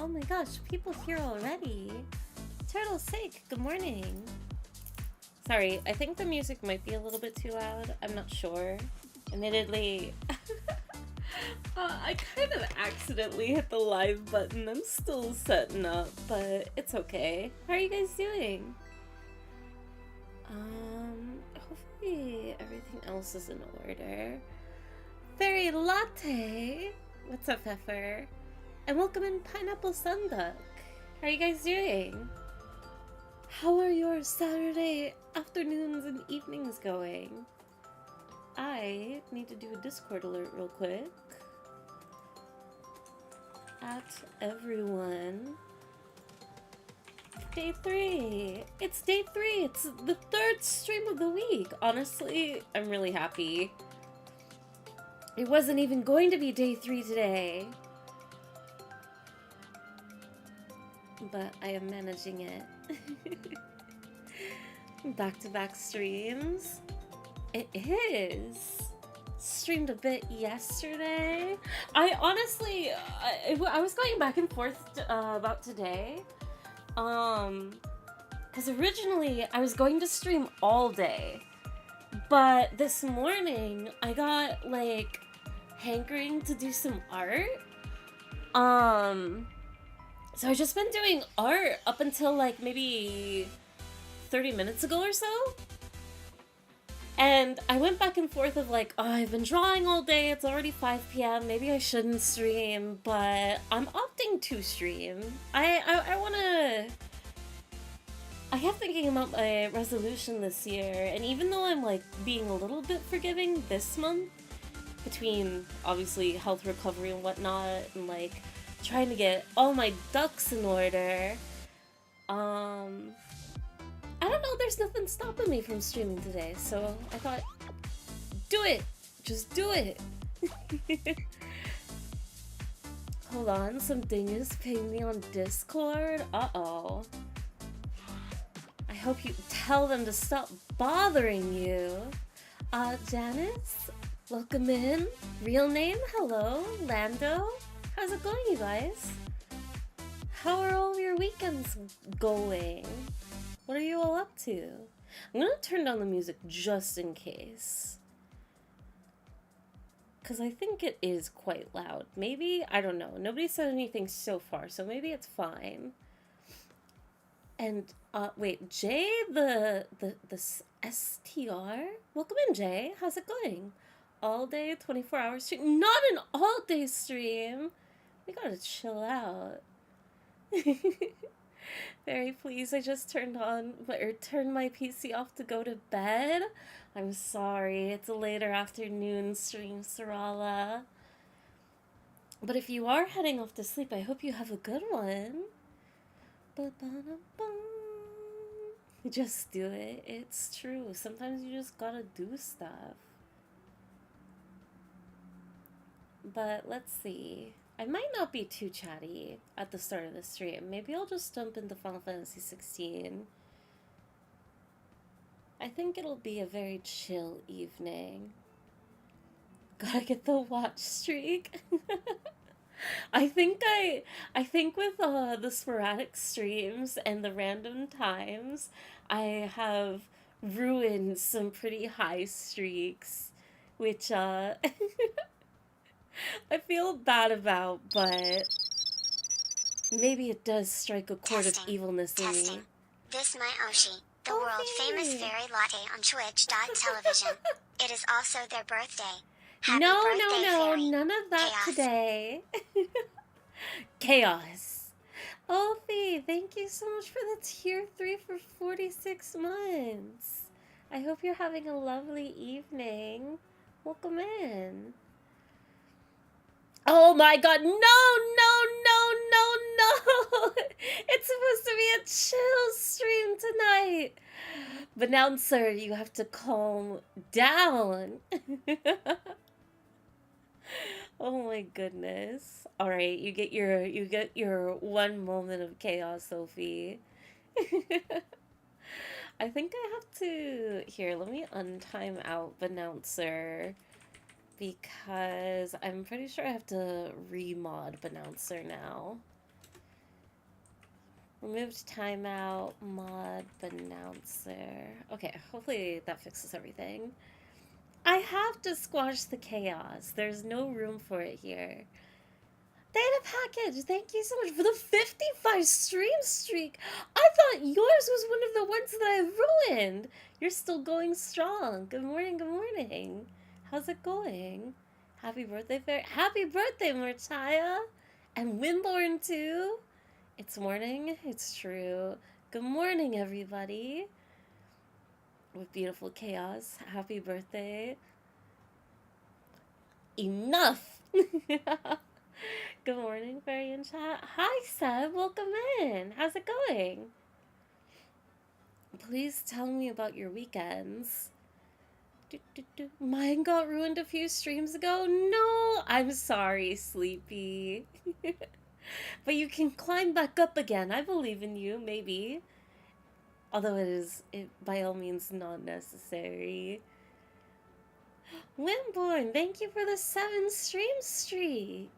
Oh my gosh, people here already. Turtle's sake, good morning. Sorry, I think the music might be a little bit too loud. I'm not sure. Admittedly, I kind of accidentally hit the live button. I'm still setting up, but it's okay. How are you guys doing? Hopefully everything else is in order. Fairy Latte! What's up, Pfeffer? And welcome in Pineapple Sunduck. How are you guys doing? How are your Saturday afternoons and evenings going? I need to do a Discord alert real quick. At everyone. Day 3! It's day 3! It's the 3rd stream of the week! Honestly, I'm really happy. It wasn't even going to be day 3 today. But I am managing it. Back-to-back streams. It is. Streamed a bit yesterday. I honestly, I was going back and forth about today. Because originally I was going to stream all day. But this morning I got like hankering to do some art. So I've just been doing art up until like maybe 30 minutes ago or so. And I went back and forth of like, oh, I've been drawing all day, it's already 5 p.m, maybe I shouldn't stream, but I'm opting to stream. I wanna... I kept thinking about my resolution this year, and even though I'm like being a little bit forgiving this month, between obviously health recovery and whatnot, and like trying to get all my ducks in order, I don't know, there's nothing stopping me from streaming today, so I thought, do it! Just do it! Hold on, some dingus ping me on Discord? Uh-oh. I hope you tell them to stop bothering you. Janice, welcome in. Real name, hello. Lando, how's it going, you guys? How are all your weekends going? What are you all up to? I'm gonna turn down the music just in case. Because I think it is quite loud. Maybe? I don't know. Nobody said anything so far, so maybe it's fine. And, wait, Jay, the STR? Welcome in, Jay. How's it going? All day, 24-hour stream? Not an all-day stream! We gotta chill out. Very pleased. I just turned my PC off to go to bed. I'm sorry. It's a later afternoon stream, Sarala. But if you are heading off to sleep, I hope you have a good one. Just do it. It's true. Sometimes you just gotta do stuff. But let's see. I might not be too chatty at the start of the stream. Maybe I'll just jump into Final Fantasy 16. I think it'll be a very chill evening. Gotta get the watch streak. I think with the sporadic streams and the random times, I have ruined some pretty high streaks, which I feel bad about, but maybe it does strike a chord of evilness in me. This my Oshi, the world-famous fairy latte on Twitch.television. It is also their birthday. Happy birthday, fairy. None of that Chaos. today. Chaos. Ophi, thank you so much for the tier 3 for 46 months. I hope you're having a lovely evening. Welcome in. Oh my god, no! It's supposed to be a chill stream tonight. Announcer, you have to calm down. Oh my goodness. Alright, you get your one moment of chaos, Sophie. I think I have to... Here, let me untime out Announcer. Because I'm pretty sure I have to remod Bouncer now. Removed timeout, mod, announcer. Okay, hopefully that fixes everything. I have to squash the chaos. There's no room for it here. Data package, thank you so much for the 55 stream streak. I thought yours was one of the ones that I ruined. You're still going strong. Good morning, good morning. How's it going? Happy birthday, Fairy. Happy birthday, Marchaya. And Winborn, too. It's morning, it's true. Good morning, everybody. With beautiful chaos. Happy birthday. Enough! Good morning, Fairy in chat. Hi, Seb. Welcome in. How's it going? Please tell me about your weekends. Mine got ruined a few streams ago. No, I'm sorry, Sleepy. But you can climb back up again. I believe in you, maybe. Although it by all means not necessary. Winborn, thank you for the 7 stream streak.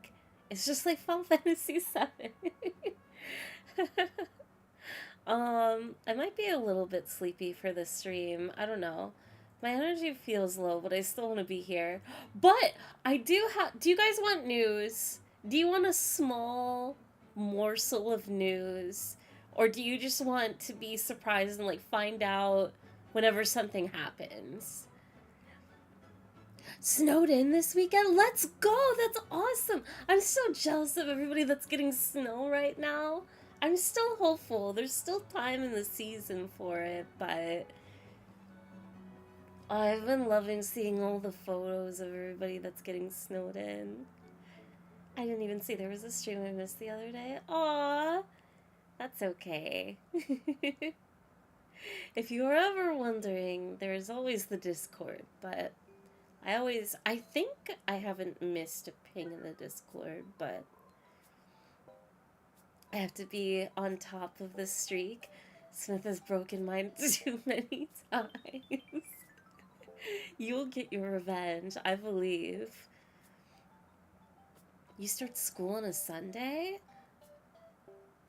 It's just like Final Fantasy 7. I might be a little bit sleepy for this stream. I don't know. My energy feels low, but I still want to be here. But I do you guys want news? Do you want a small morsel of news? Or do you just want to be surprised and like find out whenever something happens? Snowed in this weekend? Let's go! That's awesome! I'm so jealous of everybody that's getting snow right now. I'm still hopeful. There's still time in the season for it, but I've been loving seeing all the photos of everybody that's getting snowed in. I didn't even see there was a stream I missed the other day. Aww! That's okay. If you were ever wondering, there's always the Discord, but I think I haven't missed a ping in the Discord, but I have to be on top of the streak. Smith has broken mine too many times. You'll get your revenge, I believe. You start school on a Sunday?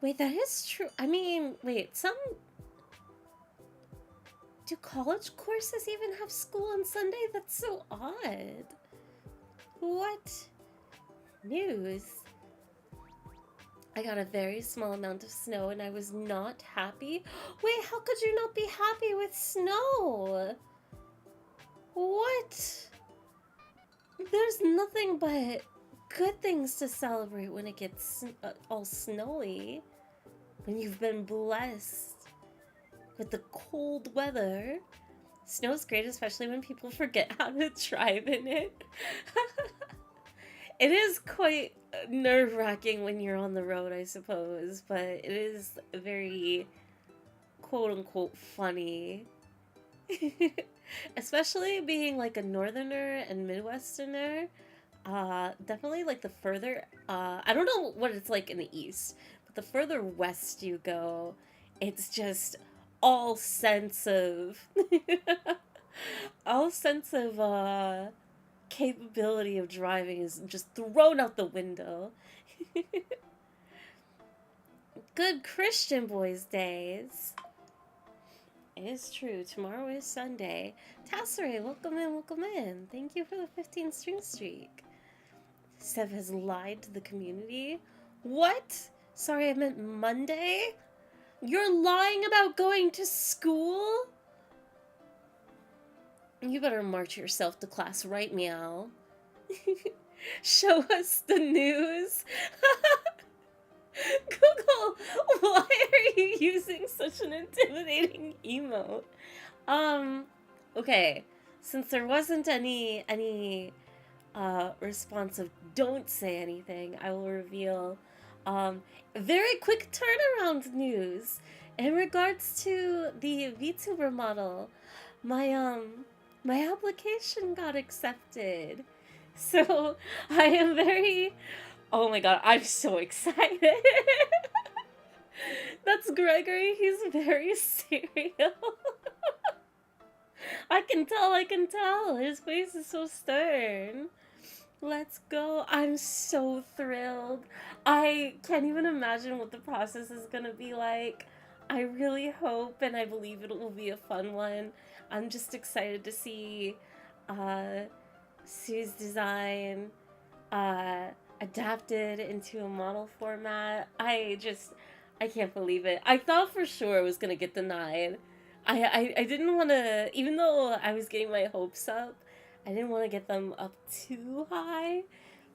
Wait, that is true. I mean, wait, do college courses even have school on Sunday? That's so odd. What? News. I got a very small amount of snow and I was not happy. Wait, how could you not be happy with snow? What? There's nothing but good things to celebrate when it gets all snowy. When you've been blessed with the cold weather. Snow's great, especially when people forget how to drive in it. It is quite nerve-wracking when you're on the road, I suppose, but it is very quote-unquote funny. Especially being like a northerner and midwesterner. Definitely like the further, I don't know what it's like in the east, but the further west you go, it's just all sense of capability of driving is just thrown out the window. Good Christian boys days. It is true. Tomorrow is Sunday. Tasseray, welcome in, welcome in. Thank you for the 15 string streak. Sev has lied to the community. What? Sorry, I meant Monday? You're lying about going to school? You better march yourself to class right meow. Show us the news. Google, why are you using such an intimidating emote? Okay, since there wasn't any response of don't say anything, I will reveal very quick turnaround news in regards to the VTuber model. My application got accepted. So I am very, oh my god, I'm so excited. That's Gregory, he's very serial. I can tell, his face is so stern. Let's go. I'm so thrilled. I can't even imagine what the process is gonna be like. I really hope and I believe it will be a fun one. I'm just excited to see uh, Sue's design uh, adapted into a model format. I can't believe it. I thought for sure it was gonna get denied. I didn't want to, even though I was getting my hopes up, I didn't want to get them up too high.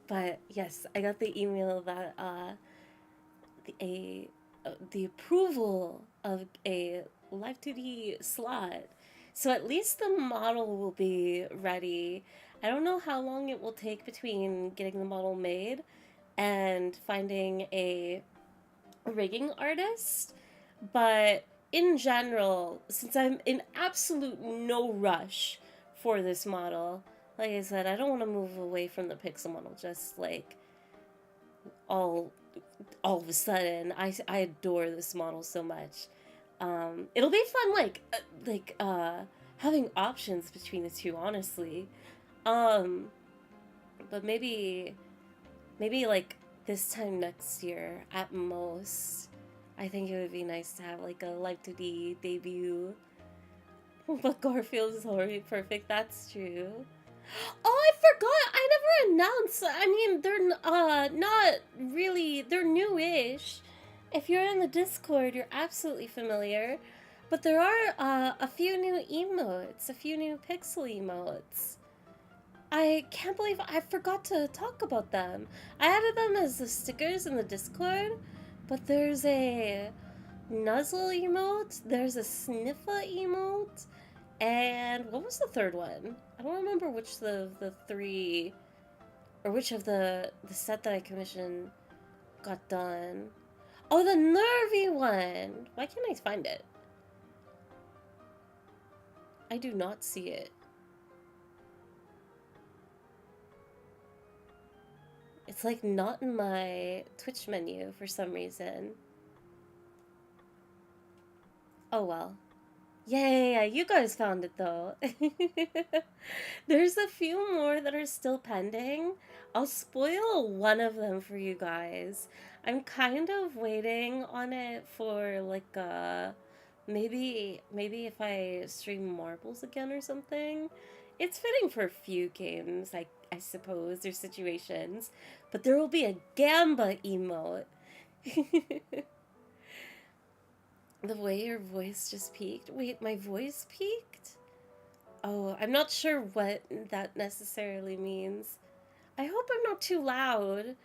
But yes, I got the email that a the approval of a Live 2D slot. So at least the model will be ready. I don't know how long it will take between getting the model made and finding a rigging artist, but in general, since I'm in absolute no rush for this model, like I said, I don't want to move away from the pixel model just like all all of a sudden. I adore this model so much. It'll be fun having options between the two, honestly. Um, but maybe like this time next year at most. I think it would be nice to have like a Live 2D debut. But Garfield is already perfect. That's true. Oh, I forgot. I never announced. I mean, they're not really. They're newish. If you're in the Discord, you're absolutely familiar. But there are a few new emotes, a few new pixel emotes. I can't believe I forgot to talk about them. I added them as the stickers in the Discord, but there's a nuzzle emote, there's a sniffa emote, and what was the third one? I don't remember which the three, or which of the set that I commissioned got done. Oh, the nervy one! Why can't I find it? I do not see it. It's like not in my Twitch menu for some reason. Oh well. Yeah, you guys found it though. There's a few more that are still pending. I'll spoil one of them for you guys. I'm kind of waiting on it for like maybe if I stream Marbles again or something. It's fitting for a few games, I suppose, or situations. But there will be a Gamba emote. The way your voice just peaked. Wait, my voice peaked? Oh, I'm not sure what that necessarily means. I hope I'm not too loud.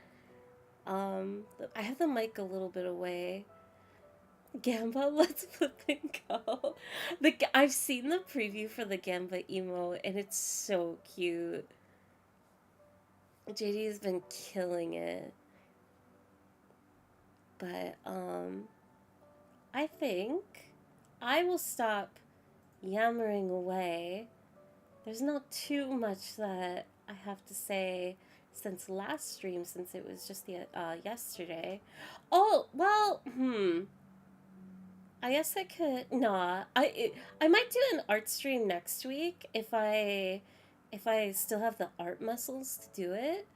I have the mic a little bit away. Gamba, let's flipping go. I've seen the preview for the Gamba emote, and it's so cute. JD has been killing it. But, I think I will stop yammering away. There's not too much that I have to say since last stream, since it was just yesterday. Oh, well, I guess I could, nah, I might do an art stream next week if I still have the art muscles to do it.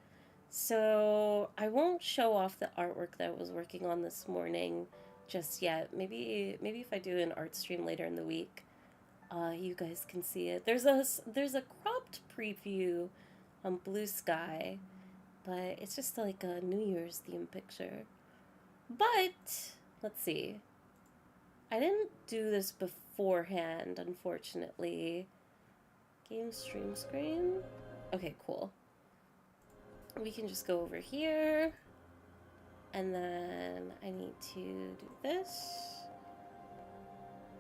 So I won't show off the artwork that I was working on this morning just yet. Maybe if I do an art stream later in the week, you guys can see it. There's a cropped preview on Blue Sky, but it's just like a New Year's theme picture. But let's see. I didn't do this beforehand, unfortunately. Game stream screen. Okay, cool. We can just go over here. And then I need to do this.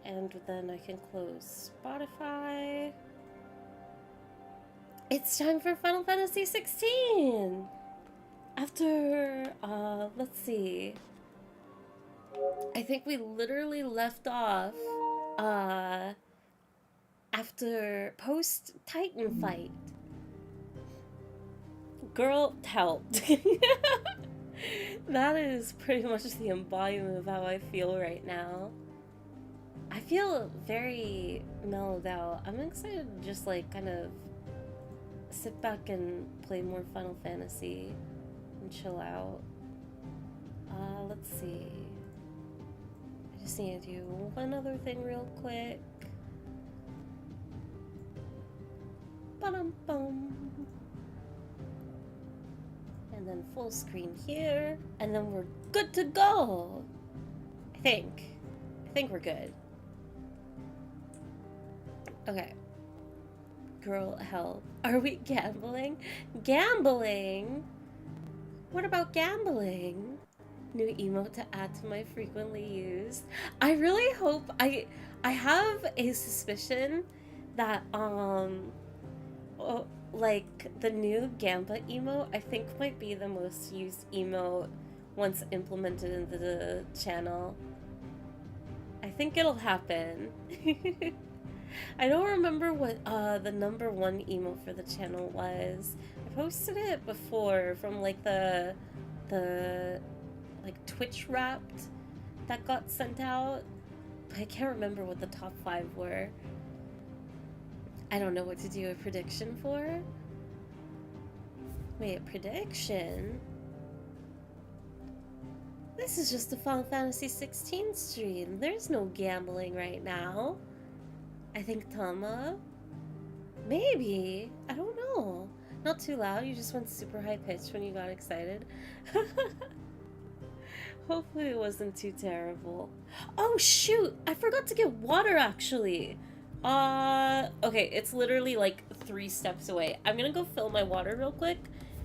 And then I can close Spotify. It's time for Final Fantasy 16! After, let's see. I think we literally left off, after post-Titan fight. Girl, helped. That is pretty much the embodiment of how I feel right now. I feel very mellowed out. I'm excited to just like kind of sit back and play more Final Fantasy and chill out. Let's see. I just need to do one other thing real quick. Ba-dum-bum. And then full screen here, and then we're good to go. I think we're good. Okay. Girl, help. Are we gambling? Gambling? What about gambling? New emote to add to my frequently used. I really hope I have a suspicion that like the new Gamba emote I think might be the most used emote once implemented into the channel. I think it'll happen. I don't remember what the #1 emote for the channel was. I posted it before from like the like Twitch Wrapped that got sent out, but I can't remember what the top 5 were. I don't know what to do a prediction for. Wait, prediction? This is just a Final Fantasy 16 stream. There's no gambling right now. I think Tama? Maybe. I don't know. Not too loud, you just went super high pitched when you got excited. Hopefully it wasn't too terrible. Oh shoot! I forgot to get water actually. Okay, it's literally like 3 steps away. I'm gonna go fill my water real quick,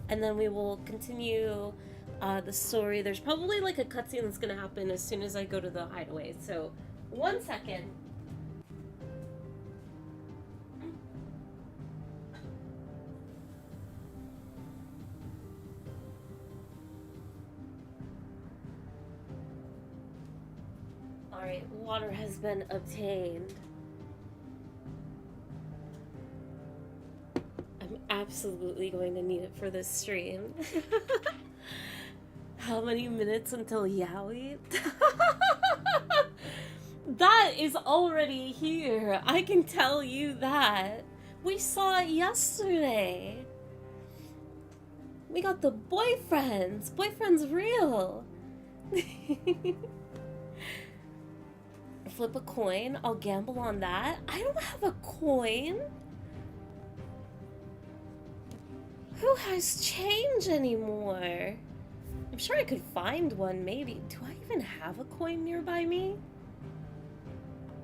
and then we will continue the story. There's probably like a cutscene that's gonna happen as soon as I go to the hideaway. So, 1 second. Alright, water has been obtained. I'm absolutely going to need it for this stream. How many minutes until Yaoi? That is already here. I can tell you that. We saw it yesterday. We got the boyfriends. Boyfriends real. Flip a coin. I'll gamble on that. I don't have a coin. Who has change anymore? I'm sure I could find one, maybe. Do I even have a coin nearby me?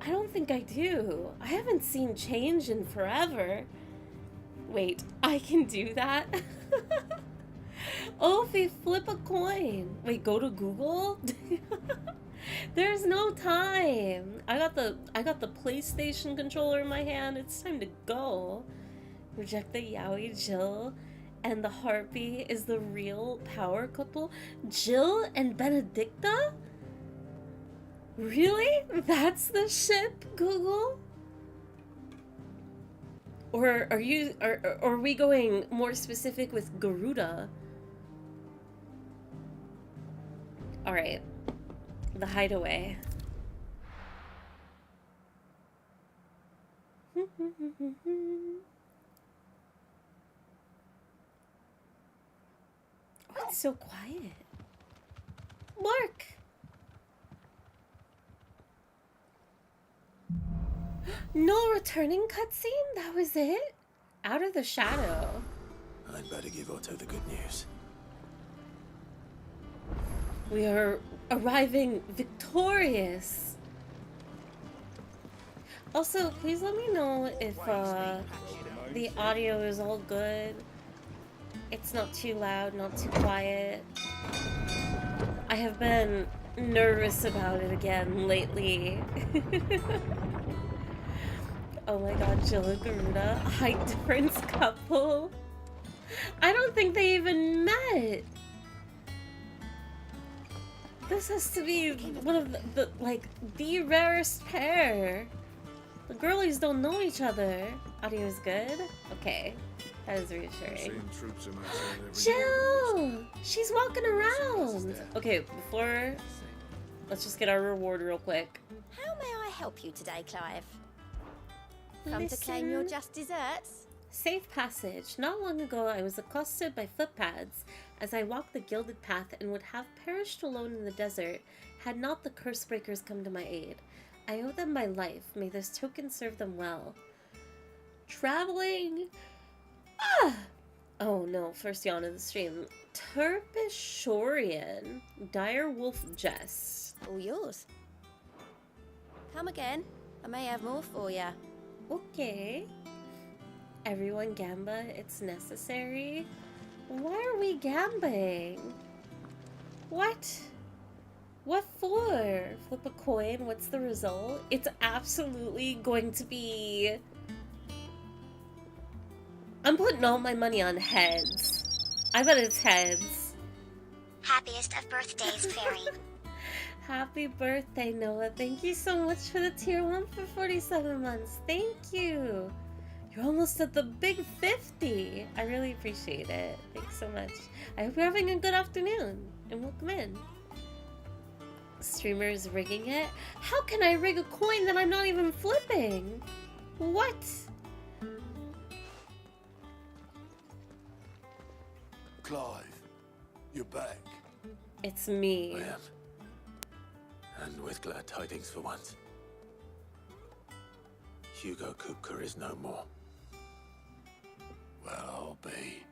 I don't think I do. I haven't seen change in forever. Wait, I can do that? Oh, if we flip a coin. Wait, go to Google? There's no time. I got the PlayStation controller in my hand. It's time to go. Reject the Yaoi Jill and the Harpy is the real power couple. Jill and Benedicta? Really? That's the ship, Google? Or are we going more specific with Garuda? All right. The hideaway. Oh, it's so quiet. Mark! No returning cutscene? That was it? Out of the shadow. I'd better give Otto the good news. We are arriving victorious. Also, please let me know if the audio is all good. It's not too loud, not too quiet. I have been nervous about it again lately. Oh my god, Jill and Garuda, height difference couple. I don't think they even met. This has to be one of the rarest pair. The girlies don't know each other. Audio is good? Okay. That is reassuring. Jill! She's walking around! Okay, before... Let's just get our reward real quick. How may I help you today, Clive? Come to claim your just desserts? Safe passage. Not long ago, I was accosted by footpads as I walked the gilded path and would have perished alone in the desert had not the curse breakers come to my aid. I owe them my life. May this token serve them well. Traveling. Oh no, first yawn of the stream. Terpishorian. Dire Wolf Jest. All yours. Come again. I may have more for ya. Okay. Everyone gamba, it's necessary. Why are we gambling? What? What for? Flip a coin, what's the result? It's absolutely going to be... I'm putting all my money on heads. I bet it's heads. Happiest of birthdays, Fairy. Happy birthday, Noah. Thank you so much for the tier 1 for 47 months. Thank you. You're almost at the big 50. I really appreciate it. Thanks so much. I hope you're having a good afternoon. And welcome in. Streamers rigging it? How can I rig a coin that I'm not even flipping? What? Clive, you're back. It's me. I am. And with glad tidings for once. Hugo Kupka is no more. Well, I'll be.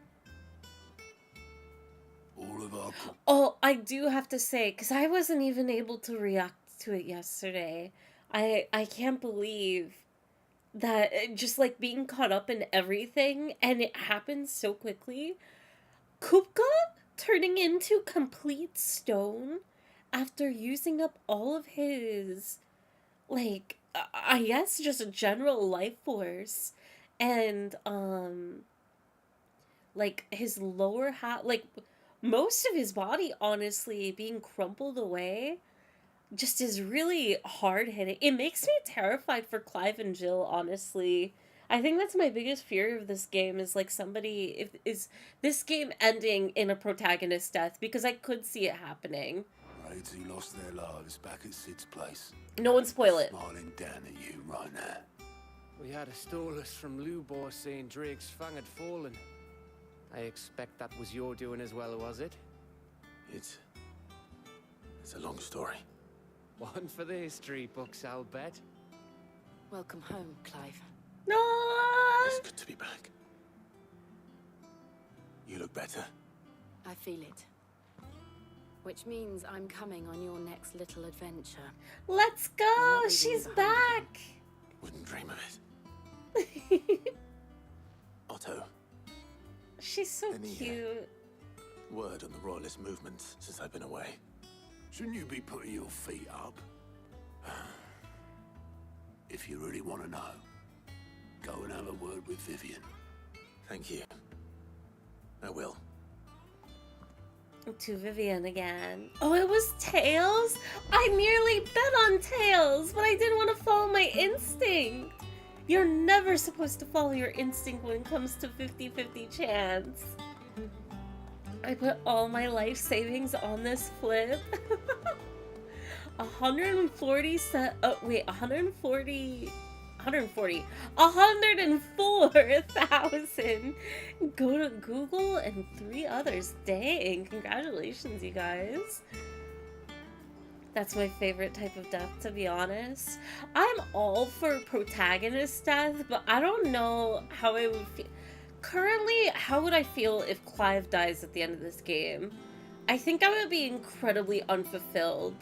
All of our... Oh, I do have to say, because I wasn't even able to react to it yesterday. I can't believe that just like being caught up in everything and it happened so quickly. Kupka turning into complete stone after using up all of his, like, I guess just a general life force. And, like, his lower half, like, most of his body, honestly, being crumpled away just is really hard hitting. It makes me terrified for Clive and Jill, honestly. I think that's my biggest fear of this game is like is this game ending in a protagonist death, because I could see it happening. Raids who lost their lives back at Sid's place. No one spoil it. Smiling down at you right now. We had a stolus from Lubor saying Drake's fang had fallen. I expect that was your doing as well, was it? It's a long story. One for the history books, I'll bet. Welcome home, Clive. No. It's good to be back. You look better. I feel it. Which means I'm coming on your next little adventure. Let's go. She's back. Wouldn't dream of it. Otto, She's so Any, cute. word on the Royalist movement since I've been away? Shouldn't you be putting your feet up? If you really want to know, go and have a word with Vivian. Thank you. I will. To Vivian again. Oh, it was Tails? I nearly bet on Tails, but I didn't want to follow my instinct. You're never supposed to follow your instinct when it comes to 50-50 chance. I put all my life savings on this flip. 104,000. Go to Google and 3 others. Dang, congratulations, you guys. That's my favorite type of death, to be honest. I'm all for protagonist death, but I don't know how I would feel. Currently, how would I feel if Clive dies at the end of this game? I think I would be incredibly unfulfilled.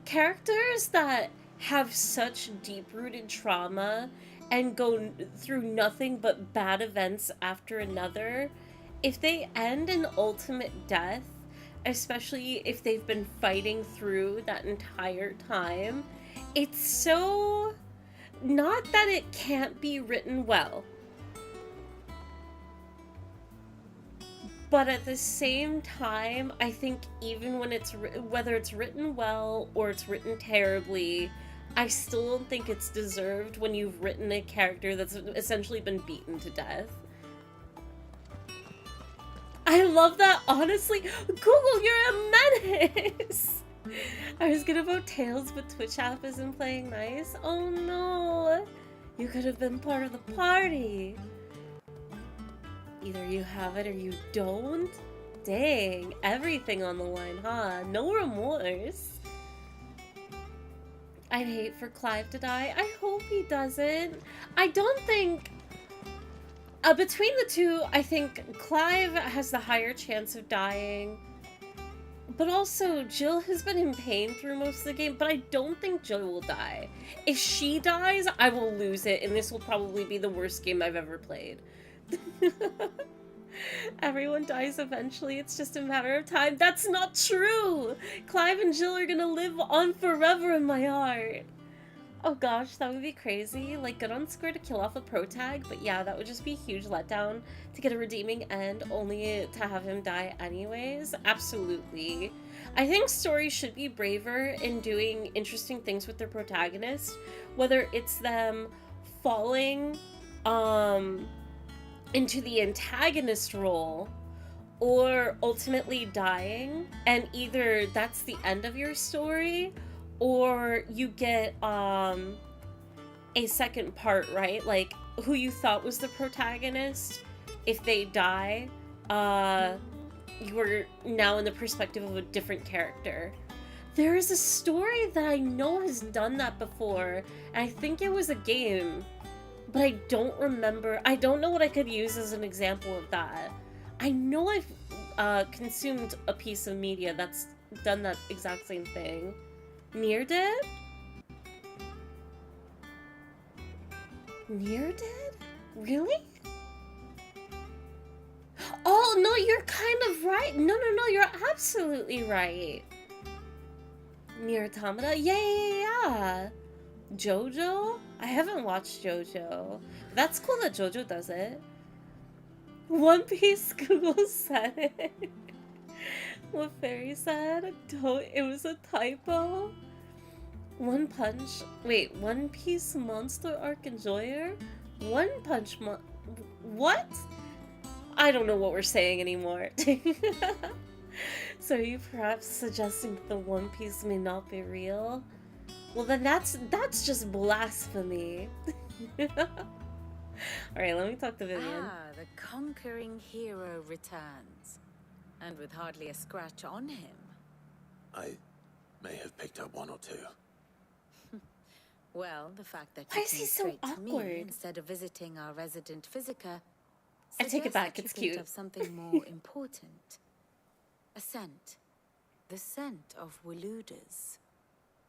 Characters that have such deep-rooted trauma and go through nothing but bad events after another, if they end in ultimate death, especially if they've been fighting through that entire time, it's so... not that it can't be written well, but at the same time, I think even when it's whether it's written well or it's written terribly, I still don't think it's deserved when you've written a character that's essentially been beaten to death. I love that, honestly. Google, you're a menace! I was gonna vote Tails, but Twitch app isn't playing nice. Oh no! You could have been part of the party. Either you have it or you don't. Dang, everything on the line, huh? No remorse. I'd hate for Clive to die. I hope he doesn't. I don't think... between the two, I think Clive has the higher chance of dying. But also, Jill has been in pain through most of the game, but I don't think Jill will die. If she dies, I will lose it, and this will probably be the worst game I've ever played. Everyone dies eventually, it's just a matter of time. That's not true! Clive and Jill are gonna live on forever in my heart. Oh gosh, that would be crazy. Like, good on Square to kill off a pro tag, but yeah, that would just be a huge letdown to get a redeeming end, only to have him die anyways. Absolutely. I think stories should be braver in doing interesting things with their protagonist, whether it's them falling, into the antagonist role, or ultimately dying, and either that's the end of your story, or you get a second part, right? Like, who you thought was the protagonist, if they die, you are now in the perspective of a different character. There is a story that I know has done that before, and I think it was a game, but I don't remember. I don't know what I could use as an example of that. I know I've consumed a piece of media that's done that exact same thing. Nier did? Nier did? Really? Oh, no, you're kind of right. No, you're absolutely right. Nier Automata? Yeah. JoJo? I haven't watched JoJo. That's cool that JoJo does it. One Piece Google said it. What Fairy said? Don't, it was a typo. One Piece Monster Arc Enjoyer? One Punch what? I don't know what we're saying anymore. So are you perhaps suggesting that the One Piece may not be real? Well, then that's just blasphemy. Alright, let me talk to Vivian. Ah, the conquering hero returns. And with hardly a scratch on him. I may have picked up one or two. Well, the fact that Why you is he came so straight to awkward? me instead of visiting our resident physiker I take it suggests back, that you it's think cute. of something more important. A scent. The scent of Waludas.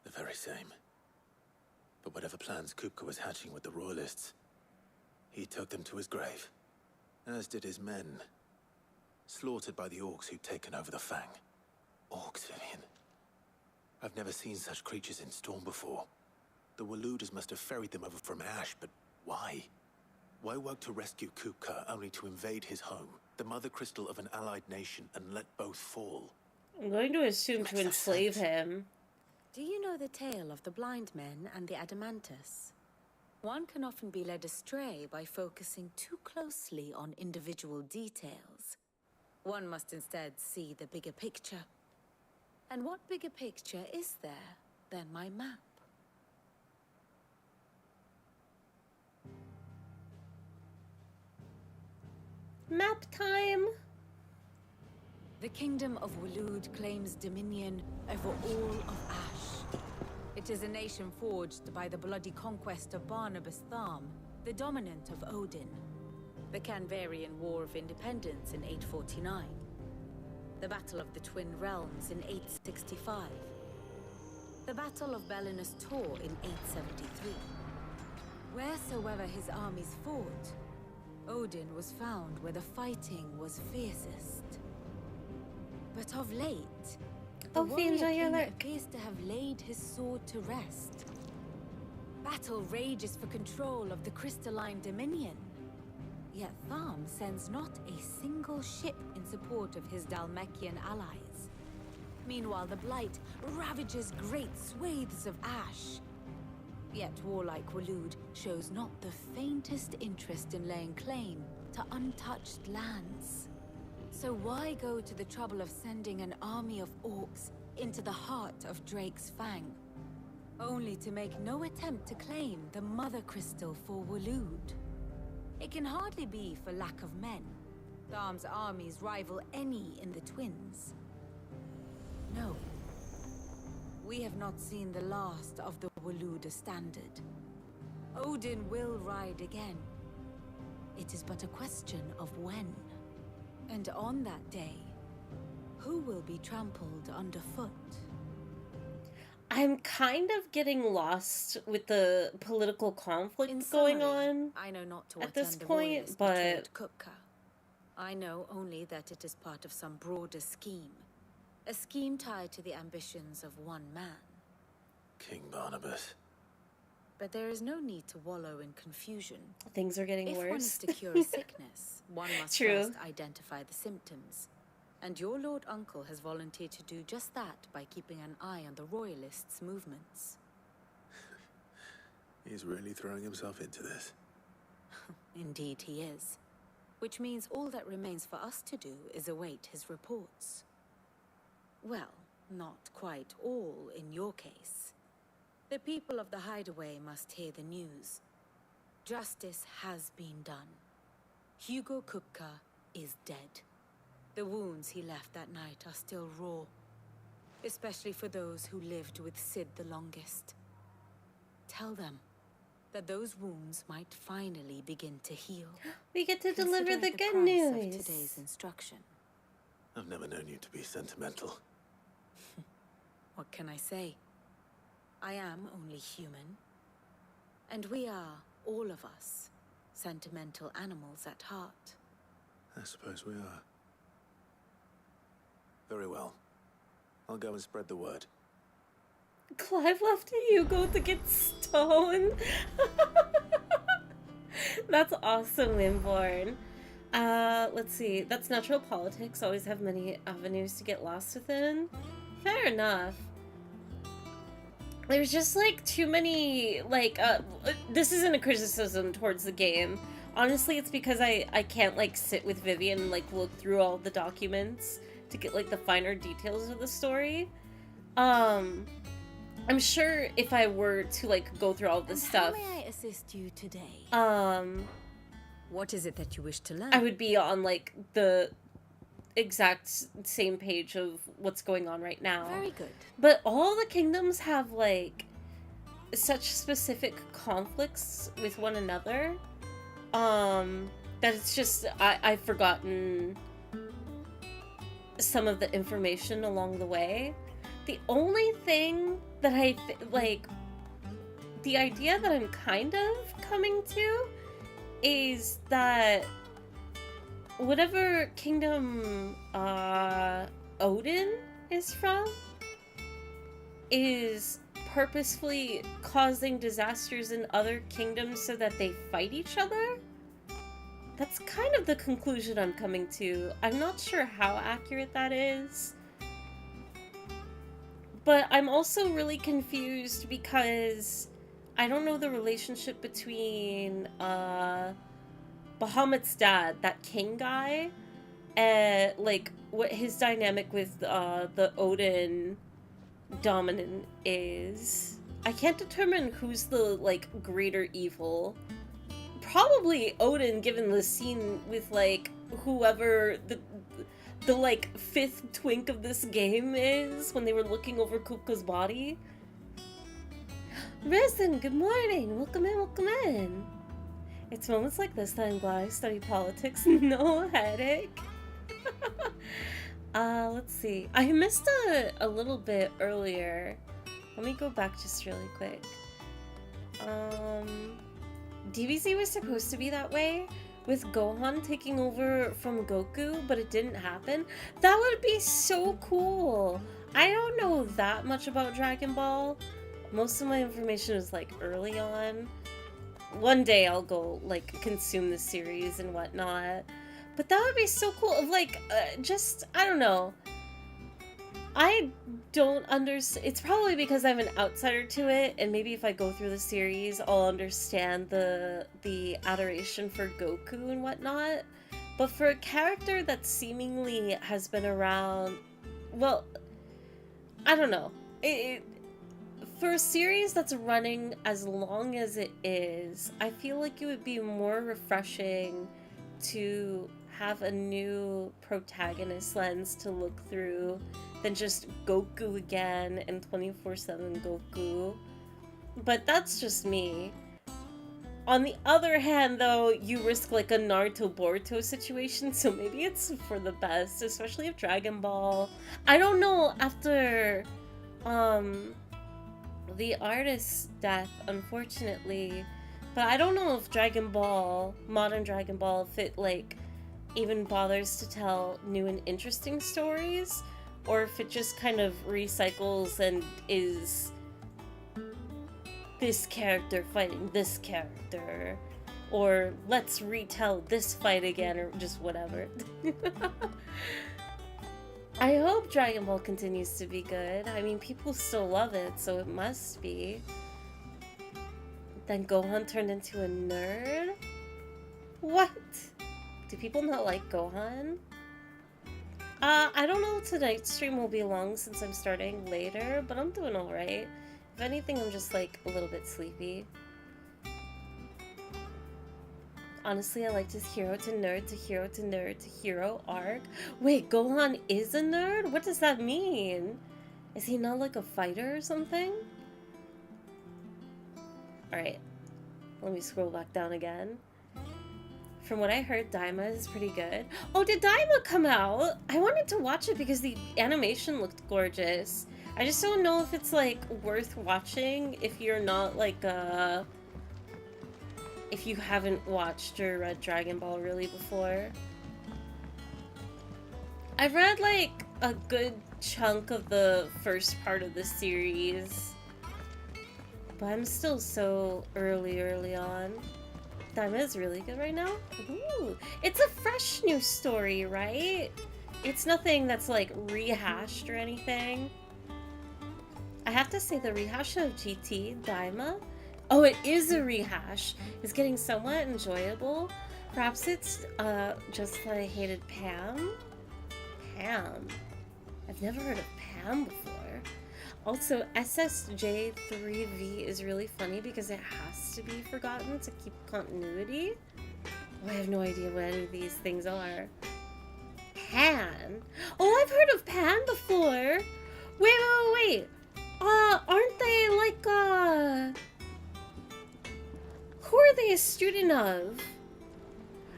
The very same. But whatever plans Kupka was hatching with the Royalists, he took them to his grave. As did his men. Slaughtered by the orcs who'd taken over the Fang. Orcs, Vivian. I've never seen such creatures in Storm before. The Waludas must have ferried them over from Ash, but why? Why work to rescue Kupka only to invade his home, the mother crystal of an allied nation, and let both fall? I'm going to assume to enslave him. Do you know the tale of the blind men and the Adamantus? One can often be led astray by focusing too closely on individual details. One must instead see the bigger picture. And what bigger picture is there than my map? Map time! The kingdom of Walud claims dominion over all of Ash. It is a nation forged by the bloody conquest of Barnabas Tharm, the dominant of Odin. The Canvarian War of Independence in 849. The Battle of the Twin Realms in 865. The Battle of Belinus Tor in 873. Wheresoever his armies fought, Odin was found where the fighting was fiercest. But of late, the warrior king appears to have laid his sword to rest. Battle rages for control of the crystalline dominion. Yet Tharm sends not a single ship in support of his Dhalmekian allies. Meanwhile, the Blight ravages great swathes of Ash. Yet warlike Walud shows not the faintest interest in laying claim to untouched lands. So why go to the trouble of sending an army of orcs into the heart of Drake's Fang, only to make no attempt to claim the Mother Crystal for Walud? It can hardly be for lack of men, Tharm's armies rival any in the Twins. No. We have not seen the last of the Waluda standard. Odin will ride again. It is but a question of when. And on that day, who will be trampled underfoot? I'm kind of getting lost with the political conflict In going summary, on I know not to at what this end the point, royalists but betrayed Kupka. I know only that it is part of some broader scheme. A scheme tied to the ambitions of one man. King Barnabas. But there is no need to wallow in confusion. things are getting If worse. one is to cure a sickness, one must True. first identify the symptoms. And your Lord Uncle has volunteered to do just that by keeping an eye on the Royalists' movements. He's really throwing himself into this. Indeed he is. Which means all that remains for us to do is await his reports. Well, not quite all in your case. The people of the Hideaway must hear the news. Justice has been done. Hugo Kupka is dead. The wounds he left that night are still raw, especially for those who lived with Sid the longest. Tell them that those wounds might finally begin to heal. We get to deliver Consider the it good price of news. today's instruction. I've never known you to be sentimental. What can I say? I am only human. And we are, all of us, sentimental animals at heart. I suppose we are. Very well. I'll go and spread the word. Clive left Hugo to get stoned. That's awesome, Wimborn. Let's see. That's natural politics. Always have many avenues to get lost within. Fair enough. There's just, like, too many, like, this isn't a criticism towards the game. Honestly, it's because I can't, like, sit with Vivian and, like, look through all the documents to get, like, the finer details of the story. I'm sure if I were to, like, go through all this stuff, How may I assist you today? What is it that you wish to learn? I would be on, like, the exact same page of what's going on right now. Very good. But all the kingdoms have, like, such specific conflicts with one another, that it's just, I've forgotten some of the information along the way. The only thing that the idea that I'm kind of coming to is that whatever kingdom Odin is from is purposefully causing disasters in other kingdoms so that they fight each other. That's kind of the conclusion I'm coming to. I'm not sure how accurate that is. But I'm also really confused because I don't know the relationship between Bahamut's dad, that king guy, and like what his dynamic with the Odin dominant is. I can't determine who's the like greater evil. Probably Odin, given the scene with like whoever the like fifth twink of this game is when they were looking over Kupka's body. Risen, good morning. Welcome in, welcome in. It's moments like this that I'm glad I study politics. No headache. Let's see. I missed a little bit earlier. Let me go back just really quick. DBZ was supposed to be that way, with Gohan taking over from Goku, but it didn't happen. That would be so cool. I don't know that much about Dragon Ball. Most of my information is like early on. One day I'll go like consume the series and whatnot. But that would be so cool. Of like, just, I don't know. I don't understand. It's probably because I'm an outsider to it, and maybe if I go through the series, I'll understand the adoration for Goku and whatnot. But for a character that seemingly has been around, well, I don't know. For a series that's running as long as it is, I feel like it would be more refreshing to have a new protagonist lens to look through than just Goku again and 24/7 Goku. But that's just me. On the other hand, though, you risk like a Naruto-Boruto situation, so maybe it's for the best, especially if Dragon Ball... I don't know, after the artist's death, unfortunately, but I don't know if Dragon Ball, modern Dragon Ball, if it like even bothers to tell new and interesting stories, or if it just kind of recycles and is this character fighting this character, or let's retell this fight again, or just whatever. I hope Dragon Ball continues to be good. I mean, people still love it, so it must be. Then Gohan turned into a nerd? What? Do people not like Gohan? I don't know if tonight's stream will be long since I'm starting later, but I'm doing alright. If anything, I'm just like a little bit sleepy. Honestly, I like this hero to nerd to hero to nerd to hero arc. Wait, Gohan is a nerd? What does that mean? Is he not like a fighter or something? Alright, let me scroll back down again. From what I heard, Daima is pretty good. Oh, did Daima come out? I wanted to watch it because the animation looked gorgeous. I just don't know if it's like worth watching if you're not like if you haven't watched or read Dragon Ball really before. I've read like a good chunk of the first part of the series, but I'm still so early on. Daima is really good right now. Ooh, it's a fresh new story, right? It's nothing that's like rehashed or anything. I have to say the rehash of GT Daima, oh, it is a rehash, is getting somewhat enjoyable. Perhaps it's just that I hated Pam. Pam. I've never heard of Pam before. Also, SSJ3V is really funny because it has to be forgotten to keep continuity. Oh, I have no idea what any of these things are. Pan. Oh, I've heard of Pan before. Wait. Aren't they like, who are they a student of?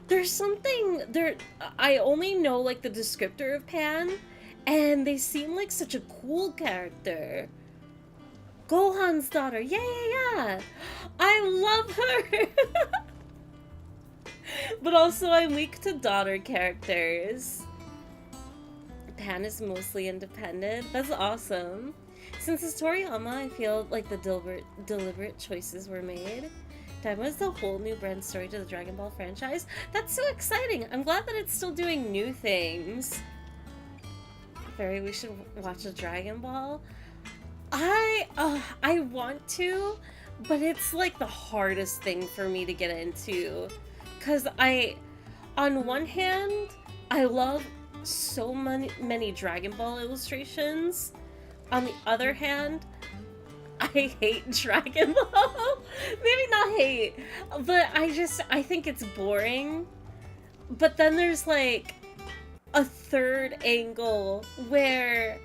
There's something, I only know, like, the descriptor of Pan, and they seem like such a cool character. Gohan's daughter, yeah. I love her! But also, I'm weak to daughter characters. Pan is mostly independent. That's awesome. Since it's Toriyama, I feel like the deliberate choices were made. Daima is a whole new brand story to the Dragon Ball franchise. That's so exciting! I'm glad that it's still doing new things. Fairy, we should watch a Dragon Ball. I want to, but it's like the hardest thing for me to get into. Cause on one hand, I love so many Dragon Ball illustrations. On the other hand, I hate Dragon Ball. Maybe not hate, but I think it's boring. But then there's like a third angle where,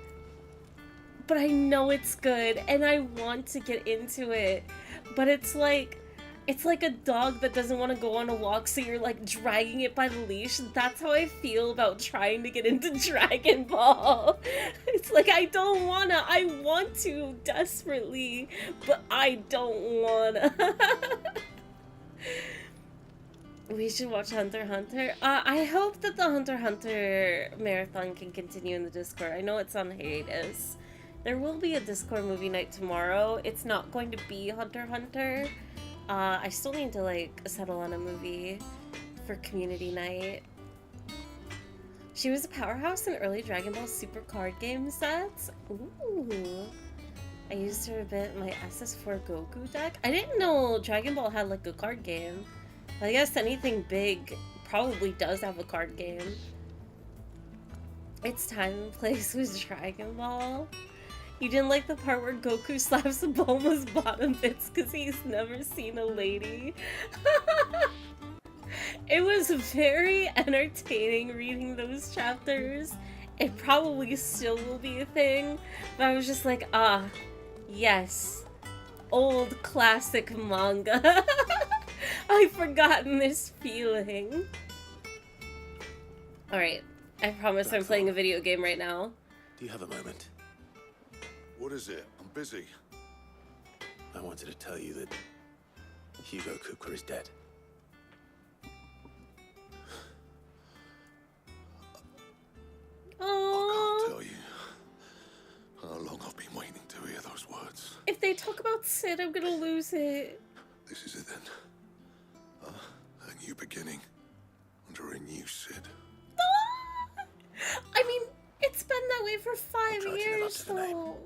but I know it's good and I want to get into it, but it's like a dog that doesn't want to go on a walk, so you're like dragging it by the leash. That's how I feel about trying to get into Dragon Ball. It's like I want to desperately, but I don't wanna. We should watch Hunter x Hunter. I hope that the Hunter x Hunter marathon can continue in the Discord. I know it's on hiatus. There will be a Discord movie night tomorrow. It's not going to be Hunter x Hunter. I still need to like settle on a movie for community night. She was a powerhouse in early Dragon Ball Super card game sets. Ooh. I used her a bit in my SS4 Goku deck. I didn't know Dragon Ball had like a card game. I guess anything big probably does have a card game. It's time and place with Dragon Ball. You didn't like the part where Goku slaps Bulma's bottom bits because he's never seen a lady? It was very entertaining reading those chapters. It probably still will be a thing, but I was just like, ah, yes. Old classic manga. I've forgotten this feeling. Alright, I promise I'm playing a video game right now. Do you have a moment? What is it? I'm busy. I wanted to tell you that Hugo Kupka is dead. I Oh, can't tell you how long I've been waiting to hear those words. if they talk about Sid, I'm gonna lose it. This is it then. A new beginning under a new Sid. Ah! I mean, it's been that way for 5 I'll try to live up years, to the name. though.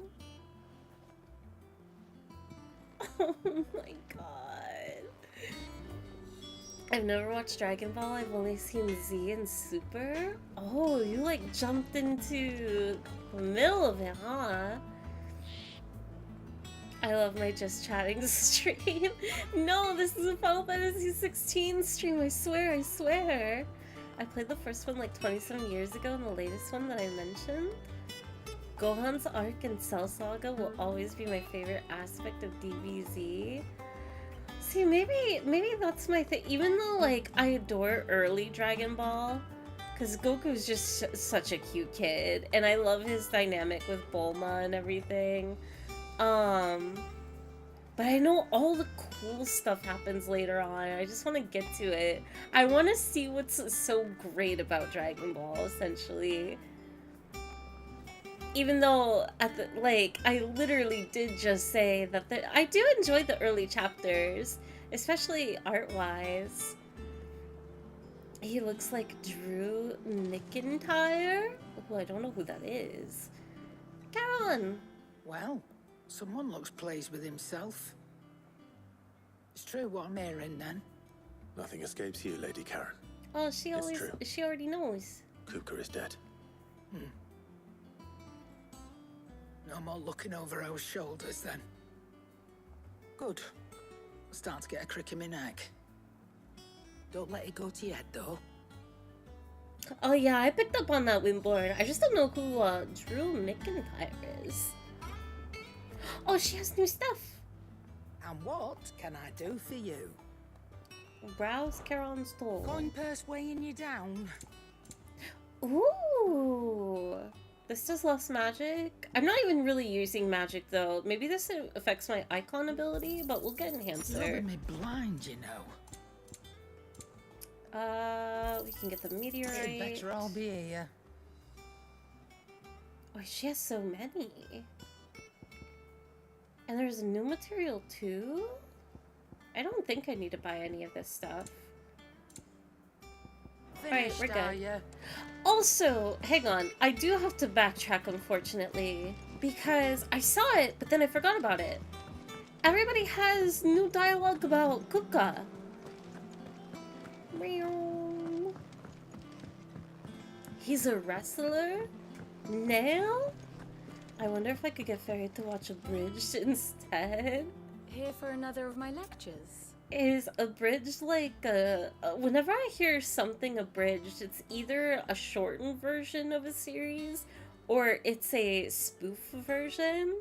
Oh my god. I've never watched Dragon Ball. I've only seen Z and Super. Oh, you like jumped into the middle of it, huh? I love my Just Chatting stream. No, this is a Final Fantasy 16 stream. I swear, I swear. I played the first one like 27 years ago, and the latest one that I mentioned. Gohan's arc in Cell Saga will always be my favorite aspect of DBZ. See, maybe that's my thing. Even though, like, I adore early Dragon Ball, because Goku's just such a cute kid, and I love his dynamic with Bulma and everything. But I know all the cool stuff happens later on. I just want to get to it. I want to see what's so great about Dragon Ball, essentially. Even though, I literally did just say that I do enjoy the early chapters, especially art-wise. He looks like Drew McIntyre? Oh, I don't know who that is. Caroline! Well, someone looks pleased with himself. It's true what I'm hearing, then. Nothing escapes you, Lady Karen. Oh, It's true. she already knows. Kupka is dead. No more looking over our shoulders, then. Good. I'm starting to get a crick in my neck. Don't let it go to your head, though. Oh yeah, I picked up on that windboard. I just don't know who Drew McIntyre is. Oh, she has new stuff. And what can I do for you? Browse Caron's store. Coin purse weighing you down? Ooh. This does less magic. I'm not even really using magic though. Maybe this affects my icon ability, but we'll get enhancer. You're me blind, you know. We can get the meteorite. It'd better I'll be here. Oh, she has so many. And there's a new material too? I don't think I need to buy any of this stuff. Alright, we're good. Also, hang on, I do have to backtrack, unfortunately, because I saw it, but then I forgot about it. Everybody has new dialogue about Kupka. Meow. He's a wrestler? Now? I wonder if I could get Fairy to watch Abridged instead. Here for another of my lectures. Is Abridged like a... Whenever I hear something abridged, it's either a shortened version of a series or it's a spoof version.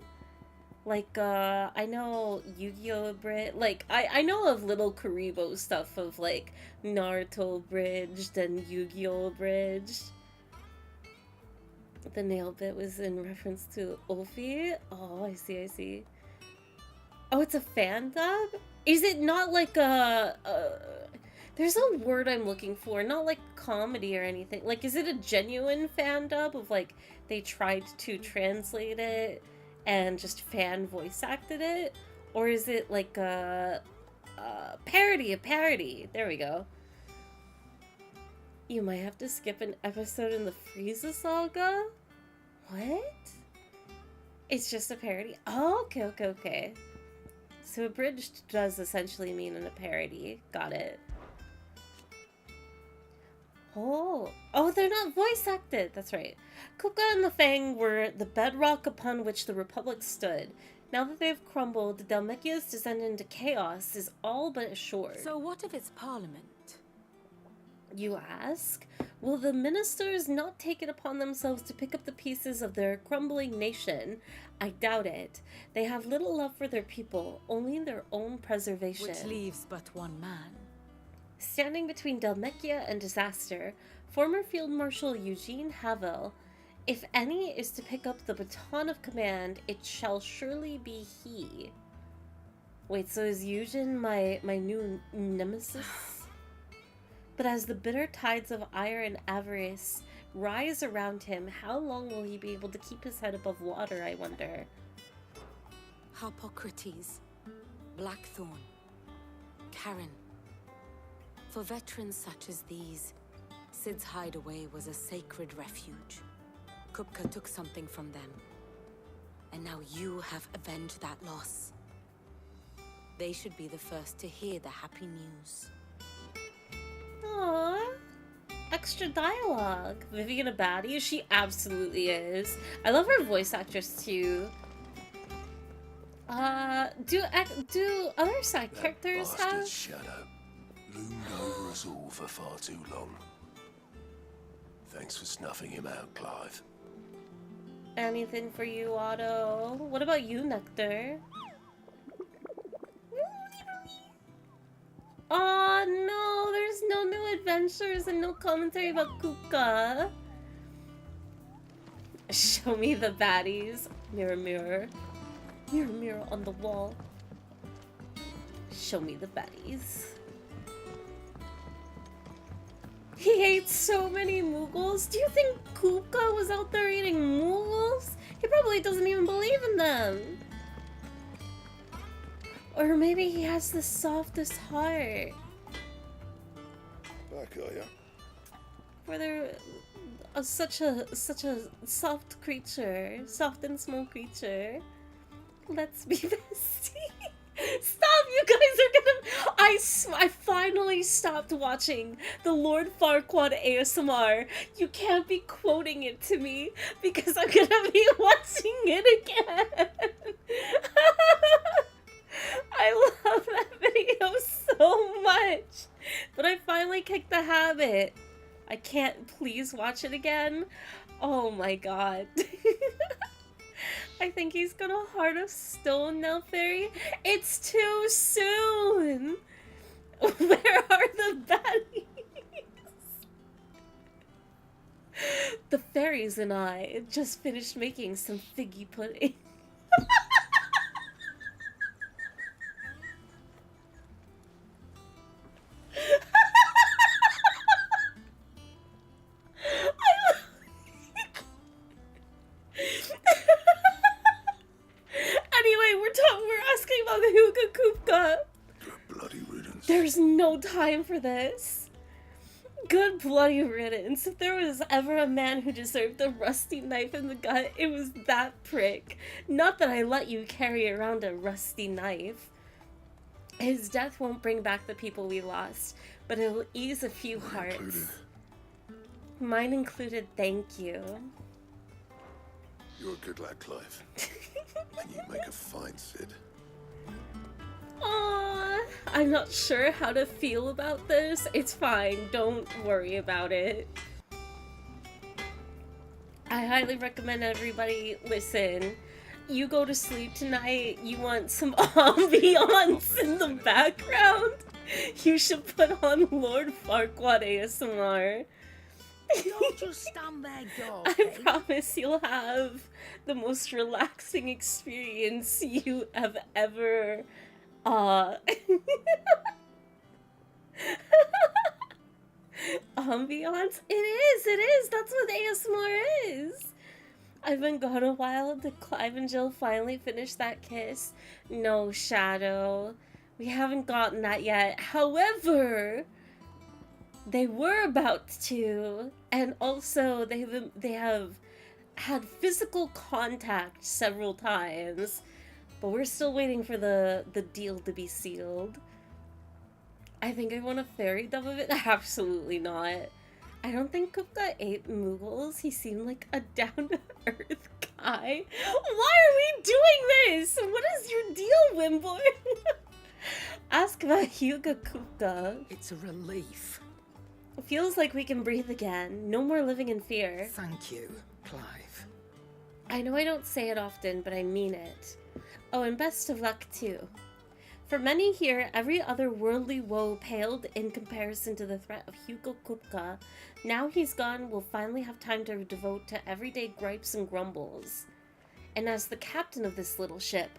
Like, I know Yu-Gi-Oh! Abridged. Like, I know of little Karibo stuff of, like, Naruto Abridged and Yu-Gi-Oh! Abridged. The nail bit was in reference to Ulfi. Oh, I see, I see. Oh, it's a fan dub? Is it not like a... There's a word I'm looking for, not like comedy or anything. Like, is it a genuine fan dub of, like, they tried to translate it and just fan voice acted it? Or is it like a parody? There we go. You might have to skip an episode in the Frieza saga? What? It's just a parody? Oh, okay. So abridged does essentially mean in a parody. Got it. Oh, they're not voice acted. That's right. Kupka and the Fang were the bedrock upon which the Republic stood. Now that they've crumbled, Dhalmekia's descent into chaos is all but assured. So what of its parliament? you ask? Will the ministers not take it upon themselves to pick up the pieces of their crumbling nation? I doubt it. They have little love for their people, only their own preservation. Which leaves but one man. Standing between Dalmekia and disaster, former Field Marshal Eugene Havel. If any is to pick up the baton of command, it shall surely be he. Wait, so is Eugene my new nemesis? But as the bitter tides of ire and avarice rise around him, how long will he be able to keep his head above water, I wonder? Harpocrates, Blackthorn, Karen. For veterans such as these, Sid's hideaway was a sacred refuge. Kupka took something from them, and now you have avenged that loss. They should be the first to hear the happy news. Aww. Extra dialogue. Vivian a baddie? She absolutely is. I love her voice actress too. Do other side characters Bastard have? shadow loomed over us all for far too long. Thanks for snuffing him out, Clive. Anything for you, Otto? What about you, Nectar? Oh no, there's no new adventures and no commentary about Kupka. Show me the baddies. Mirror, mirror. Mirror, mirror on the wall. Show me the baddies. He ate so many Mughals. Do you think Kupka was out there eating Mughals? He probably doesn't even believe in them. Or maybe he has the softest heart. Back, are ya? Where they're such a soft creature, soft and small creature. Let's be besties. Stop! You guys are gonna. I finally stopped watching the Lord Farquaad ASMR. You can't be quoting it to me because I'm gonna be watching it again. I love that video so much, but I finally kicked the habit. I can't please watch it again. Oh my god. I think he's got a heart of stone now, Fairy. It's too soon. Where are the baddies? The fairies and I just finished making some figgy pudding. Anyway, we're asking about the Huga Kupka. Good bloody riddance. There's no time for this. Good bloody riddance. If there was ever a man who deserved a rusty knife in the gut, it was that prick. Not that I let you carry around a rusty knife. His death won't bring back the people we lost, but it'll ease a few hearts. Included. Mine included, thank you. You're a good lad, Clive. And you make a fine Sid. Aww, I'm not sure how to feel about this. It's fine, don't worry about it. I highly recommend everybody listen. You go to sleep tonight, you want some ambiance in the background? You should put on Lord Farquaad ASMR. Don't just stand there, dog. I promise you'll have the most relaxing experience you have ever ambiance. It is. That's what ASMR is. I've been gone a while. Did Clive and Jill finally finish that kiss? No, Shadow. We haven't gotten that yet. However, they were about to, and also they have had physical contact several times, but we're still waiting for the deal to be sealed. I think I want a fairy dub of it. Absolutely not. I don't think Kupka ate Mughals. He seemed like a down-to-earth guy. Why are we doing this? What is your deal, Wimborne? Ask about Huga Kupka. It's a relief. It feels like we can breathe again. No more living in fear. Thank you, Clive. I know I don't say it often, but I mean it. Oh, and best of luck too. For many here, every other worldly woe paled in comparison to the threat of Hugo Kupka. Now he's gone, we'll finally have time to devote to everyday gripes and grumbles. And as the captain of this little ship...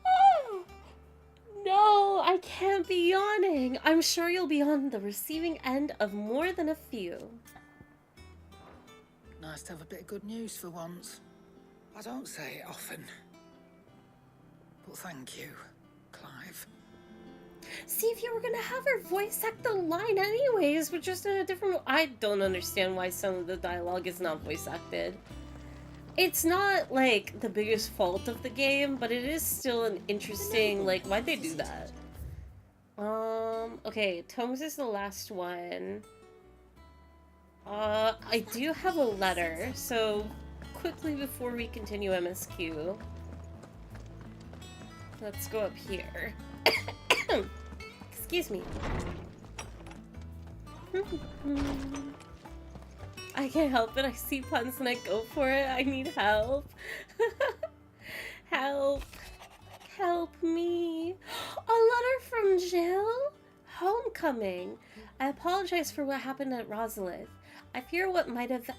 Oh, no, I can't be yawning. I'm sure you'll be on the receiving end of more than a few. Nice to have a bit of good news for once. I don't say it often. But thank you, Clive. See, if you were gonna have her voice act the line anyways, but just in a different... I don't understand why some of the dialogue is not voice acted. It's not, like, the biggest fault of the game, but it is still an interesting, like, why'd they do that? Okay, Tomes is the last one. I do have a letter, so quickly before we continue MSQ, let's go up here. Excuse me. I can't help it. I see puns and I go for it. I need help. Help. Help me. A letter from Jill? Homecoming. I apologize for what happened at Rosalith. I fear what might have...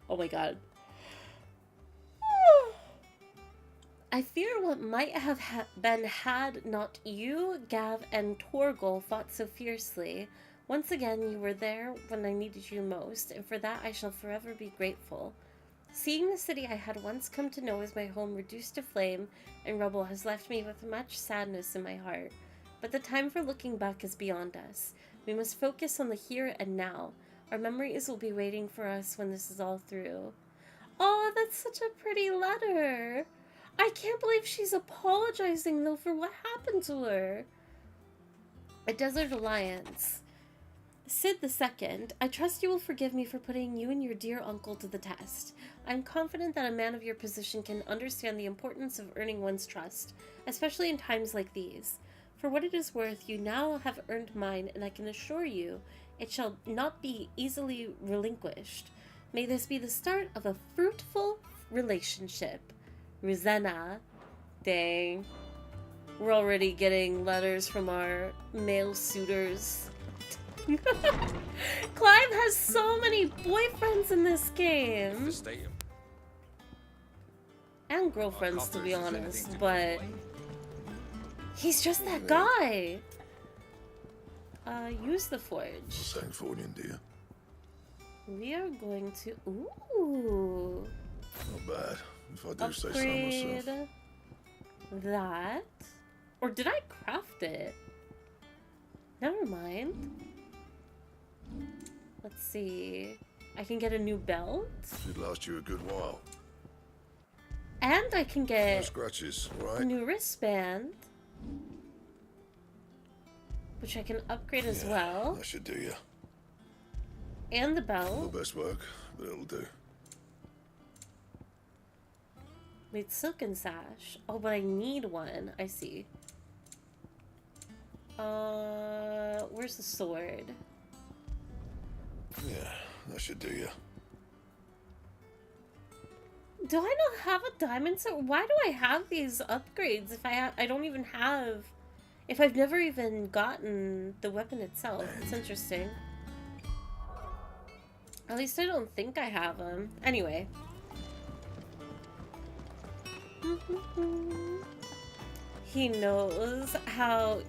Oh my god. I fear what might have been had not you, Gav, and Torgal fought so fiercely. Once again, you were there when I needed you most, and for that I shall forever be grateful. Seeing the city I had once come to know as my home reduced to flame and rubble has left me with much sadness in my heart. But the time for looking back is beyond us. We must focus on the here and now. Our memories will be waiting for us when this is all through. Oh, that's such a pretty letter. I can't believe she's apologizing, though, for what happened to her. A Desert Alliance. Sid II, I trust you will forgive me for putting you and your dear uncle to the test. I am confident that a man of your position can understand the importance of earning one's trust, especially in times like these. For what it is worth, you now have earned mine, and I can assure you it shall not be easily relinquished. May this be the start of a fruitful relationship. Rosanna. Dang. We're already getting letters from our male suitors. Clive has so many boyfriends in this game. And girlfriends, to be honest, but he's just that guy. Use the forge. Sancthornian, dear. We are going to... Ooh. Not bad, if I do say so myself. That. Or did I craft it? Never mind. Let's see. I can get a new belt. Should last you a good while. And I can No get scratches, a right? new wristband. Which I can upgrade as well. That should do you. And the Not belt. the best work, but it'll do. Wait, silken sash. Oh, but I need one. I see. Where's the sword? Yeah, that should do you. Do I not have a diamond sword? Why do I have these upgrades if I don't even have... If I've never even gotten the weapon itself? It's interesting. At least I don't think I have them. Anyway. He knows how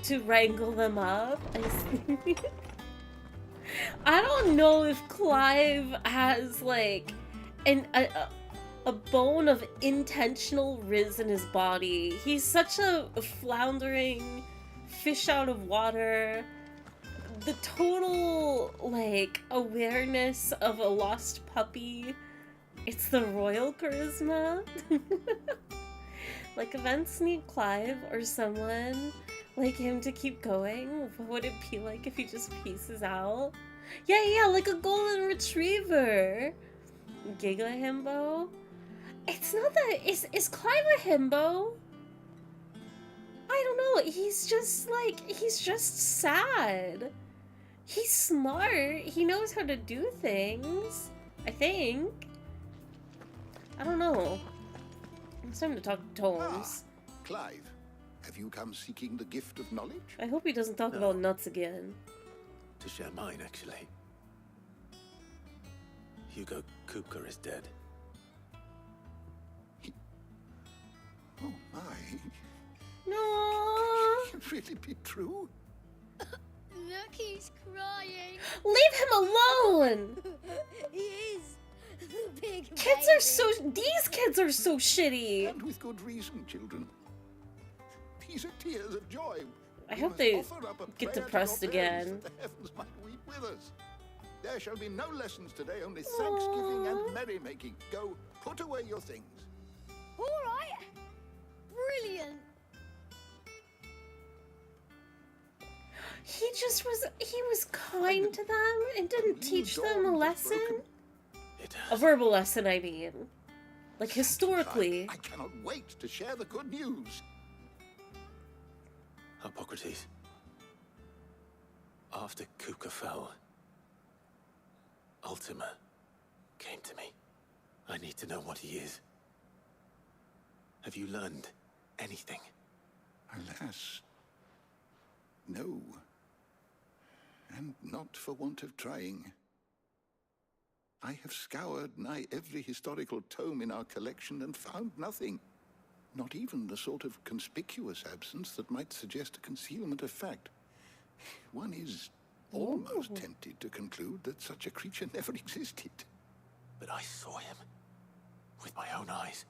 to wrangle them up. I don't know if Clive has like a bone of intentional riz in his body. He's such a floundering fish out of water. The total like awareness of a lost puppy. It's the royal charisma. Like, events need Clive or someone like him to keep going. What would it be like if he just pieces out? Yeah, like a golden retriever. Giga himbo? It's not that... Is Clive a himbo? I don't know. He's just sad. He's smart. He knows how to do things. I think. I don't know. It's time to talk to Tomes. Clive, have you come seeking the gift of knowledge? I hope he doesn't talk about nuts again. To share mine, actually. Hugo Kupka is dead. Oh my. No. Can it really be true? Look, he's crying. Leave him alone. He is. Big Kids are so. These kids are so shitty. And with good reason, children. These are tears of joy. I We hope must they offer up a get prayer to depressed your parents again. that the heavens might weep with us. There shall be no lessons today, only thanksgiving and merrymaking. Go, put away your things. All right. Brilliant. He was kind to them and didn't teach them a lesson. It A has. verbal lesson, I mean. Like, historically. I cannot wait to share the good news. Hippocrates. After Kupka fell, Ultima came to me. I need to know what he is. Have you learned anything? Alas, no. And not for want of trying. I have scoured nigh every historical tome in our collection and found nothing. Not even the sort of conspicuous absence that might suggest a concealment of fact. One is almost tempted to conclude that such a creature never existed. But I saw him with my own eyes.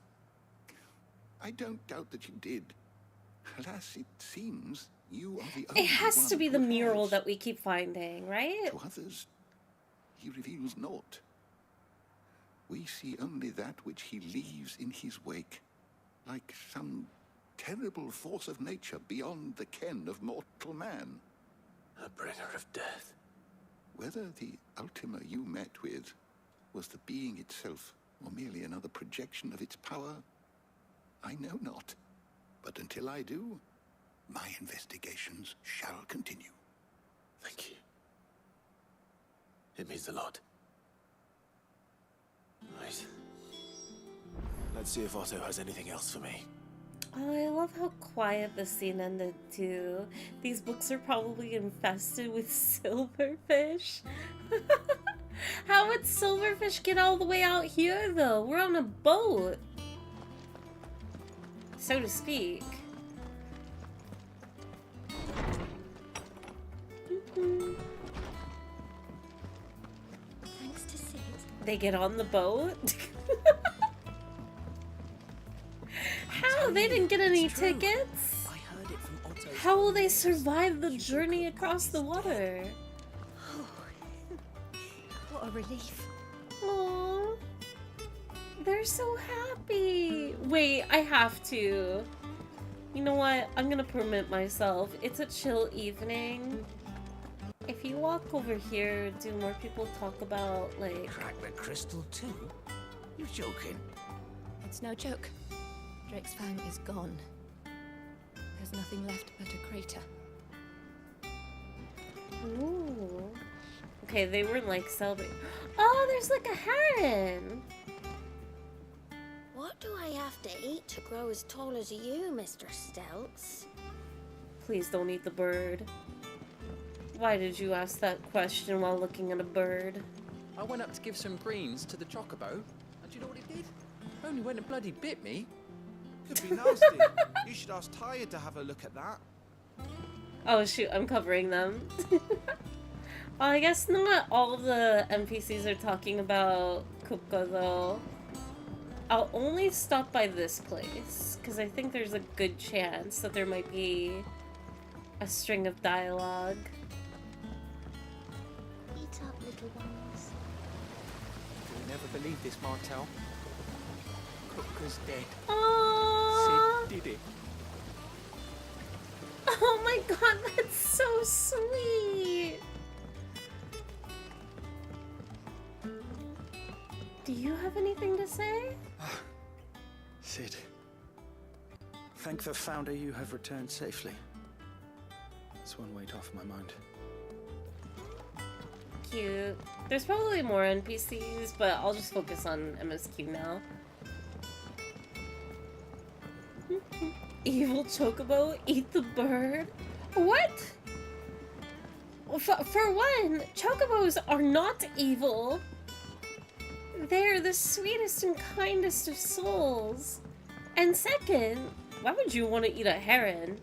I don't doubt that you did. Alas, it seems you are the only It has to one be the who mural has. that we keep finding, right? To others, he reveals naught. We see only that which he leaves in his wake, like some terrible force of nature beyond the ken of mortal man. A bringer of death. Whether the Ultima you met with was the being itself, or merely another projection of its power, I know not. But until I do, my investigations shall continue. Thank you. It means a lot. Right. Let's see if Otto has anything else for me. Oh, I love how quiet the scene ended too. These books are probably infested with silverfish. How would silverfish get all the way out here though? We're on a boat, so to speak. Thanks to Sid. They get on the boat? How? They didn't get any tickets? I heard it from Otto. How will they survive the journey across the water? What a relief. Aww. They're so happy. Wait, I have to. You know what? I'm gonna permit myself. It's a chill evening. If you walk over here, do more people talk about, like... Crack the crystal too? You're joking. It's no joke. Drake's Fang is gone. There's nothing left but a crater. Ooh. Okay, they were, like, celebrating. Oh, there's, like, a heron! What do I have to eat to grow as tall as you, Mr. Stelts? Please don't eat the bird. Why did you ask that question while looking at a bird? I went up to give some greens to the chocobo, and do you know what it did? Only went and bloody bit me. Could be nasty. You should ask Tired to have a look at that. Oh shoot, I'm covering them. I guess not all the NPCs are talking about Kupka though. I'll only stop by this place, because I think there's a good chance that there might be a string of dialogue. Eat up, little ones. You'll never believe this, Martel. Kupka's dead. Aww. Sid did it. Oh my god, that's so sweet! Do you have anything to say? Sid. Thank the Founder you have returned safely. It's one weight off my mind. Cute. There's probably more NPCs, but I'll just focus on MSQ now. Evil Chocobo, eat the bird? What? For one, Chocobos are not evil. They're the sweetest and kindest of souls. And second, why would you want to eat a heron?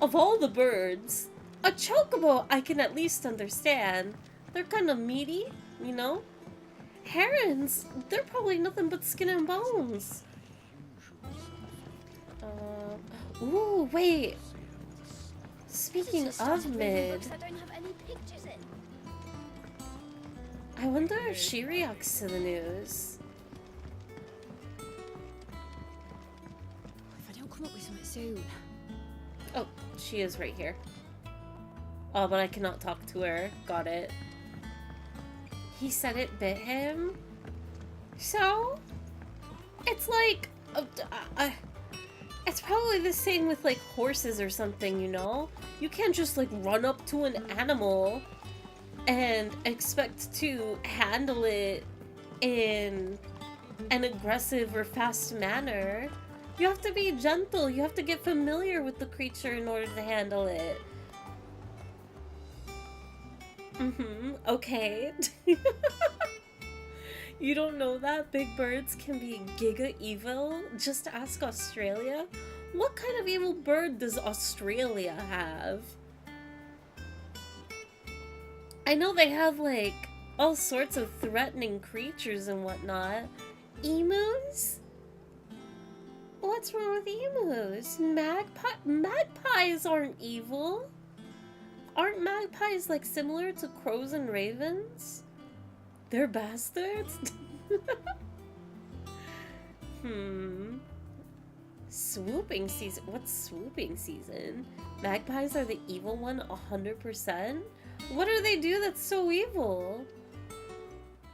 Of all the birds, a Chocobo I can at least understand. They're kind of meaty, you know? Herons, they're probably nothing but skin and bones. Ooh, wait. Speaking of mid, I wonder if she reacts to the news. If I don't come up with something soon. Oh, she is right here. Oh, but I cannot talk to her. Got it. He said it bit him. So, it's like, it's probably the same with like horses or something, you know? You can't just like run up to an animal and expect to handle it in an aggressive or fast manner. You have to be gentle. You have to get familiar with the creature in order to handle it. Okay. You don't know that big birds can be giga evil? Just ask Australia. What kind of evil bird does Australia have? I know they have like all sorts of threatening creatures and whatnot. Emus? What's wrong with emus? Magpies aren't evil. Aren't magpies like similar to crows and ravens? They're bastards? Swooping season? What's swooping season? Magpies are the evil one 100%? What do they do that's so evil?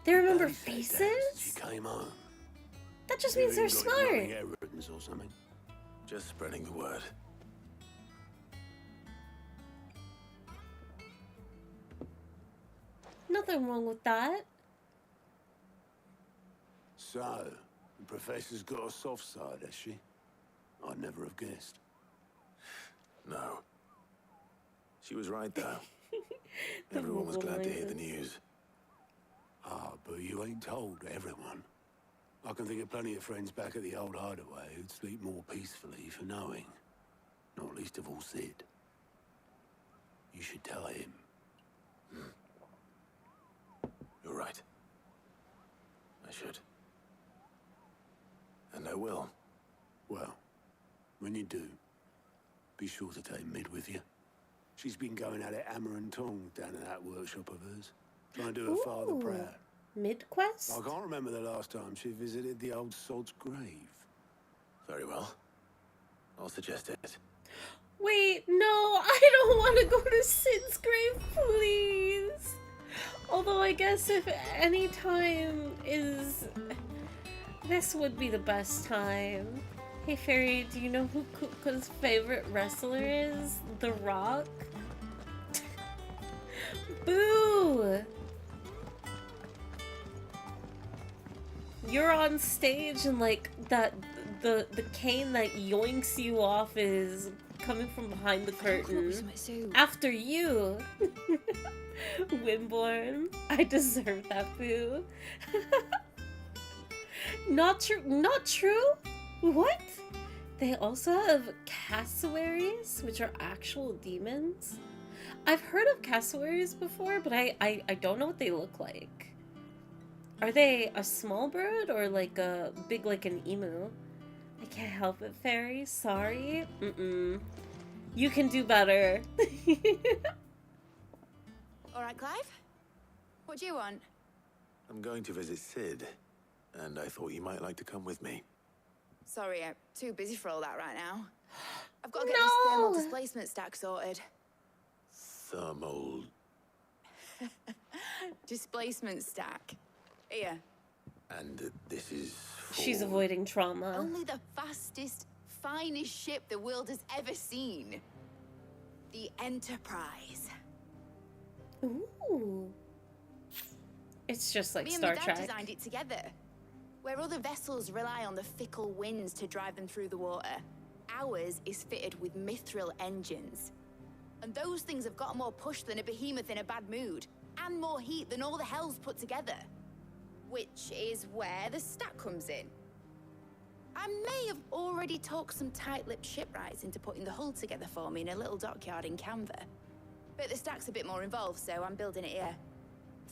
They remember faces? She came home. That just means they're smart. Or something. Just spreading the word. Nothing wrong with that. So, the Professor's got a soft side, has she? I'd never have guessed. No. She was right, though. Everyone was glad to hear the news. Ah, but you ain't told everyone. I can think of plenty of friends back at the old hideaway who'd sleep more peacefully for knowing. Not least of all Sid. You should tell him. You're right. I should. And I will. Well, when you do, be sure to take Mid with you. She's been going at it hammer and tongs down in that workshop of hers. Trying to do her father proud. Mid-quest? I can't remember the last time she visited the old sod's grave. Very well. I'll suggest it. Wait, no, I don't want to go to Sid's grave, please. Although I guess if any time is... This would be the best time. Hey Fairy, do you know who Kuka's favorite wrestler is? The Rock? Boo! You're on stage and like the cane that yoinks you off is coming from behind the curtain. After you! Wimborne, I deserve that, boo. Not true. Not true? What? They also have cassowaries, which are actual demons. I've heard of cassowaries before, but I don't know what they look like. Are they a small bird or like a big like an emu? I can't help it, Fairy. Sorry. You can do better. All right, Clive? What do you want? I'm going to visit Sid, and I thought you might like to come with me. Sorry, I'm too busy for all that right now. I've got to get this thermal displacement stack sorted. Thermal... Displacement stack. Here. And this is for... She's avoiding trauma. Only the fastest finest ship the world has ever seen. The Enterprise. Ooh. It's just like Me and Star my dad Trek. designed it together. Where other vessels rely on the fickle winds to drive them through the water, ours is fitted with mithril engines. And those things have got more push than a behemoth in a bad mood, and more heat than all the hells put together. Which is where the stack comes in. I may have already talked some tight-lipped shipwrights into putting the hull together for me in a little dockyard in Canva. But the stack's a bit more involved, so I'm building it here.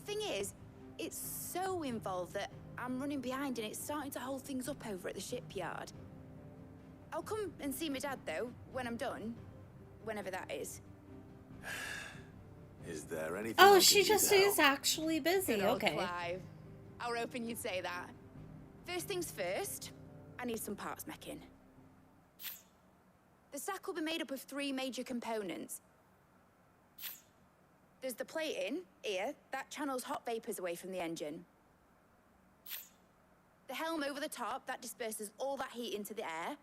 Thing is, it's so involved that I'm running behind and it's starting to hold things up over at the shipyard. I'll come and see my dad, though, when I'm done. Whenever that is. Is there anything? Oh, I she can do just to is help? actually busy. Good old Okay. Clive. I were hoping you'd say that. First things first, I need some parts meching. The stack will be made up of 3 major components. There's the plating, here, that channels hot vapors away from the engine. The helm over the top, that disperses all that heat into the air.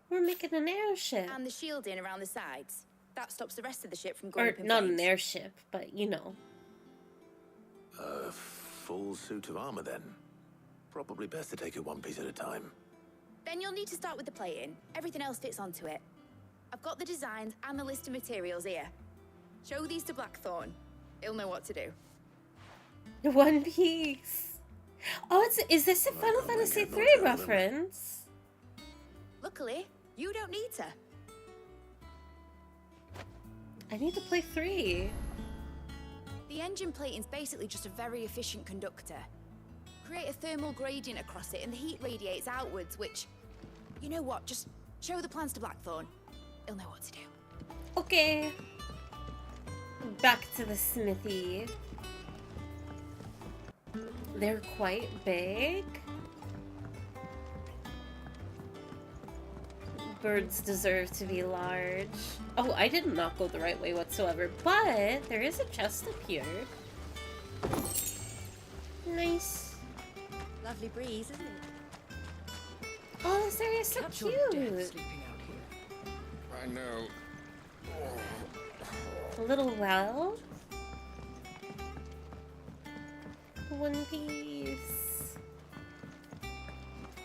We're making an airship. And the shielding around the sides. That stops the rest of the ship from going Or up in not flames. an airship, but you know. A full suit of armor, then. Probably best to take it one piece at a time. Then you'll need to start with the plating. Everything else fits onto it. I've got the designs and the list of materials here. Show these to Blackthorn. He'll know what to do. One Piece. Oh, is this a Final Fantasy III reference? Luckily, you don't need to. I need to play 3. The engine plating's basically just a very efficient conductor. Create a thermal gradient across it and the heat radiates outwards, which... You know what? Just show the plans to Blackthorn. He'll know what to do. Okay. Back to the smithy. They're quite big. Birds deserve to be large. Oh, I did not go the right way whatsoever, but there is a chest up here. Nice. Lovely breeze, isn't it? Oh, this area is so Catch your death cute. sleeping out here. I know. A little well. One Piece.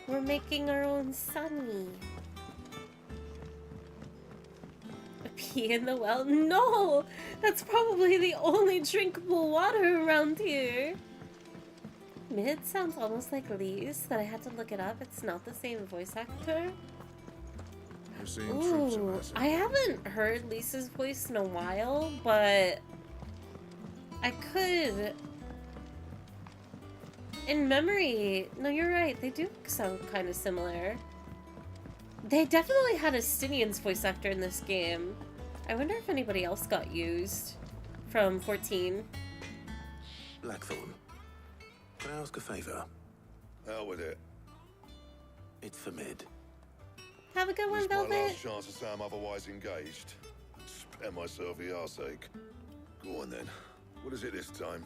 We're making our own sunny. A pee in the well? No! That's probably the only drinkable water around here. Mid sounds almost like Lee's, that I had to look it up. It's not the same voice actor. Ooh, I haven't heard Lisa's voice in a while, but I could. In memory, no, you're right. They do sound kind of similar. They definitely had a Stinian's voice actor in this game. I wonder if anybody else got used from 14. Blackthorn, can I ask a favor? Hell with it. It's for Mid. Have a good one, It's my Velvet. last chance to say I'm otherwise engaged. Spare myself the arseache. Go on then. What is it this time?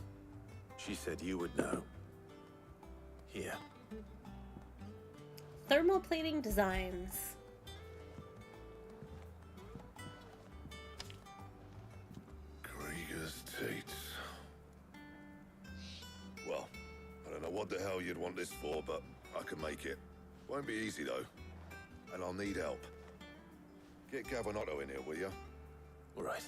She said you would know. Here. Thermoplating designs. Krieger's Teats. Well, I don't know what the hell you'd want this for, but I can make it. Won't be easy though. And I'll need help. Get Gavinotto in here, will you? All right.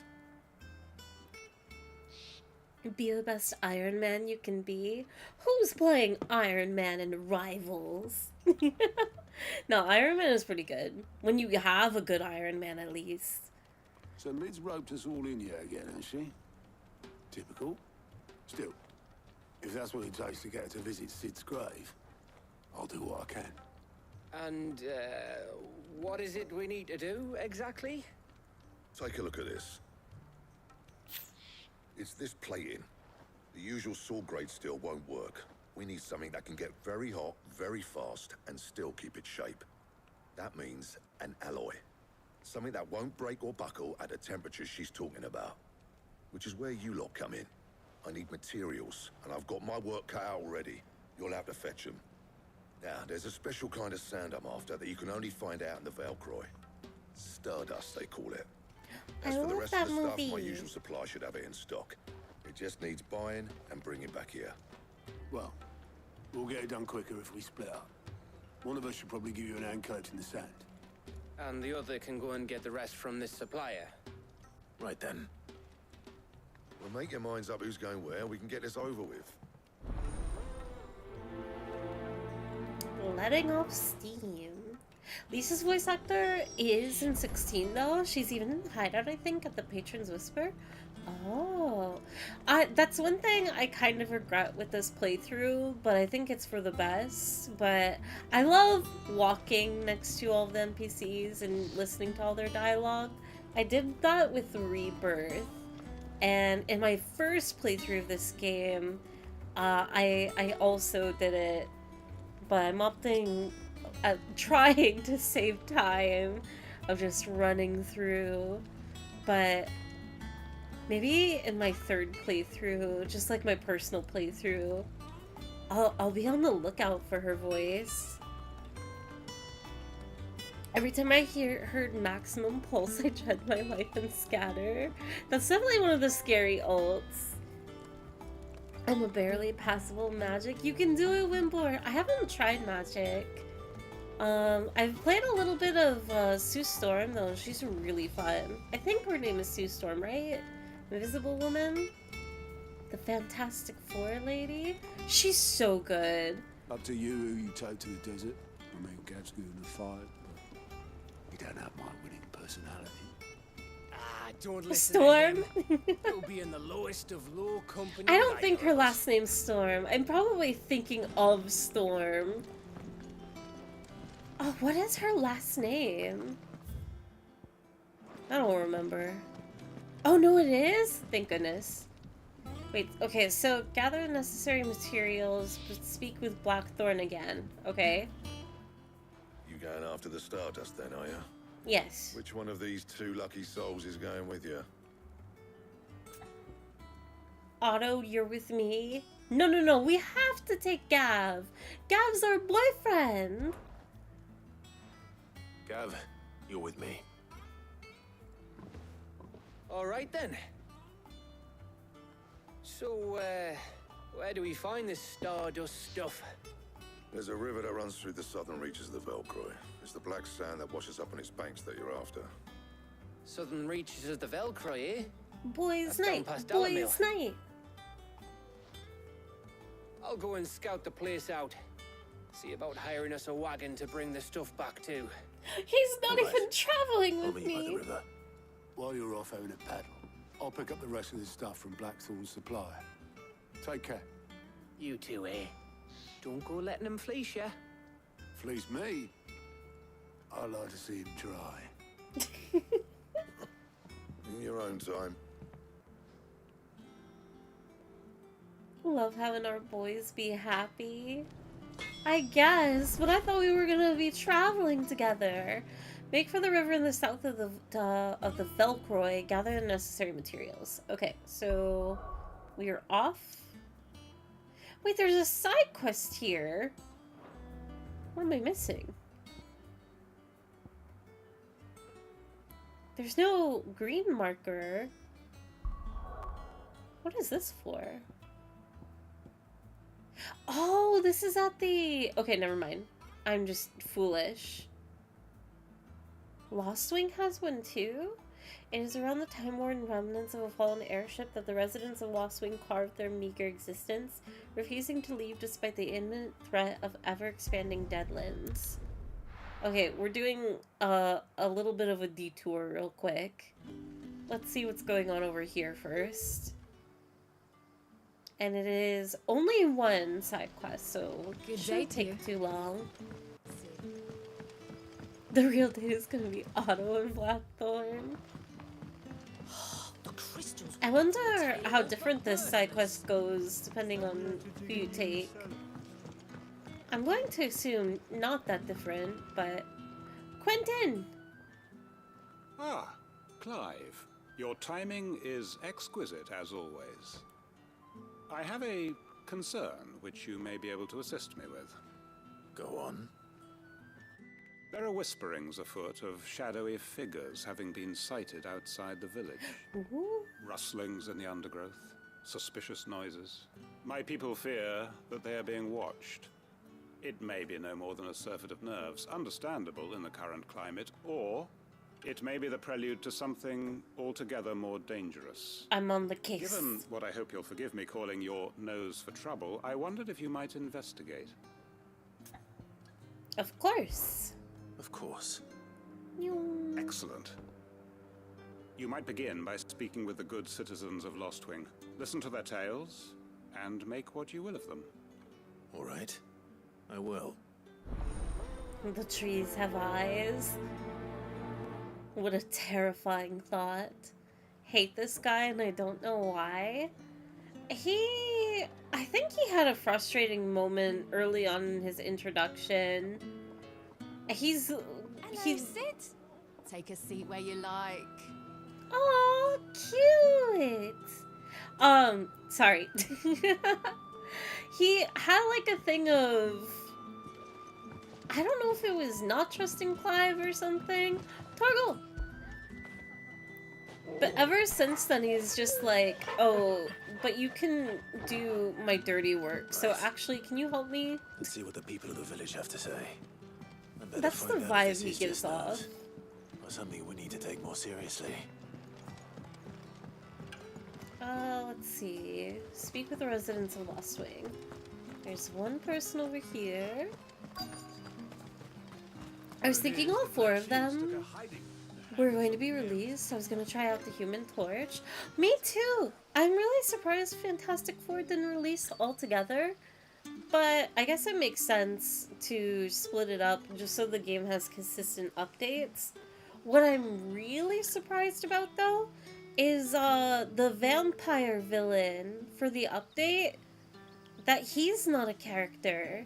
Be the best Iron Man you can be. Who's playing Iron Man in Rivals? No, Iron Man is pretty good. When you have a good Iron Man, at least. So Mid's roped us all in here again, has she? Typical. Still, if that's what it takes to get her to visit Sid's grave, I'll do what I can. And, what is it we need to do, exactly? Take a look at this. It's this plating. The usual saw grade steel won't work. We need something that can get very hot, very fast, and still keep its shape. That means an alloy. Something that won't break or buckle at the temperatures she's talking about. Which is where you lot come in. I need materials, and I've got my work cut out already. You'll have to fetch them. Now, there's a special kind of sand I'm after that you can only find out in the Velcroy. Stardust, they call it. As for the rest of the stuff, my usual supply should have it in stock. It just needs buying and bringing back here. Well, we'll get it done quicker if we split up. One of us should probably give you an hand coat in the sand. And the other can go and get the rest from this supplier. Right then. Well, make your minds up who's going where, we can get this over with. Letting off steam. Lisa's voice actor is in 16 though. She's even in Hideout, I think, at the Patron's Whisper. Oh. That's one thing I kind of regret with this playthrough, but I think it's for the best. But I love walking next to all the NPCs and listening to all their dialogue. I did that with Rebirth. And in my first playthrough of this game, I also did it, but I'm opting at trying to save time of just running through. But maybe in my third playthrough, just like my personal playthrough, I'll be on the lookout for her voice. Every time I heard Maximum Pulse, I dread my life and scatter. That's definitely one of the scary ults. I'm a barely passable magic. You can do it, Wimbor. I haven't tried magic. I've played a little bit of Sue Storm, though. She's really fun. I think her name is Sue Storm, right? Invisible Woman? The Fantastic Four lady? She's so good. Up to you who you take to the desert. I mean, Gav's good in the fight, but you don't have my winning personality. Don't listen Storm? to him. You'll be in the lowest of low company. I don't think her last name's Storm. I'm probably thinking of Storm. Oh, what is her last name? I don't remember. Oh, no, it is? Thank goodness. Wait, okay, so gather the necessary materials, but speak with Blackthorn again. Okay. You going after the Stardust then, are you? Yes. Which one of these two lucky souls is going with you? Otto, you're with me? No, we have to take Gav. Gav's our boyfriend. Gav, you're with me. All right then. So, where do we find this Stardust stuff? There's a river that runs through the southern reaches of the Velcroy. It's the black sand that washes up on its banks that you're after. Southern reaches of the Velcroy, eh? Boys' That's down night. past Boys' Alamill. night. I'll go and scout the place out. See about hiring us a wagon to bring the stuff back to. He's not even traveling I'll with meet you by the me. river. While you're off having a paddle, I'll pick up the rest of the stuff from Blackthorn's supply. Take care. You two, eh? Don't go letting him fleece ya. Fleece me? I like to see him try. In your own time. Love having our boys be happy. I guess, but I thought we were gonna be traveling together. Make for the river in the south of the Velcroy. Gather the necessary materials. Okay, so we are off. Wait, there's a side quest here. What am I missing? There's no green marker. What is this for? Oh, this is at the... Okay, never mind. I'm just foolish. Lost Wing has one too? It is around the time-worn remnants of a fallen airship that the residents of Lost Wing carved their meager existence, refusing to leave despite the imminent threat of ever-expanding deadlands. Okay, we're doing a little bit of a detour real quick. Let's see what's going on over here first. And it is only one side quest, so it shouldn't take too long. The real date is gonna be Otto and Blackthorn. I wonder how different this side quest goes depending on who you take. I'm going to assume not that different, but... Quentin! Ah, Clive. Your timing is exquisite, as always. I have a concern which you may be able to assist me with. Go on. There are whisperings afoot of shadowy figures having been sighted outside the village. Rustlings in the undergrowth, suspicious noises. My people fear that they are being watched. It may be no more than a surfeit of nerves, understandable in the current climate, or it may be the prelude to something altogether more dangerous. I'm on the case. Given what I hope you'll forgive me calling your nose for trouble, I wondered if you might investigate. Of course. Of course. Excellent. You might begin by speaking with the good citizens of Lostwing. Listen to their tales, and make what you will of them. All right. I will. The trees have eyes. What a terrifying thought. Hate this guy and I don't know why. I think he had a frustrating moment early on in his introduction. He's Sid. Take a seat where you like. Oh, cute. Sorry. He had like a thing of, I don't know if it was not trusting Clive or something. Torgal! But ever since then, he's just like, oh, but you can do my dirty work. So actually, can you help me? Let's see what the people of the village have to say. That's the vibe he gives off. Or something we need to take more seriously. Let's see. Speak with the residents of Lostwing. There's one person over here. I was thinking all four of them were going to be released, so I was going to try out the Human Torch. Me too! I'm really surprised Fantastic Four didn't release all together, but I guess it makes sense to split it up just so the game has consistent updates. What I'm really surprised about, though, is the vampire villain for the update, that he's not a character.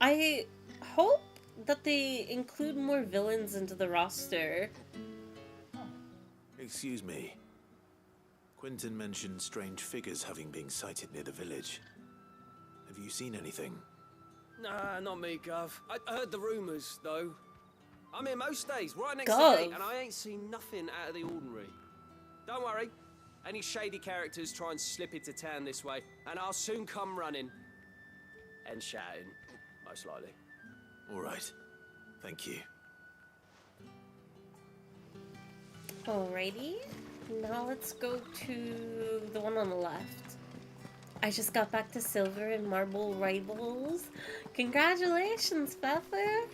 I hope that they include more villains into the roster. Excuse me. Quentin mentioned strange figures having been sighted near the village. Have you seen anything? Nah, not me, Gov. I heard the rumours, though. I'm here most days, right next Gov. to the gate, and I ain't seen nothing out of the ordinary. Don't worry. Any shady characters try and slip into town this way, and I'll soon come running. And shouting, most likely. All right. Thank you. Alrighty. Now let's go to the one on the left. I just got back to Silver and Marble Rivals. Congratulations, Pfeffer!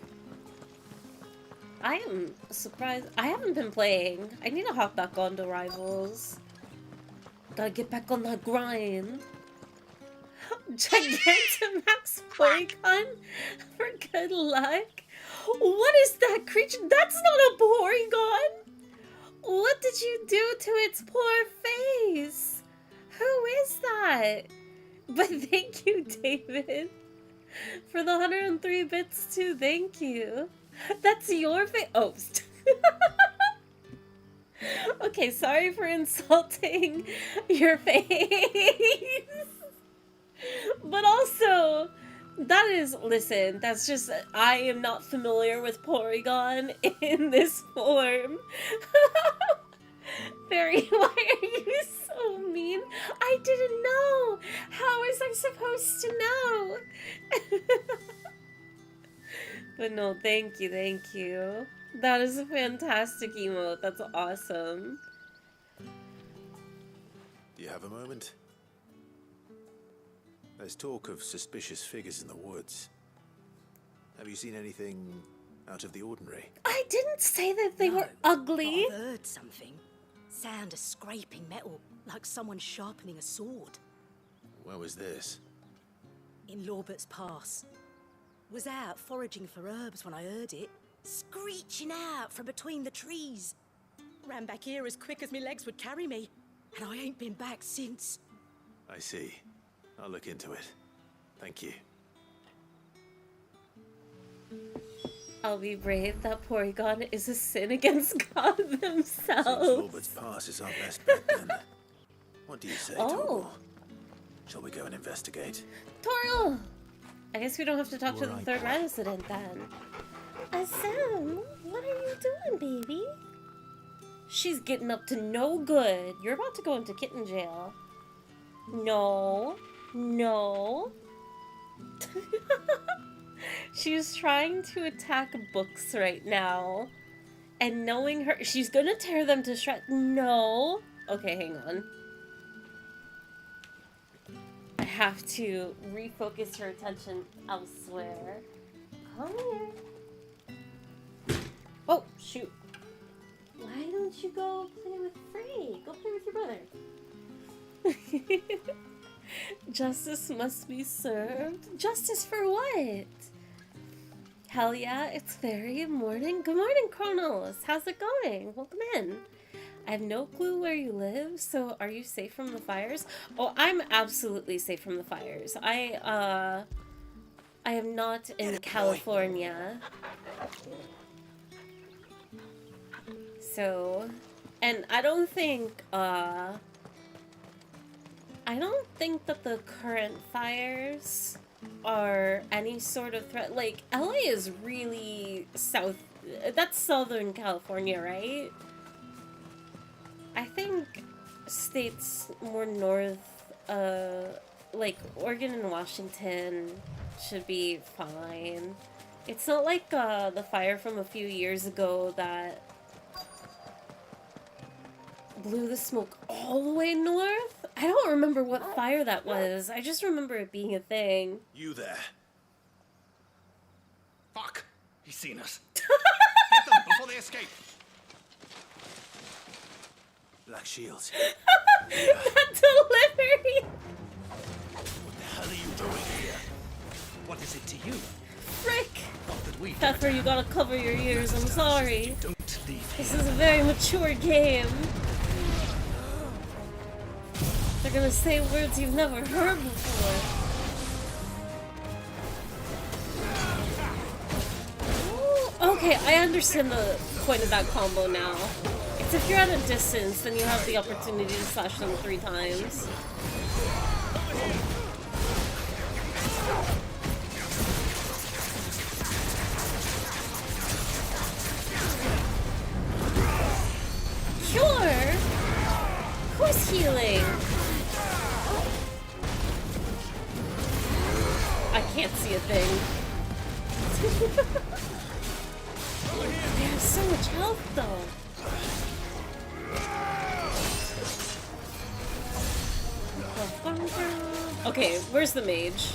I am surprised. I haven't been playing. I need to hop back onto Rivals. Gotta get back on that grind. Gigantamax Porygon for good luck. What is that creature? That's not a Porygon! What did you do to its poor face? Who is that? But thank you, David. For the 103 bits too, thank you. That's your face. Oh. Okay, sorry for insulting your face. But also, that is, listen, that's just, I am not familiar with Porygon in this form. Fairy, why are you so mean? I didn't know. How was I supposed to know? But no, thank you, thank you. That is a fantastic emote. That's awesome. Do you have a moment? There's talk of suspicious figures in the woods. Have you seen anything out of the ordinary? I didn't say that they were ugly. But I've heard something. Sound of scraping metal, like someone sharpening a sword. Where was this? In Lorbert's Pass. Was out foraging for herbs when I heard it, screeching out from between the trees. Ran back here as quick as my legs would carry me, and I ain't been back since. I see. I'll look into it. Thank you. I'll be brave. That Porygon is a sin against God themselves. Seems Lorbert's Pass is our best bet then. What do you say, Oh. Torgal? Shall we go and investigate? Torgal! I guess we don't have to talk to the third resident then. Sam, what are you doing, baby? She's getting up to no good. You're about to go into kitten jail. No. No. She's trying to attack books right now. And knowing her, she's gonna tear them to shreds. No. Okay, hang on. I have to refocus her attention elsewhere. Come here. Oh, shoot. Why don't you go play with Frey? Go play with your brother. Justice must be served. Justice for what? Hell yeah, it's very morning. Good morning, Kronos. How's it going? Welcome in. I have no clue where you live, so are you safe from the fires? Oh, I'm absolutely safe from the fires. I am not in California. So, and I don't think that the current fires are any sort of threat. Like, LA is really that's Southern California, right? I think states more north, like Oregon and Washington should be fine. It's not like the fire from a few years ago that blew the smoke all the way north. I don't remember what fire that was. I just remember it being a thing. You there. Fuck! He's seen us. Get them before they escape. Black Shields. That delivery! What the hell are you doing here? What is it to you? Frick! Not that we That's where you gotta cover your ears, I'm sorry. don't leave This is a very mature game. They're gonna say words you've never heard before. Okay, I understand the point of that combo now. It's if you're at a distance, then you have the opportunity to slash them 3 times. Cure? Who's healing? I can't see a thing. They have so much health, though. Okay, where's the mage?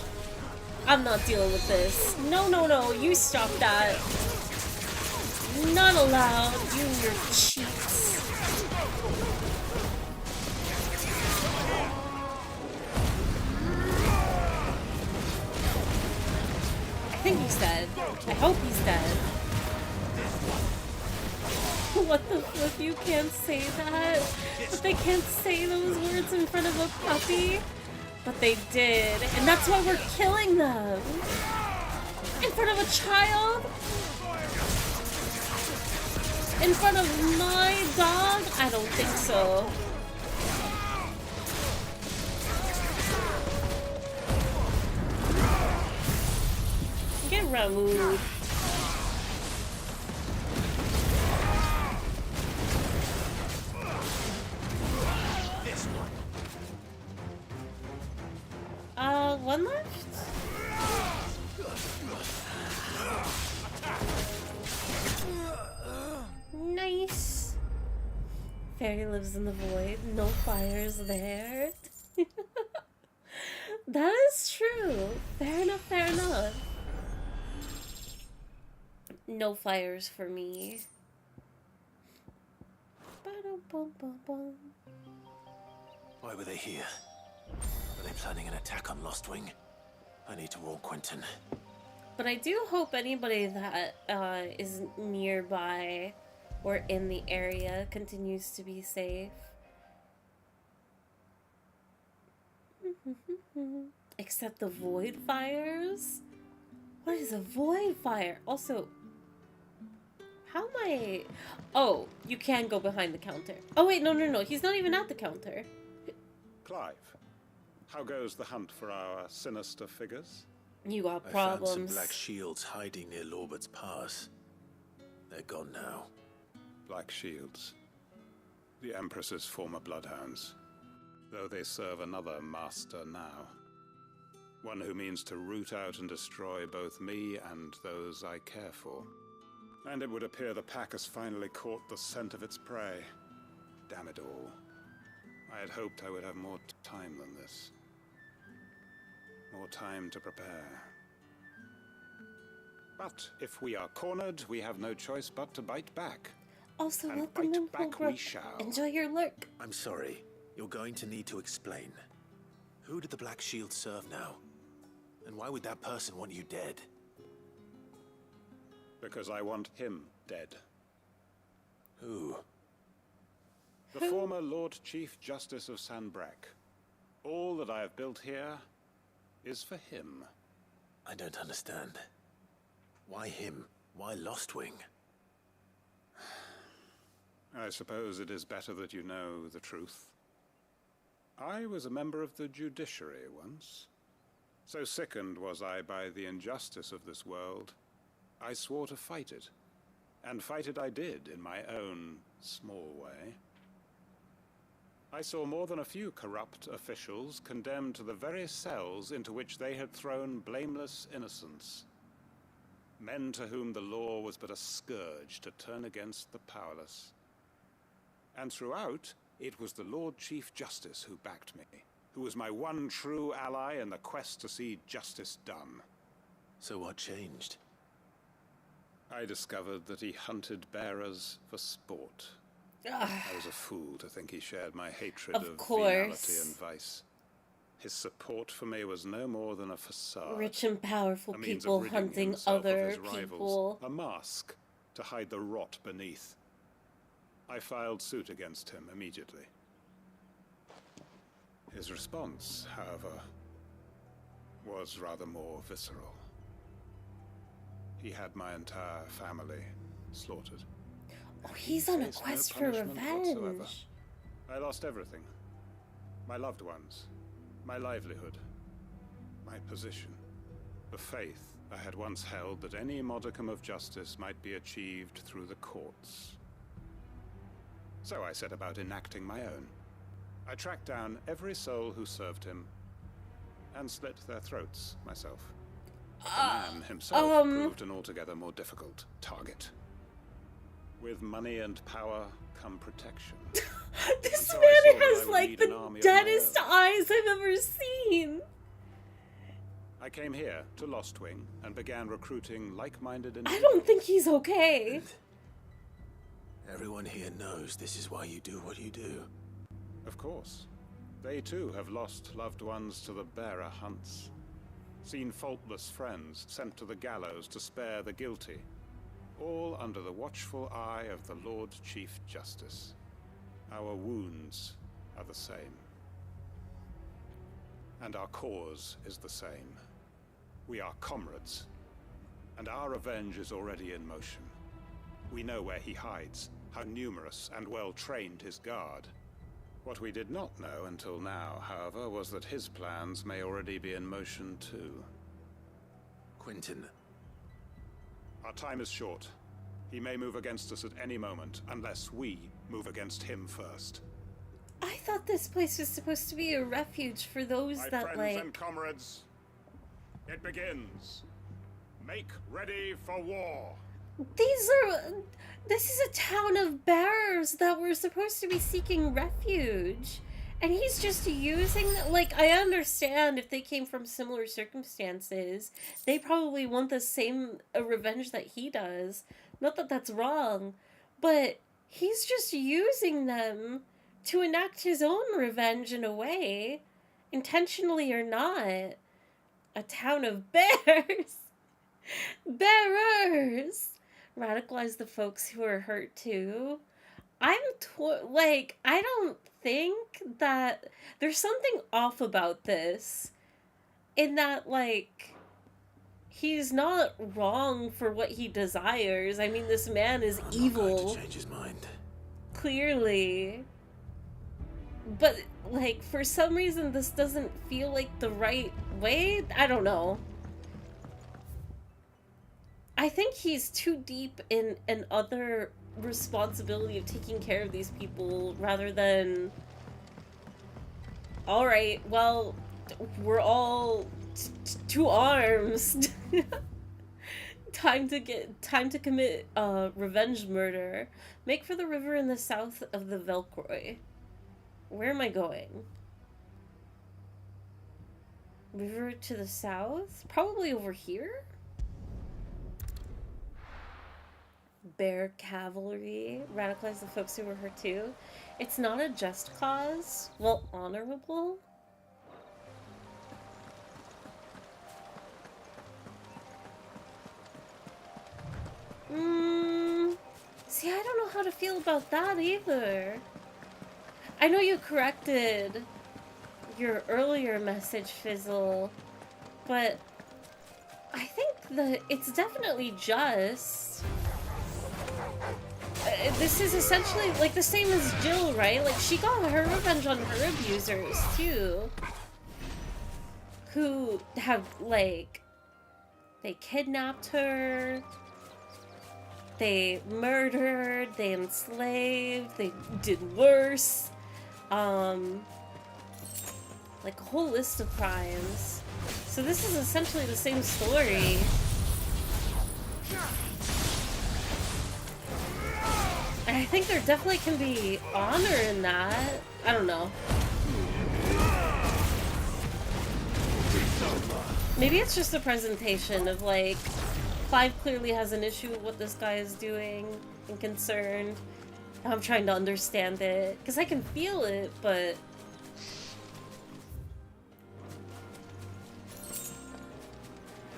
I'm not dealing with this. No, no, no, you stop that. Not allowed, you and your cheats. I think he's dead. I hope he's dead. What the flip? You can't say that. But they can't say those words in front of a puppy. But they did. And that's why we're killing them. In front of a child? In front of my dog? I don't think so. Get removed. One left? Nice. Fairy lives in the void. No fires there. That is true. Fair enough, fair enough. No fires for me. Why were they here? Were they planning an attack on Lost Wing? I need to warn Quentin. But I do hope anybody that is nearby or in the area continues to be safe. Except the void fires? What is a void fire? Also, how am I... Oh, you can go behind the counter. Oh wait, no, no, no. He's not even at the counter. Clive, how goes the hunt for our sinister figures? You got I found some problems. black shields hiding near Lorbert's Pass. They're gone now. Black Shields. The Empress's former bloodhounds. Though they serve another master now. One who means to root out and destroy both me and those I care for. And it would appear the pack has finally caught the scent of its prey. Damn it all. I had hoped I would have more time than this. More time to prepare. But if we are cornered, we have no choice but to bite back. Also, And welcome bite in, back Holbrook. we shall. Enjoy your lurk. I'm sorry. You're going to need to explain. Who did the Black Shield serve now? And why would that person want you dead? Because I want him dead. Who? The former Lord Chief Justice of Sanbreque. All that I have built here is for him. I don't understand. Why him? Why Lostwing? I suppose it is better that you know the truth. I was a member of the judiciary once. So sickened was I by the injustice of this world, I swore to fight it. And fight it I did in my own small way. I saw more than a few corrupt officials condemned to the very cells into which they had thrown blameless innocents. Men to whom the law was but a scourge to turn against the powerless. And throughout, it was the Lord Chief Justice who backed me, who was my one true ally in the quest to see justice done. So what changed? I discovered that he hunted bearers for sport. Ugh. I was a fool to think he shared my hatred Of of course. venality and vice. His support for me was no more than a facade. Rich and powerful A means of people ridding hunting himself of other his rivals. people. A mask to hide the rot beneath. I filed suit against him immediately. His response, however, was rather more visceral. He had my entire family slaughtered. Oh, he's on a Faced no quest for punishment whatsoever. revenge. I lost everything. My loved ones, my livelihood, my position, the faith I had once held that any modicum of justice might be achieved through the courts. So I set about enacting my own. I tracked down every soul who served him and slit their throats myself. But the man himself proved an altogether more difficult target. With money and power come protection. This So I man saw that I has would like need an the army of my deadest own. eyes I've ever seen. I came here to Lostwing and began recruiting like-minded I individuals. don't think he's okay. Everyone here knows this is why you do what you do. Of course. They too have lost loved ones to the bearer hunts. Seen faultless friends sent to the gallows to spare the guilty. All under the watchful eye of the Lord Chief Justice. Our wounds are the same. And our cause is the same. We are comrades. And our revenge is already in motion. We know where he hides, how numerous and well-trained his guard. What we did not know until now, however, was that his plans may already be in motion too. Quentin. Our time is short. He may move against us at any moment, unless we move against him first. I thought this place was supposed to be a refuge for those My that friends like. and comrades, it begins. Make ready for war. This is a town of bearers that were supposed to be seeking refuge. And he's just using, like, I understand if they came from similar circumstances, they probably want the same revenge that he does. Not that that's wrong, but he's just using them to enact his own revenge in a way, intentionally or not. A town of bears. Bearers. Radicalize the folks who are hurt too. I don't think that there's something off about this. In that, like, he's not wrong for what he desires. I mean, this man is evil. Not going to change his mind. Clearly. But, like, for some reason, this doesn't feel like the right way. I don't know. I think he's too deep in other responsibility of taking care of these people rather than, all right, well, we're all to arms. Time to commit revenge murder. Make for the river in the south of the Velcroy. Where am I going? River to the south? Probably over here? Bear cavalry. Radicalize the folks who were hurt too. It's not a just cause. Well, honorable? See, I don't know how to feel about that either. I know you corrected your earlier message, Fizzle, but I think it's definitely just. This is essentially like the same as Jill, right? Like, she got her revenge on her abusers too, who have, like, they kidnapped her, they murdered, they enslaved, they did worse. Like a whole list of crimes. So this is essentially the same story. And I think there definitely can be honor in that. I don't know. Maybe it's just a presentation of, like, Clive clearly has an issue with what this guy is doing and concerned. I'm trying to understand it, because I can feel it, but...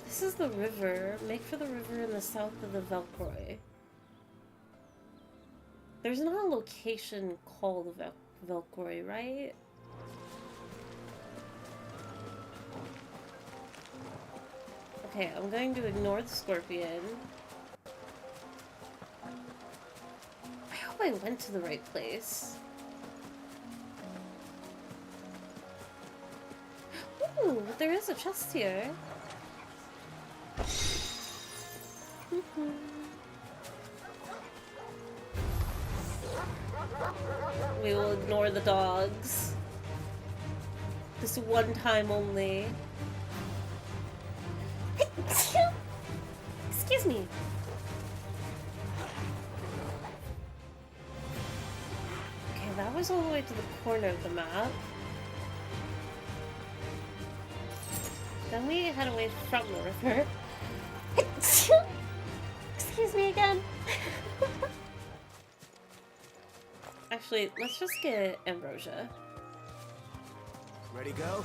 This is the river. Make for the river in the south of the Velcroy. There's not a location called Velcroy, right? Okay, I'm going to ignore the scorpion. I hope I went to the right place. Ooh, there is a chest here. We will ignore the dogs. This one time only. Excuse me. Okay, that was all the way to the corner of the map. Then we head away from the river. Excuse me again. Actually, let's just get ambrosia. Ready, go?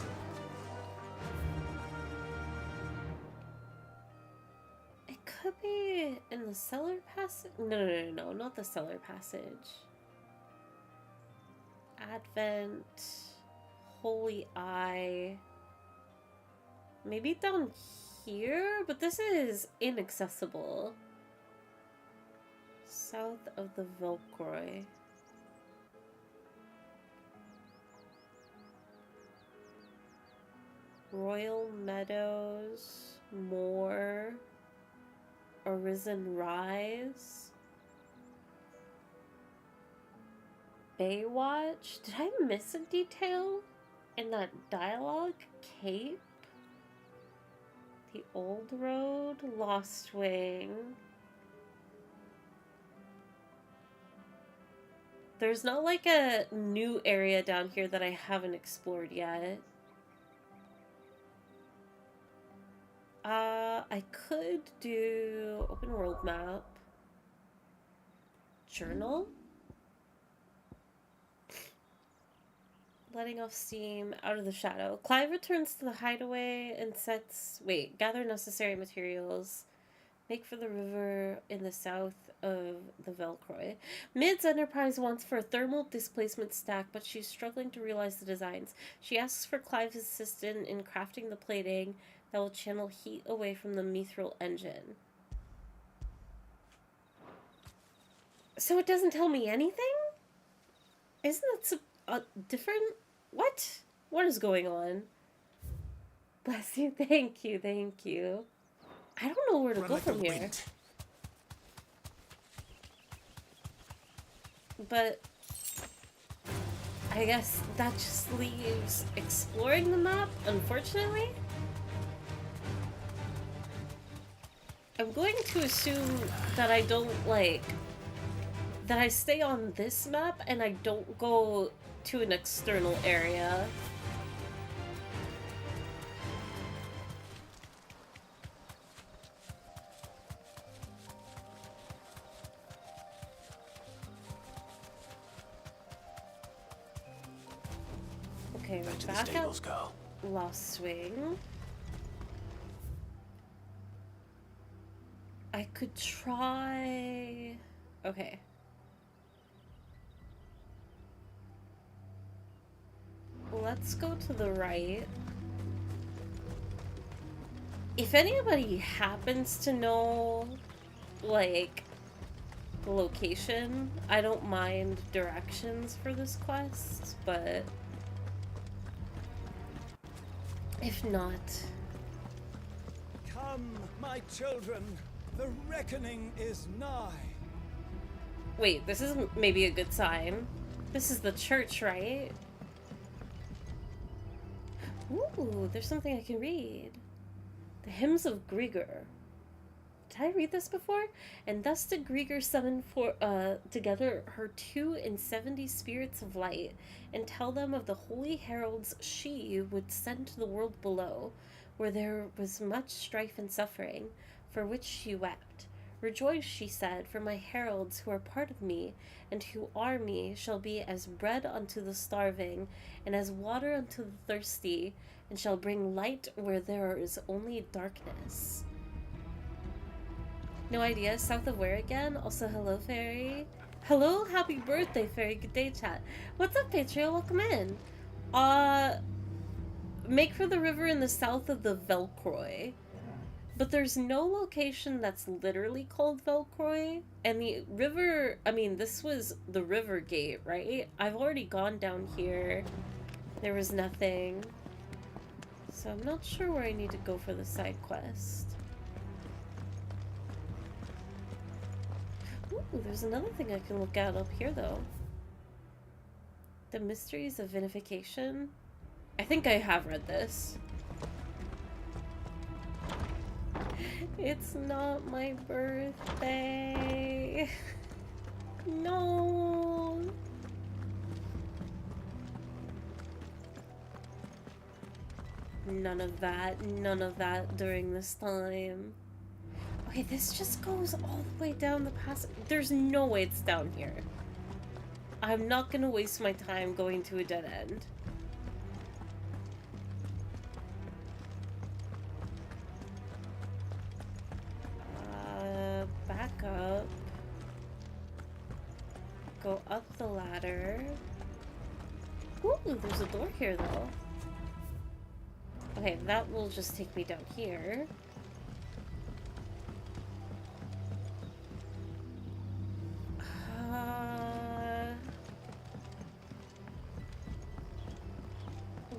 It could be in the cellar passage. No, not the cellar passage. Advent, Holy Eye. Maybe down here, but this is inaccessible. South of the Velcroy. Royal Meadows, Moor, Arisen Rise, Baywatch. Did I miss a detail in that dialogue? Cape, the Old Road, Lost Wing. There's not like a new area down here that I haven't explored yet. I could do open world map, journal, letting off steam out of the shadow. Clive returns to the hideaway and gather necessary materials, make for the river in the south of the Velcroy. Mid's enterprise wants for a thermal displacement stack, but she's struggling to realize the designs. She asks for Clive's assistance in crafting the plating that will channel heat away from the mithril engine. So it doesn't tell me anything? Isn't that a different... What? What is going on? Bless you. Thank you. Thank you. I don't know where to go from here. But I guess that just leaves exploring the map, unfortunately. I'm going to assume that I don't that I stay on this map and I don't go to an external area. Okay, we're back at Lost Swing. I could try... Okay. Let's go to the right. If anybody happens to know, like, the location, I don't mind directions for this quest, but if not... Come, my children, the reckoning is nigh. Wait, this is maybe a good sign. This is the church, right? Ooh, there's something I can read. The Hymns of Grigor. Did I read this before? And thus did Grigor summon together her 72 spirits of light, and tell them of the holy heralds she would send to the world below, where there was much strife and suffering, for which she wept. Rejoice, she said, for my heralds who are part of me, and who are me, shall be as bread unto the starving, and as water unto the thirsty, and shall bring light where there is only darkness. No idea. South of where again? Also, hello, Fairy. Hello, happy birthday, Fairy. Good day, chat. What's up, Patreon? Welcome in. Make for the river in the south of the Velcroy. But there's no location that's literally called Velcroy. And the river, I mean, this was the river gate, right? I've already gone down here. There was nothing. So I'm not sure where I need to go for the side quest. Ooh, there's another thing I can look at up here, though. The Mysteries of Vinification. I think I have read this. It's not my birthday. No. None of that during this time. Okay, this just goes all the way down the pass. There's no way it's down here. I'm not gonna waste my time going to a dead end. Back up. Go up the ladder. Ooh, there's a door here though. Okay, that will just take me down here.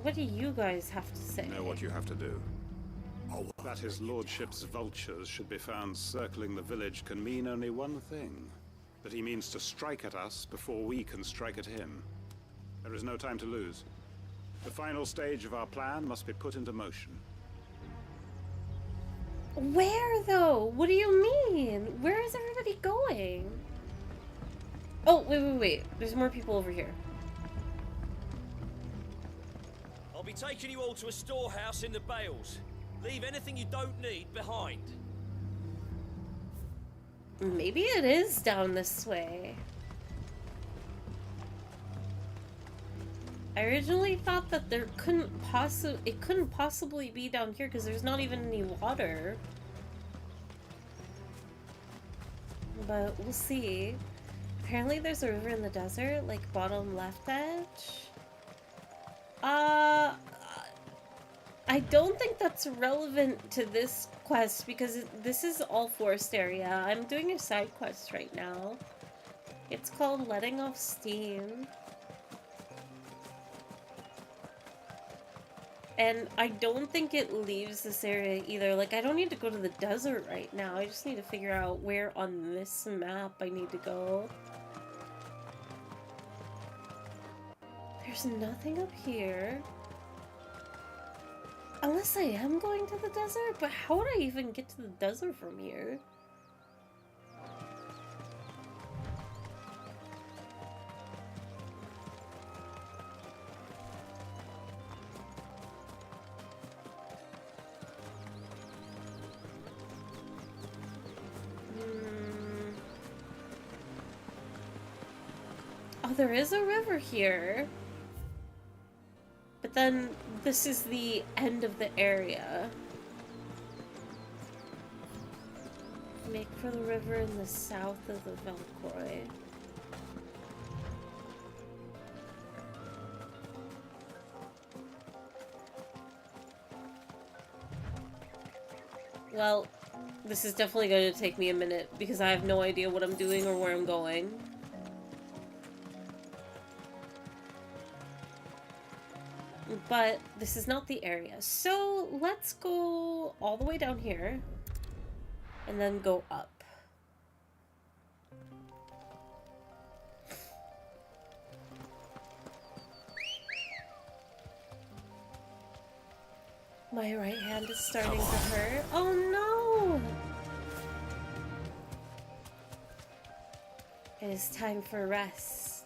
What do you guys have to say? Know what you have to do. That his lordship's vultures should be found circling the village can mean only one thing. That he means to strike at us before we can strike at him. There is no time to lose. The final stage of our plan must be put into motion. Where, though? What do you mean? Where is everybody going? Oh, wait. There's more people over here. I'll be taking you all to a storehouse in the Bales. Leave anything you don't need behind. Maybe it is down this way. I originally thought that it couldn't possibly be down here because there's not even any water. But we'll see. Apparently there's a river in the desert, like bottom left edge. I don't think that's relevant to this quest because this is all forest area. I'm doing a side quest right now. It's called Letting Off Steam. And I don't think it leaves this area either. Like, I don't need to go to the desert right now. I just need to figure out where on this map I need to go. There's nothing up here. Unless I am going to the desert, but how would I even get to the desert from here? Oh, there is a river here. But then this is the end of the area. Make for the river in the south of the Velcroy. Well, this is definitely going to take me a minute because I have no idea what I'm doing or where I'm going. But this is not the area. So let's go all the way down here and then go up. My right hand is starting to hurt. Oh no! It is time for rest.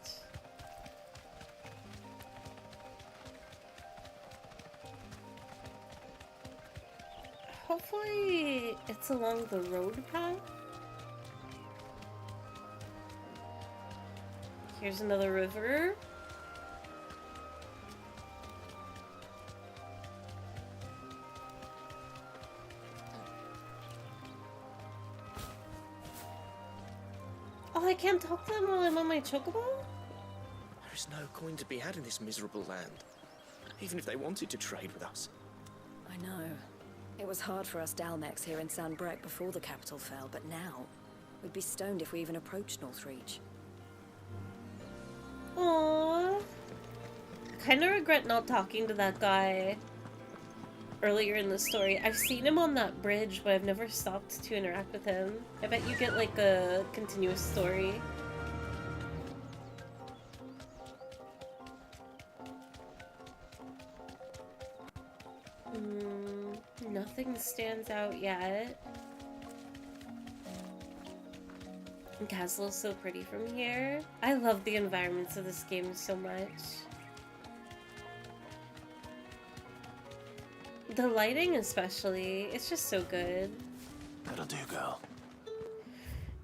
Hopefully it's along the road path. Here's another river. Oh, I can't talk to them while I'm on my chocobo? There is no coin to be had in this miserable land, even if they wanted to trade with us. I know. It was hard for us Dalmex here in Sandbreck before the capital fell, but now we'd be stoned if we even approached Northreach. Aww. I kind of regret not talking to that guy earlier in the story. I've seen him on that bridge, but I've never stopped to interact with him. I bet you get like a continuous story. Nothing stands out yet. The castle is so pretty from here. I love the environments of this game so much. The lighting especially, it's just so good. That'll do, girl.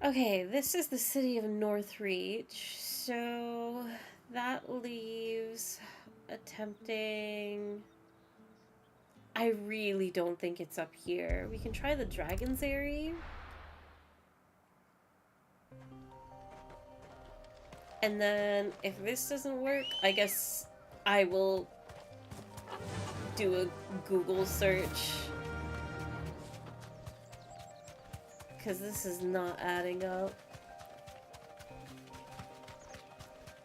Okay, this is the city of Northreach, so that leaves attempting... I really don't think it's up here. We can try the Dragon's Eyrie. And then, if this doesn't work, I guess I will do a Google search. Because this is not adding up.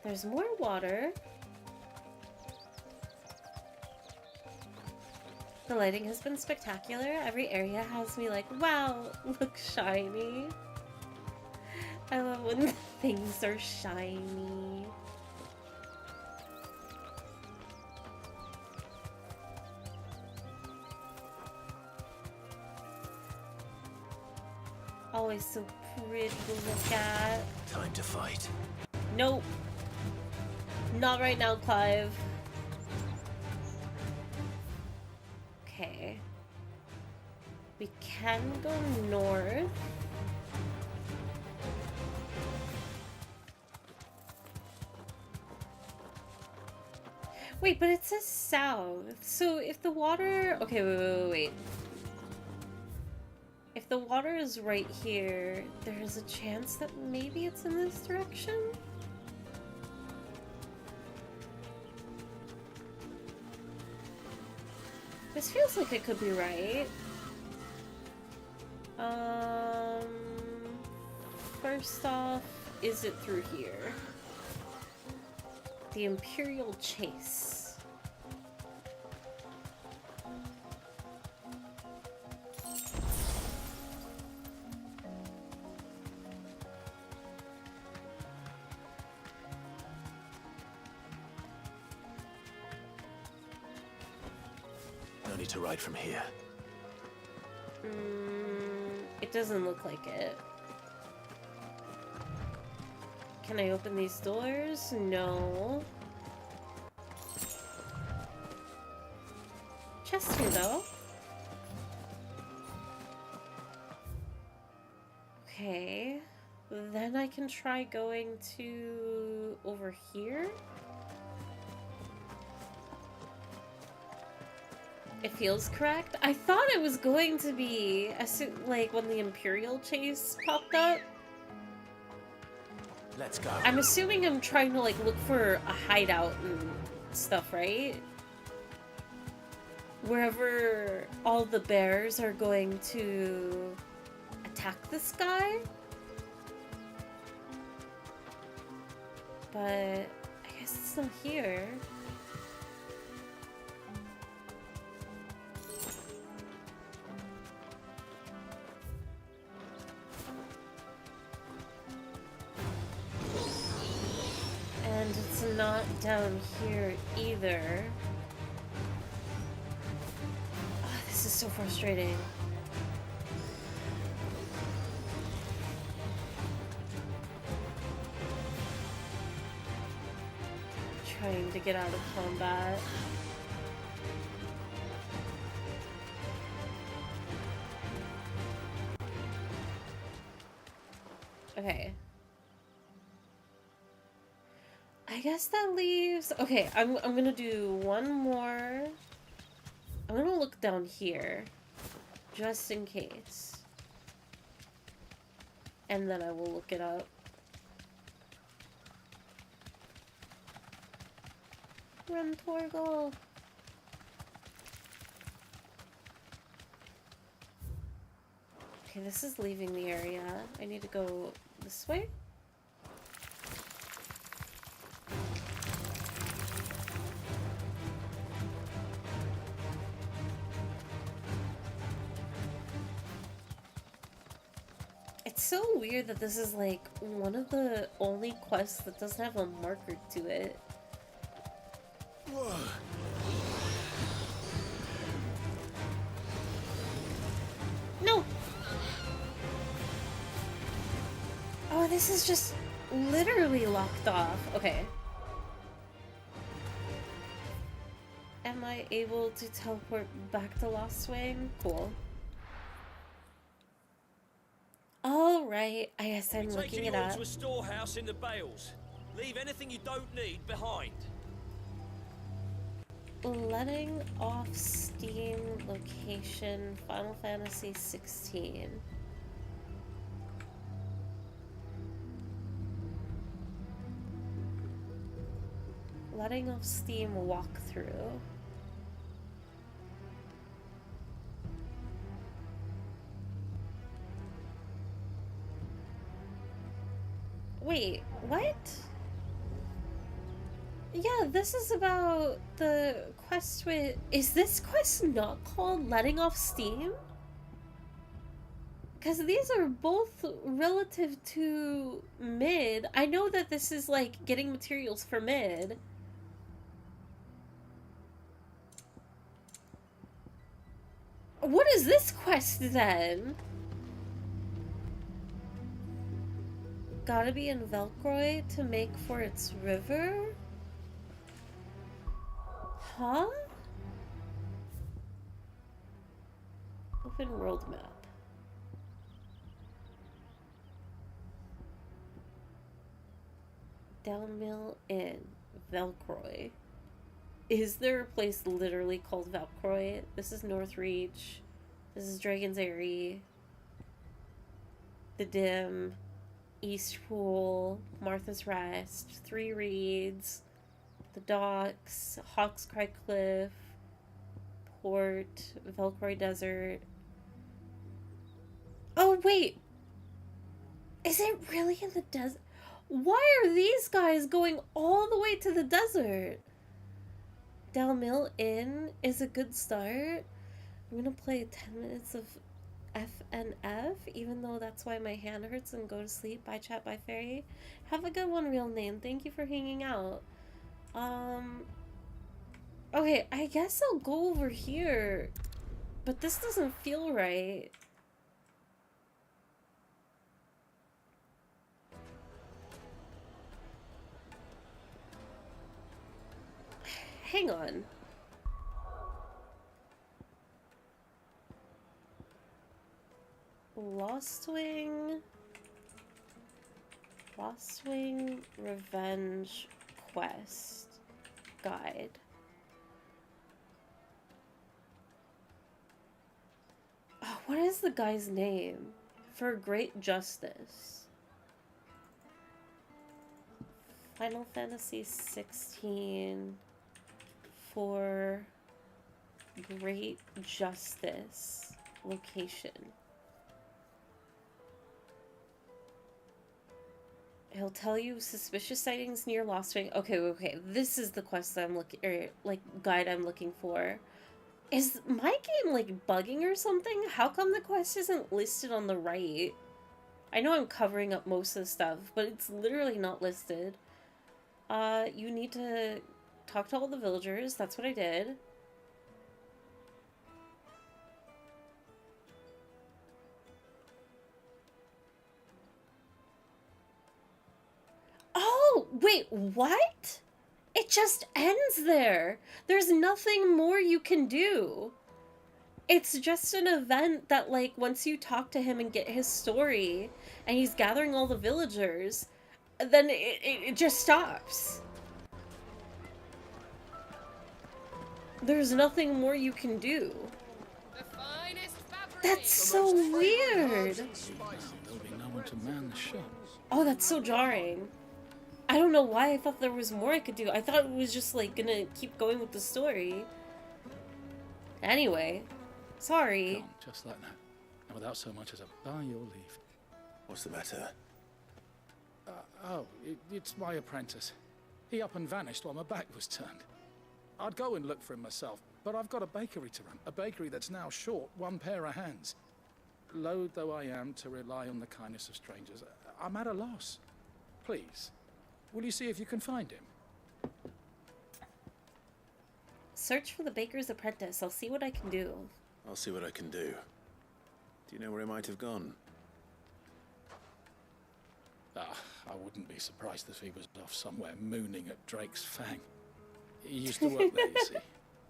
There's more water. The lighting has been spectacular. Every area has me like, wow, look shiny. I love when things are shiny. Always so pretty to look at. Time to fight. Nope. Not right now, Clive. Okay. We can go north. Wait, but it says south. So if the water... Okay, wait. If the water is right here, there is a chance that maybe it's in this direction? This feels like it could be right. First off, is it through here? The Imperial Chase. to ride from here. It doesn't look like it. Can I open these doors? No. Chest here, though. Okay. Then I can try going to over here. It feels correct. I thought it was going to be like when the Imperial chase popped up. Let's go. I'm assuming I'm trying to like look for a hideout and stuff, right? Wherever all the bears are going to attack this guy. But I guess it's not here. And it's not down here either. Oh, this is so frustrating. Trying to get out of combat. Okay. I guess that leaves... Okay, I'm gonna do one more. I'm gonna look down here. Just in case. And then I will look it up. Run, Torgal! Okay, this is leaving the area. I need to go this way. It's so weird that this is like one of the only quests that doesn't have a marker to it. No! Oh, this is just literally locked off. Okay. Am I able to teleport back to Lost Wing? Cool. All right, I guess I'm looking it up. To a storehouse in the Bales. Leave anything you don't need behind. Letting off steam location, Final Fantasy 16. Letting off steam walkthrough. Wait, what? Yeah, this is about the quest with... Is this quest not called Letting Off Steam? Because these are both relative to Mid. I know that this is like getting materials for Mid. What is this quest then? Gotta be in Velcroy to make for its river? Huh? Open world map. Downmill Inn, Velcroy. Is there a place literally called Velcroy? This is Northreach. This is Dragon's Eyrie. The Dim. Eastpool. Martha's Rest. Three Reeds. The Docks. Hawks Cry Cliff. Port. Velcroy Desert. Oh, wait! Is it really in the desert? Why are these guys going all the way to the desert? Dalmill Inn is a good start. I'm gonna play 10 minutes of FNF, even though that's why my hand hurts, and go to sleep. Bye chat, bye fairy. Have a good one, real name. Thank you for hanging out. Okay, I guess I'll go over here. But this doesn't feel right. Hang on. Lost Wing Revenge Quest Guide. Oh, what is the guy's name? For Great Justice. Final Fantasy 16 for Great Justice location. He'll tell you suspicious sightings near Lost Wing. Okay. This is the quest that I'm looking, or like guide I'm looking for. Is my game like bugging or something? How come the quest isn't listed on the right? I know I'm covering up most of the stuff, but it's literally not listed. You need to talk to all the villagers. That's what I did. Oh, wait, what? It just ends there. There's nothing more you can do. It's just an event that, like, once you talk to him and get his story, and he's gathering all the villagers, then it just stops. There's nothing more you can do. That's so weird. There'll be no one to man the shop. Oh, that's so jarring. I don't know why I thought there was more I could do. I thought it was just, like, gonna keep going with the story. Anyway, sorry. Gone, just like that. And without so much as a by your leave. What's the matter? It's my apprentice. He up and vanished while my back was turned. I'd go and look for him myself, but I've got a bakery to run. A bakery that's now short one pair of hands. Loath though I am to rely on the kindness of strangers, I'm at a loss. Please, will you see if you can find him? Search for the baker's apprentice. I'll see what I can do. I'll see what I can do. Do you know where he might have gone? I wouldn't be surprised if he was off somewhere mooning at Drake's Fang. He used to work there, you see.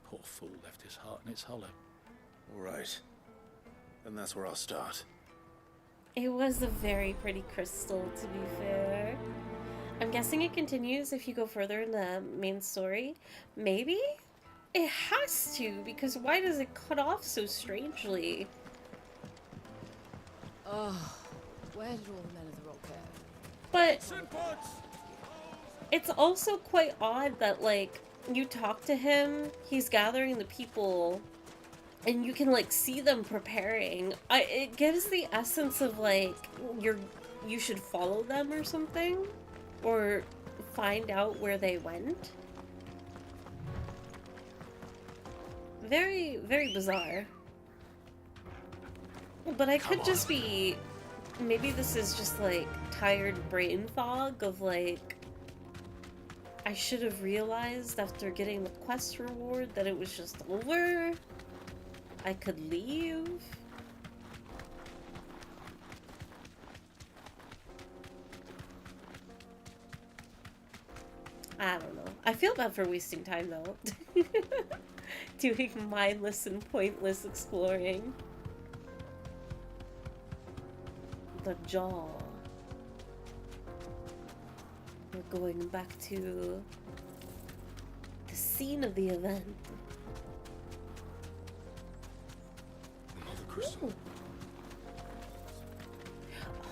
Poor fool left his heart in its hollow. All right. Then that's where I'll start. It was a very pretty crystal, to be fair. I'm guessing it continues if you go further in the main story. Maybe? It has to, because why does it cut off so strangely? Oh, where did all the men of the rock go? But it's also quite odd that, like, you talk to him, he's gathering the people, and you can, like, see them preparing. It gives the essence of, like, you should follow them or something, or find out where they went. Very, very bizarre. But I could just be... Maybe this is just, like, tired brain fog of, like... I should have realized after getting the quest reward that it was just over. I could leave. I don't know. I feel bad for wasting time, though. Doing mindless and pointless exploring. The jaw. We're going back to the scene of the event. Another crystal. Ooh.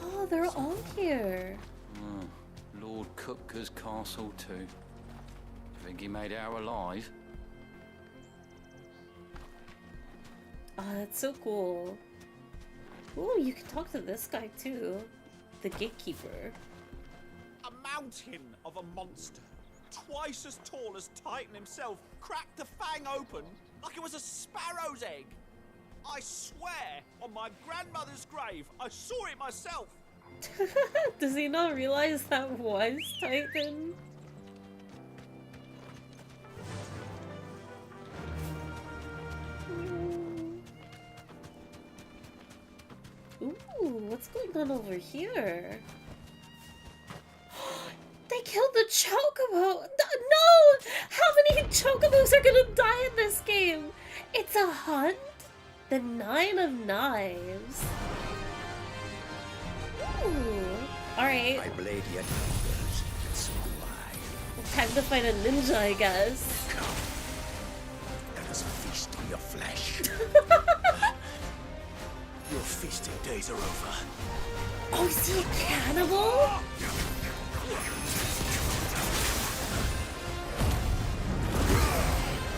Oh, they're all here. Lord Kupka's castle too. Think he made it out alive? Oh, that's so cool. Ooh, you can talk to this guy too. The gatekeeper. A mountain of a monster, twice as tall as Titan himself, cracked the fang open like it was a sparrow's egg. I swear, on my grandmother's grave, I saw it myself. Does he not realize that was Titan? Ooh, what's going on over here? They killed the chocobo! No! How many chocobos are gonna die in this game? It's a hunt? The 9 of Knives. Ooh. Alright. My blade yet lingers, and so do I. Time to fight a ninja, I guess. Come. Let us feast on your flesh. Your feasting days are over. Oh, is he a cannibal?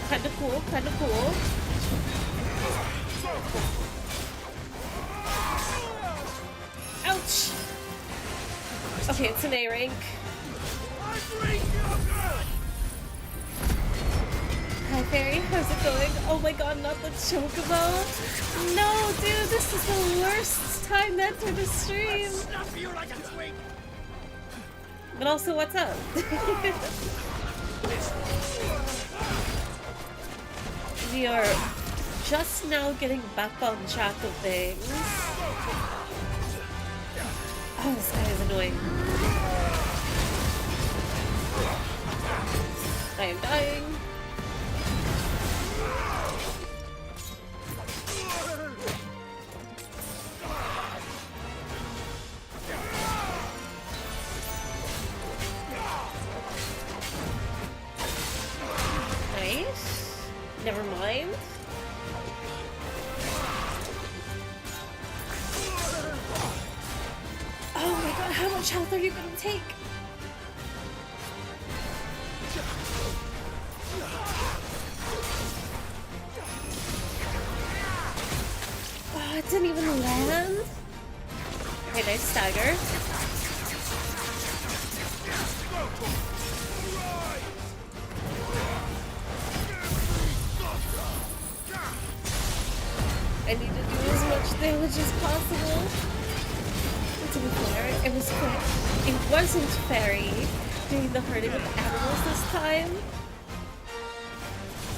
Kinda cool, kinda cool. Ouch! Okay, it's an A rank. Hi Fairy, how's it going? Oh my god, not the chocobo! No, dude, this is the worst time to enter the stream! But also, what's up? We are just now getting back on track of things. Oh, this guy is annoying. I am dying. Nice. Never mind. Oh my god, how much health are you gonna take? Oh, it didn't even land. Okay, nice stagger. I need to do as much damage as possible. To be fair, it was quick. It wasn't Fairy doing the hurting of animals this time.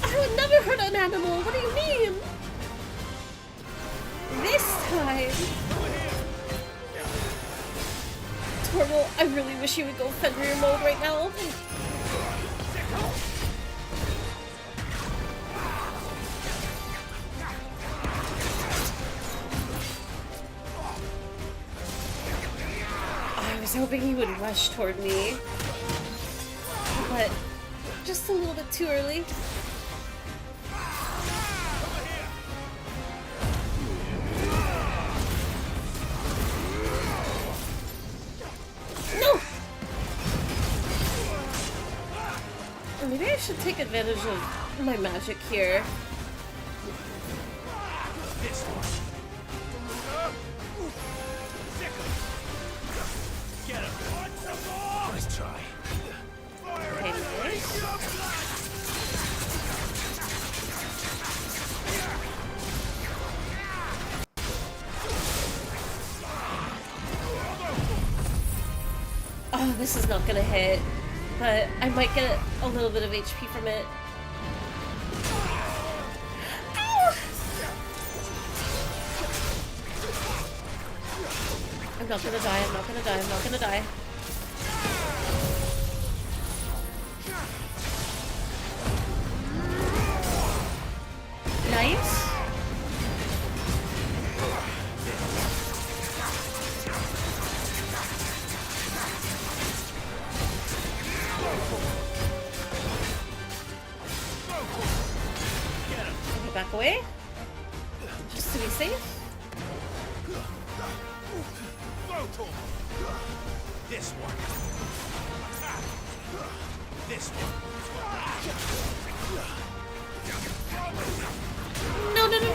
I would never hurt an animal. What do you mean? This time. Torval, I really wish you would go Fenrir mode right now. I was hoping he would rush toward me, but just a little bit too early. No! Maybe I should take advantage of my magic here. Nice try. Okay, nice. Oh, this is not gonna hit, but I might get a little bit of HP from it. Ow! I'm not gonna die, I'm not gonna die, I'm not gonna die. Nice. Okay, back away. Just to be safe. This one. This one. No, no, no, no.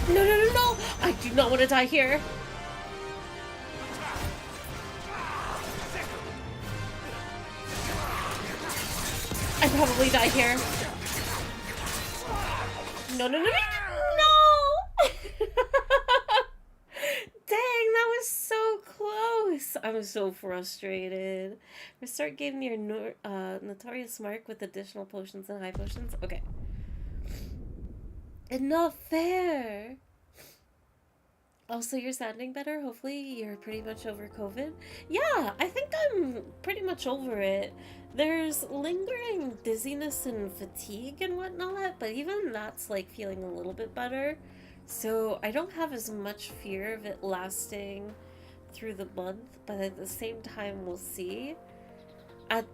No, no, no, no! I do not want to die here. I probably die here. No, no, no, no, no! I'm so frustrated. Restart game near Notorious Mark with additional potions and high potions. Okay. It's not fair. Also, you're sounding better. Hopefully, you're pretty much over COVID. Yeah, I think I'm pretty much over it. There's lingering dizziness and fatigue and whatnot, but even that's like feeling a little bit better. So I don't have as much fear of it lasting through the month, but at the same time, we'll see.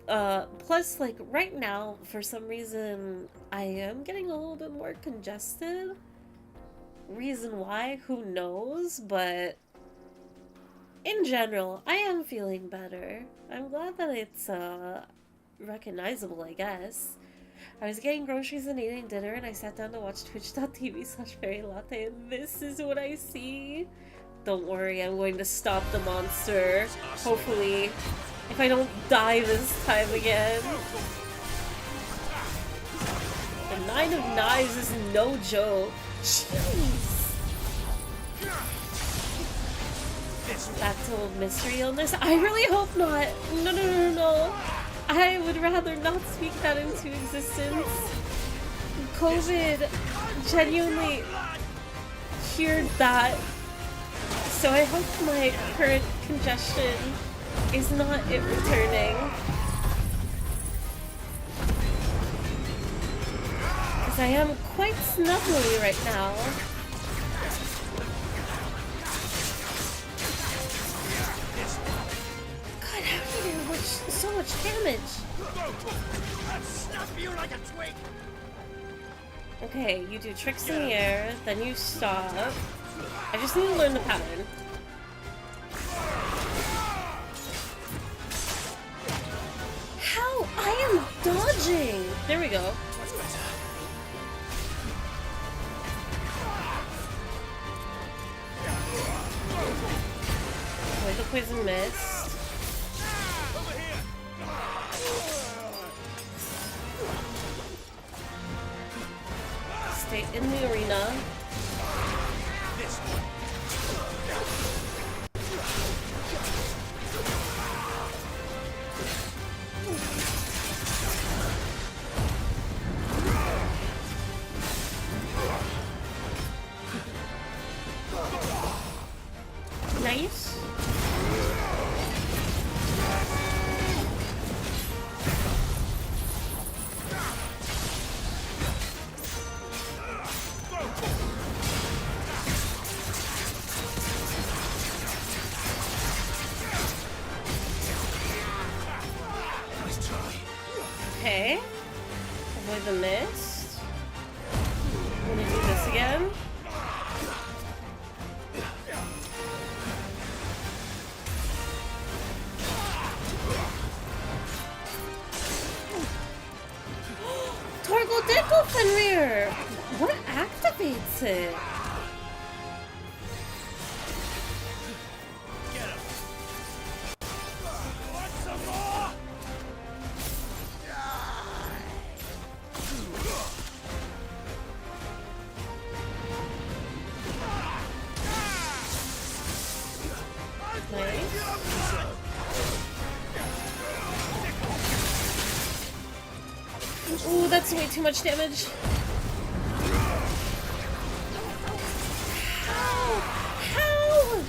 Plus, like right now, for some reason, I am getting a little bit more congested. Reason why, who knows, but in general, I am feeling better. I'm glad that it's recognizable, I guess. I was getting groceries and eating dinner, and I sat down to watch twitch.tv/fairylatte, and this is what I see. Don't worry, I'm going to stop the monster. Hopefully, if I don't die this time again. The 9 of Knives is no joke. Jeez. Back to mystery illness? I really hope not. No. I would rather not speak that into existence. COVID genuinely cured that. So I hope my current congestion is not it returning. Because I am quite snuffly right now. God, how did it do so much damage? I'll snap you like a twig. Okay, you do tricks in the air, then you stop. I just need to learn the pattern. How? I am dodging! There we go. Avoid the poison mist. Stay in the arena. Nice. Okay. Avoid the mist. I'm gonna do this again. Torgal Deckle Fenrir! What activates it? Ooh, that's way too much damage. How? How?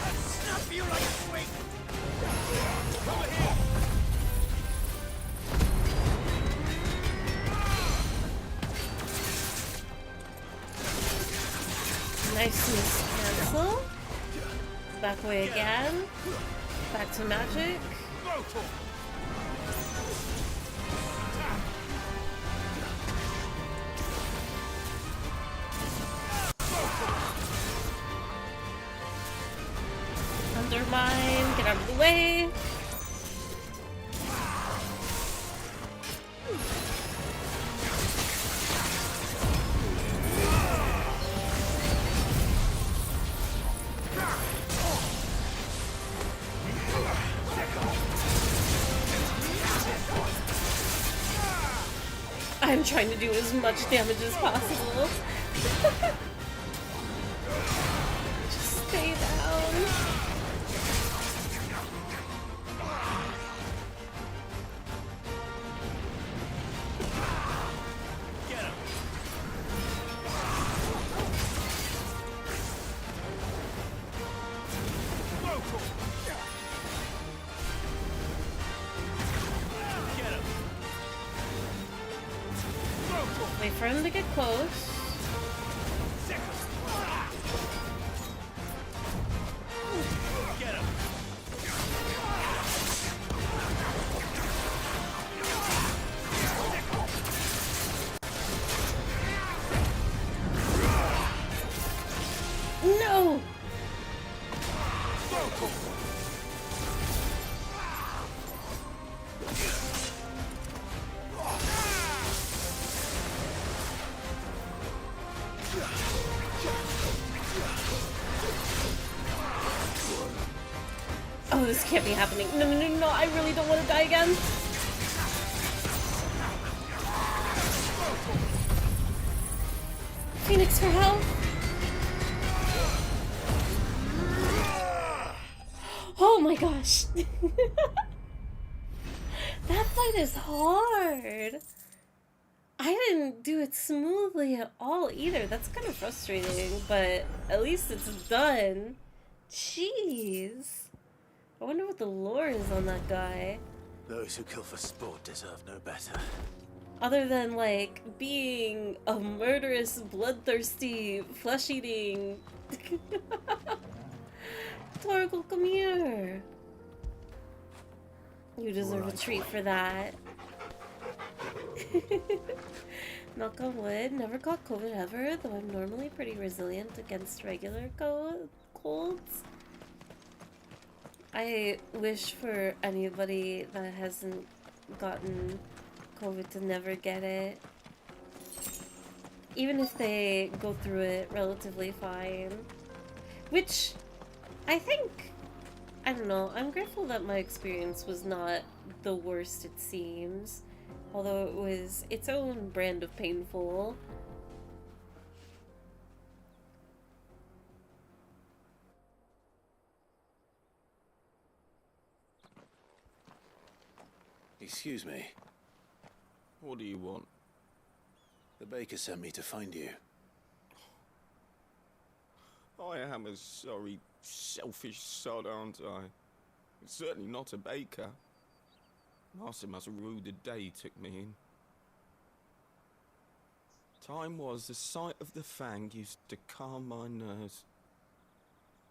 I'll snap you like a twig. Over here. Nice miss cancel. Back away again. Back to magic. Undermine, get out of the way. I'm trying to do as much damage as possible. Just Wait for him to get close. Get him. No! Oh, this can't be happening. No, no, no, no, I really don't want to die again. Phoenix for help. Oh my gosh. That fight is hard. I didn't do it smoothly at all either. That's kind of frustrating, but at least it's done. Jeez. I wonder what the lore is on that guy. Those who kill for sport deserve no better. Other than, like, being a murderous, bloodthirsty, flesh-eating... Torgal, come here. You deserve a treat for that. Knock on wood, never caught COVID ever, though I'm normally pretty resilient against regular colds. I wish for anybody that hasn't gotten COVID to never get it. Even if they go through it relatively fine. Which, I think, I don't know, I'm grateful that my experience was not the worst it seems. Although it was its own brand of painful. Excuse me. What do you want? The baker sent me to find you. I am a sorry, selfish sod, aren't I? Certainly not a baker. Master must rue the day he took me in. Time was the sight of the fang used to calm my nerves.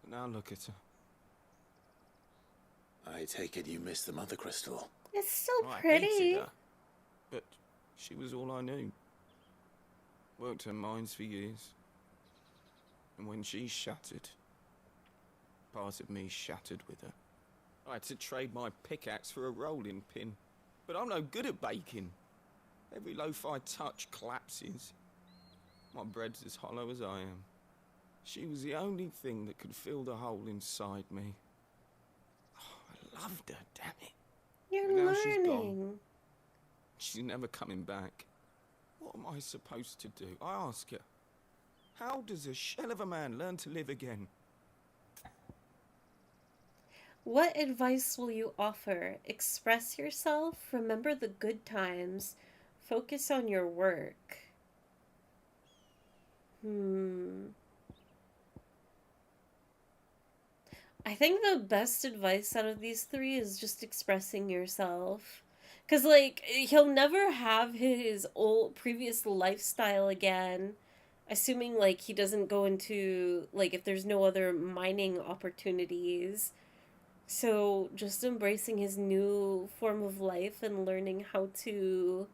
But now look at her. I take it you missed the Mother Crystal. It's so I pretty. hated her, but she was all I knew. Worked her mines for years. And when she shattered, part of me shattered with her. I had to trade my pickaxe for a rolling pin. But I'm no good at baking. Every loaf I touch collapses. My bread's as hollow as I am. She was the only thing that could fill the hole inside me. Oh, I loved her, damn it. You're But now learning. she's gone. She's never coming back. What am I supposed to do? I ask her. How does a shell of a man learn to live again? What advice will you offer? Express yourself, remember the good times, focus on your work. I think the best advice out of these three is just expressing yourself. Because, like, he'll never have his old previous lifestyle again. Assuming, like, he doesn't go into, like, if there's no other mining opportunities. So, just embracing his new form of life and learning how to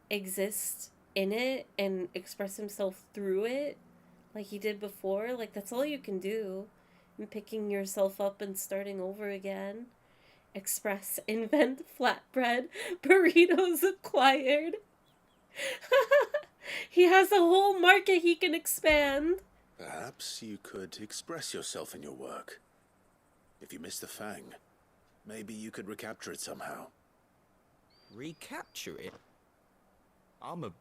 exist in it and express himself through it, like he did before, like, that's all you can do. And picking yourself up and starting over again. Express, invent, flatbread, burritos acquired. He has a whole market he can expand. Perhaps you could express yourself in your work. If you miss the fang, maybe you could recapture it somehow. Recapture it? I'm a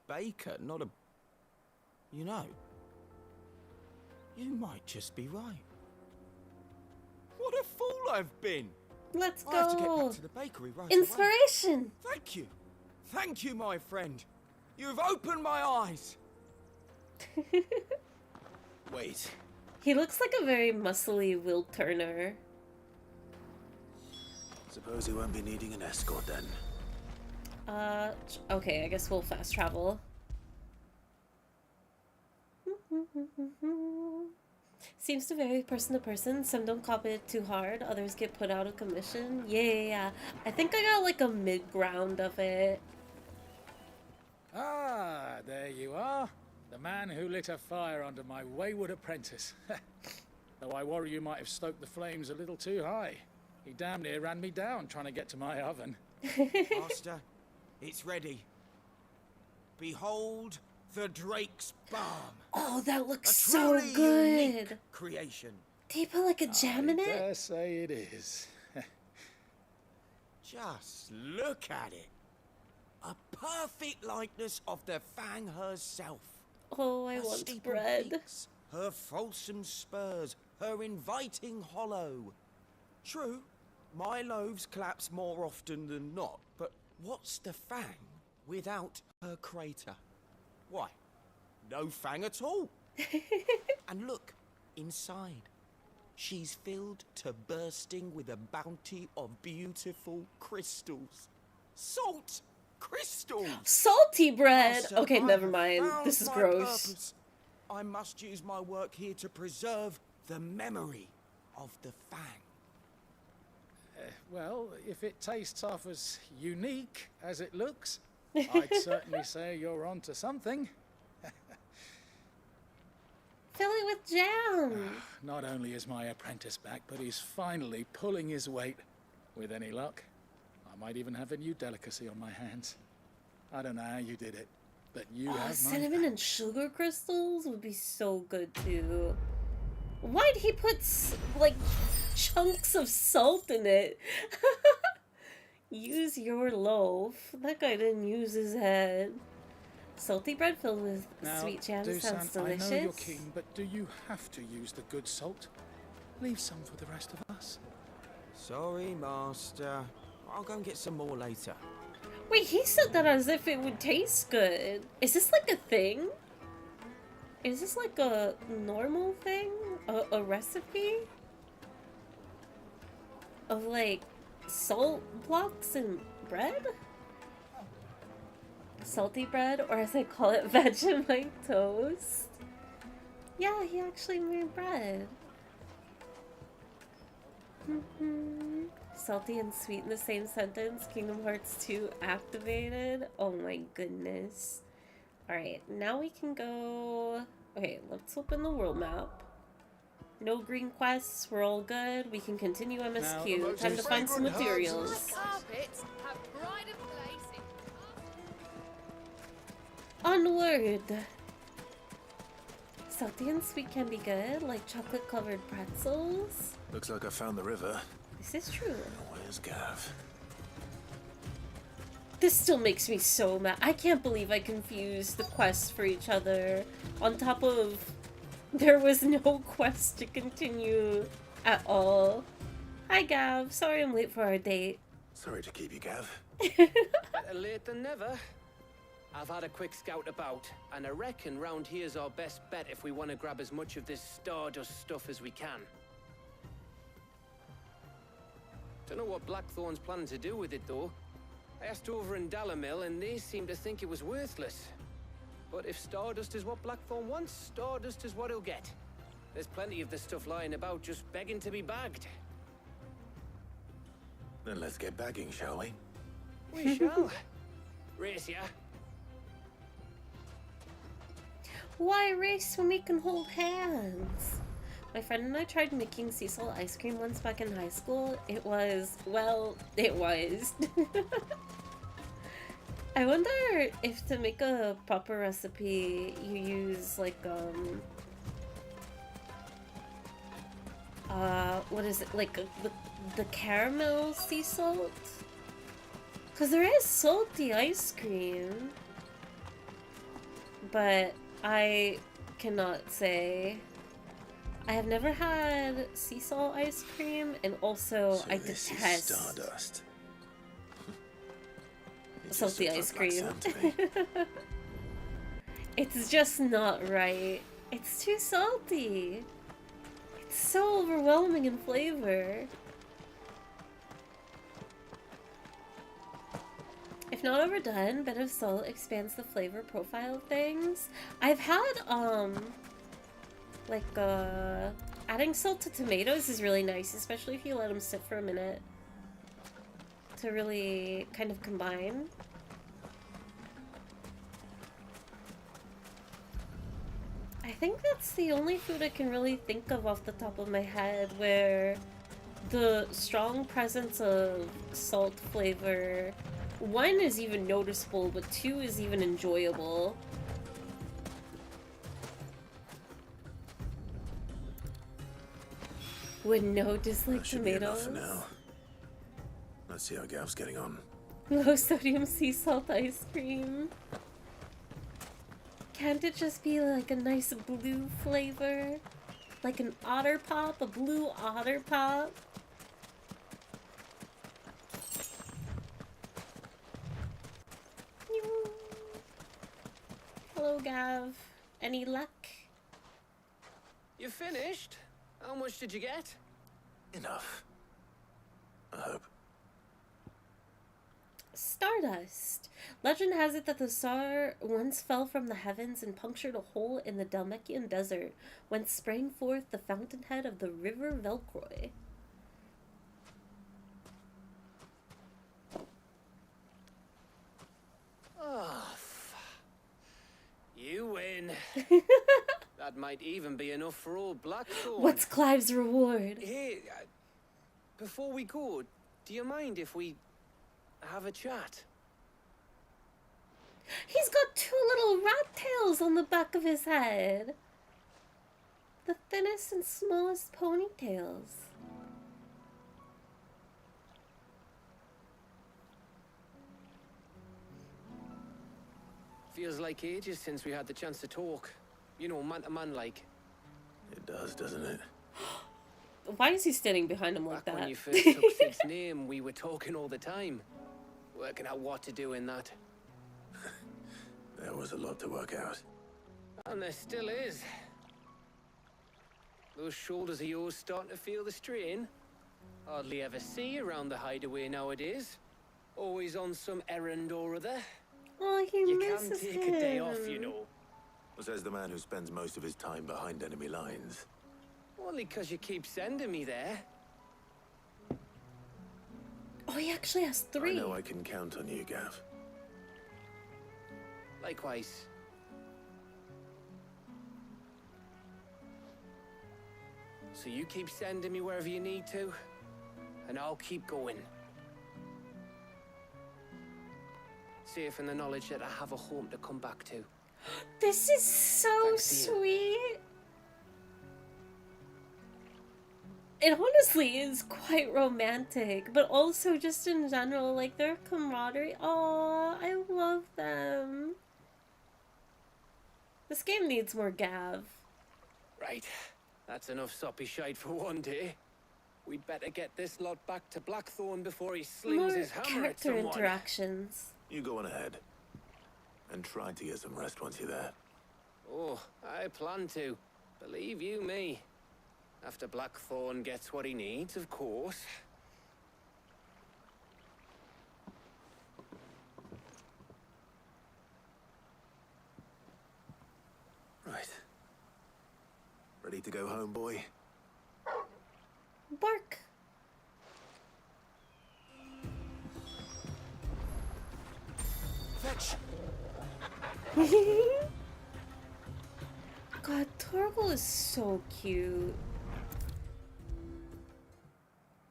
baker, not a... You know, you might just be right. What a fool I've been! Let's go. I have to get back to the bakery right Inspiration! away. Thank you. Thank you, my friend. You've opened my eyes. Wait. He looks like a very muscly Will Turner. Suppose he won't be needing an escort then. Okay, I guess we'll fast travel. Seems to vary person to person. Some don't copy it too hard. Others get put out of commission. Yeah. I think I got like a mid-ground of it. Ah, there you are. The man who lit a fire under my wayward apprentice. Though I worry you might have stoked the flames a little too high. He damn near ran me down trying to get to my oven. Master, it's ready. Behold the Drake's Balm. Oh, that looks A so truly good. unique creation. Do you put like a jam in I it? dare say it is. Just look at it. A perfect likeness of the Fang herself. Oh, I Her want steeple bread. peaks, her fulsome spurs, her inviting hollow. True, my loaves collapse more often than not, but what's the Fang without her crater? Why, no Fang at all. And look, inside. She's filled to bursting with a bounty of beautiful crystals. Salt crystals! Salty bread! Master, Okay, I never have mind. found This is my gross. purpose. I must use my work here to preserve the memory of the Fang. Well, if it tastes half as unique as it looks, I'd certainly say you're onto something. Fill it with jam. Not only is my apprentice back, but he's finally pulling his weight. With any luck, I might even have a new delicacy on my hands. I don't know how you did it, but you have my Cinnamon and sugar crystals would be so good too. Why'd he put like chunks of salt in it? Use your loaf. That guy didn't use his head. Salty bread filled with Now, sweet jam Dusan, sounds delicious. I know you're keen, but do you have to use the good salt? Leave some for the rest of us. Sorry, Master. I'll go and get some more later. Wait, he said that as if it would taste good. Is this like a thing? Is this like a normal thing? A recipe? Of like salt blocks and bread? Salty bread, or as I call it, Vegemite toast. Yeah, he actually made bread. Salty and sweet in the same sentence. Kingdom Hearts 2 activated. Oh my goodness. Alright, now we can go... Okay, let's open the world map. No green quests, we're all good. We can continue MSQ. Time to find some materials. Carpets have pride of place in Onward! Salty and sweet can be good, like chocolate-covered pretzels. Looks like I found the river. This is true. Where's Gav? This still makes me so mad. I can't believe I confused the quests for each other. On top of... There was no quest to continue at all. Hi, Gav. Sorry I'm late for our date. Sorry to keep you, Gav. Better late than never. I've had a quick scout about, and I reckon round here's our best bet if we want to grab as much of this Stardust stuff as we can. Don't know what Blackthorn's planning to do with it, though. I asked over in Dalamil, and they seem to think it was worthless. But if Stardust is what Blackthorn wants, Stardust is what he'll get. There's plenty of this stuff lying about, just begging to be bagged. Then let's get bagging, shall we? We shall. Race ya. Why race when we can hold hands? My friend and I tried making sea salt ice cream once back in high school. It was, well, it was. I wonder if to make a proper recipe you use like what is it, like the caramel sea salt? Cause there is salty ice cream, but I cannot say. I have never had sea salt ice cream, and also So I this detest is Stardust. salty ice looks like cream. sand to me. It's just not right. It's too salty. It's so overwhelming in flavor. If not overdone, bit of salt expands the flavor profile of things. I've had like Adding salt to tomatoes is really nice, especially if you let them sit for a minute to really kind of combine. I think that's the only food I can really think of off the top of my head where the strong presence of salt flavor, 1 is even noticeable, but 2 is even enjoyable. With no dislike tomatoes. For now. Let's see how Gav's getting on. Low sodium sea salt ice cream. Can't it just be like a nice blue flavor? Like an otter pop? A blue otter pop? Hello, Gav. Any luck? You finished? How much did you get? Enough. I hope. Stardust. Legend has it that the star once fell from the heavens and punctured a hole in the Dalmatian desert, whence sprang forth the fountainhead of the river Velcroy. Oh, you win. That might even be enough for old Blackthorn. What's Clive's reward? Hey, before we go, do you mind if we have a chat? He's got 2 little rat tails on the back of his head. The thinnest and smallest ponytails. Feels like ages since we had the chance to talk. You know, man to man like. It does, doesn't it? Why is he standing behind him like that? When you first took Sid's name, we were talking all the time. Working out what to do in that. There was a lot to work out. And there still is. Those shoulders of yours starting to feel the strain. Hardly ever see you around the hideaway nowadays. Always on some errand or other. Oh, he you misses can take him. a day off, you know. Says the man who spends most of his time behind enemy lines. Only 'cause you keep sending me there. Oh, he actually has 3. I know I can count on you, Gav. Likewise. So you keep sending me wherever you need to, and I'll keep going. Safe in the knowledge that I have a home to come back to. This is so sweet. It honestly is quite romantic, but also just in general, like their camaraderie. Oh, I love them. This game needs more Gav. Right. That's enough soppy shite for one day. We'd better get this lot back to Blackthorn before he slings More his hammer at character someone. interactions. You go on ahead. And try to get some rest once you're there. Oh, I plan to. Believe you me. After Blackthorn gets what he needs, of course. Right. Ready to go home, boy? Bark. Fetch. God, Torgal is so cute.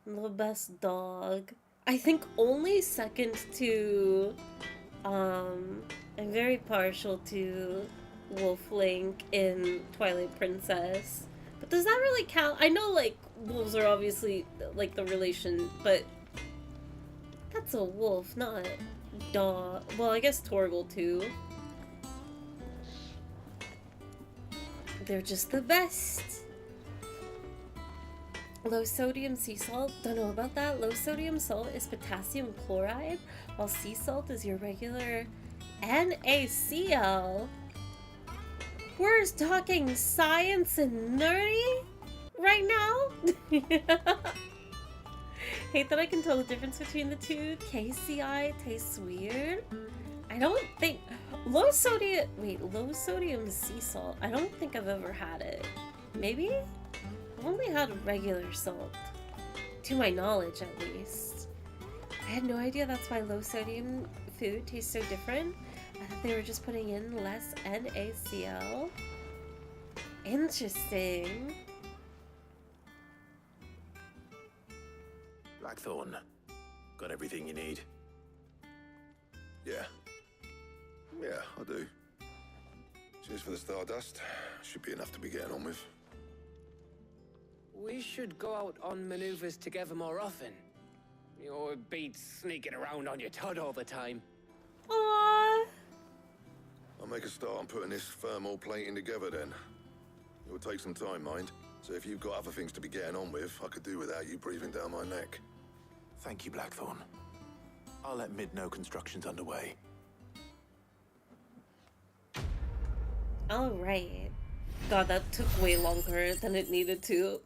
The best dog. I think only second to, I'm very partial to Wolflink in Twilight Princess. But does that really count? I know, like, wolves are obviously, like, the relation, but that's a wolf, not a dog. Well, I guess Torgal, too. They're just the best. Low sodium sea salt, don't know about that. Low sodium salt is potassium chloride, while sea salt is your regular NaCl. We're talking science and nerdy right now. Hate that I can tell the difference between the two. KCI tastes weird. I don't think low sodium sea salt. I don't think I've ever had it. Maybe? I've only had regular salt. To my knowledge, at least. I had no idea that's why low sodium food tastes so different. I thought they were just putting in less NaCl. Interesting. Blackthorn, got everything you need? Yeah. Yeah, I do. Cheers for the stardust. Should be enough to be getting on with. We should go out on maneuvers together more often. You'll be sneaking around on your Todd all the time. Aww. I'll make a start on putting this thermal plating together then. It will take some time, mind. So if you've got other things to be getting on with, I could do without you breathing down my neck. Thank you, Blackthorn. I'll let Mid know construction's underway. Alright. God, that took way longer than it needed to.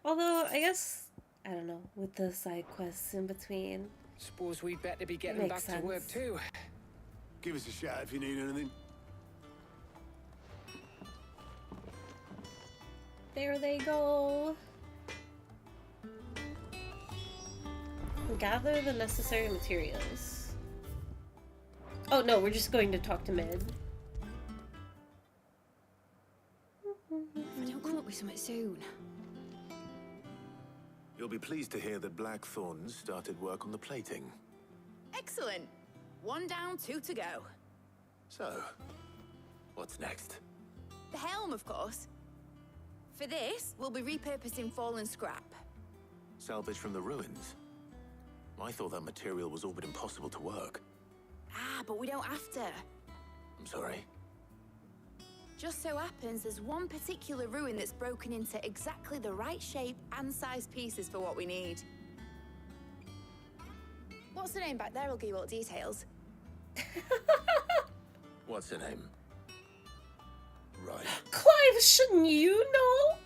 Although, I guess, I don't know, with the side quests in between. Suppose we'd better be getting back to work too. Give us a shout if you need anything. There they go. Gather the necessary materials. Oh no, we're just going to talk to Mid. If I don't come up with something soon. You'll be pleased to hear that Blackthorn started work on the plating. Excellent. 1 down, 2 to go. So, what's next? The helm, of course. For this, we'll be repurposing fallen scrap. Salvage from the ruins? I thought that material was all but impossible to work. Ah, but we don't have to. I'm sorry. Just so happens there's one particular ruin that's broken into exactly the right shape and size pieces for what we need. What's the name back there? I'll give you all the details. What's her name? Right. Clive, shouldn't you know?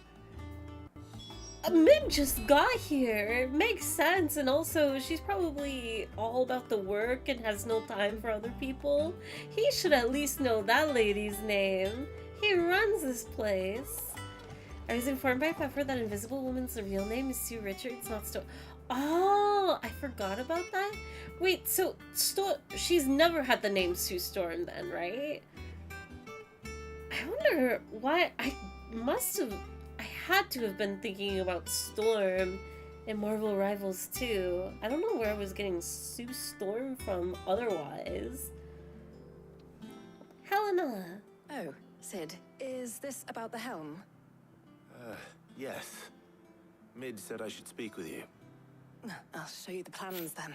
Mid just got here. It makes sense, and also she's probably all about the work and has no time for other people. He should at least know that lady's name. He runs this place. I was informed by Pepper that Invisible Woman's real name is Sue Richards, not Sto. Oh, I forgot about that. Wait, so she's never had the name Sue Storm then, right? I wonder why. I had to have been thinking about Storm in Marvel Rivals too. I don't know where I was getting Sue Storm from otherwise. Helena. Oh, Sid, is this about the helm? Yes. Mid said I should speak with you. I'll show you the plans then.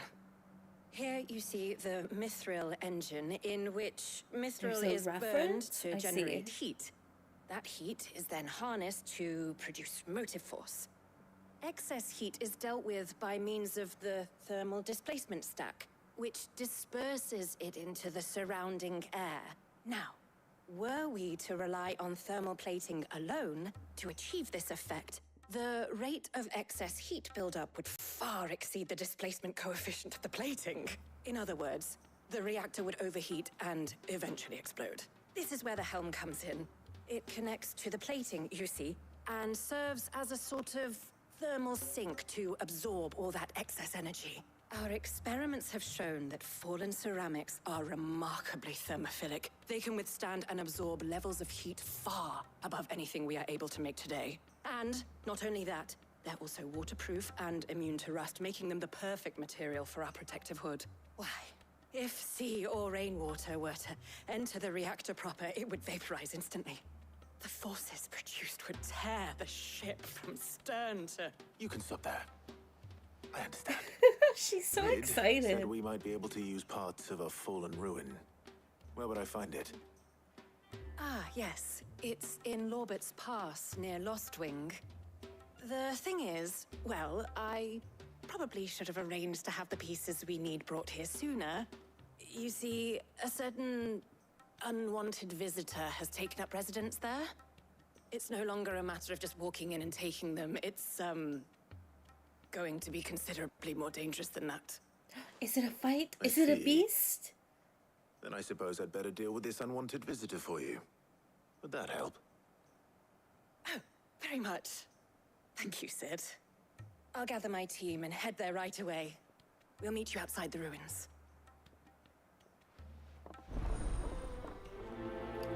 Here you see the mithril engine, in which mithril is burned to generate heat. That heat is then harnessed to produce motive force. Excess heat is dealt with by means of the thermal displacement stack, which disperses it into the surrounding air. Now, were we to rely on thermal plating alone to achieve this effect, the rate of excess heat buildup would far exceed the displacement coefficient of the plating. In other words, the reactor would overheat and eventually explode. This is where the helm comes in. It connects to the plating, you see, and serves as a sort of thermal sink to absorb all that excess energy. Our experiments have shown that fallen ceramics are remarkably thermophilic. They can withstand and absorb levels of heat far above anything we are able to make today. And not only that, they're also waterproof and immune to rust, making them the perfect material for our protective hood. Why, if sea or rainwater were to enter the reactor proper, it would vaporize instantly. The forces produced would tear the ship from stern to... You can stop there. I understand. She's so Mid excited. said we might be able to use parts of a fallen ruin. Where would I find it? Ah, yes. It's in Lorbert's Pass, near Lostwing. The thing is, well, I probably should have arranged to have the pieces we need brought here sooner. You see, a certain unwanted visitor has taken up residence there. It's no longer a matter of just walking in and taking them. It's, going to be considerably more dangerous than that. Is it a fight? Is it a beast? Then I suppose I'd better deal with this unwanted visitor for you. Would that help? Oh, very much. Thank you, Sid. I'll gather my team and head there right away. We'll meet you outside the ruins.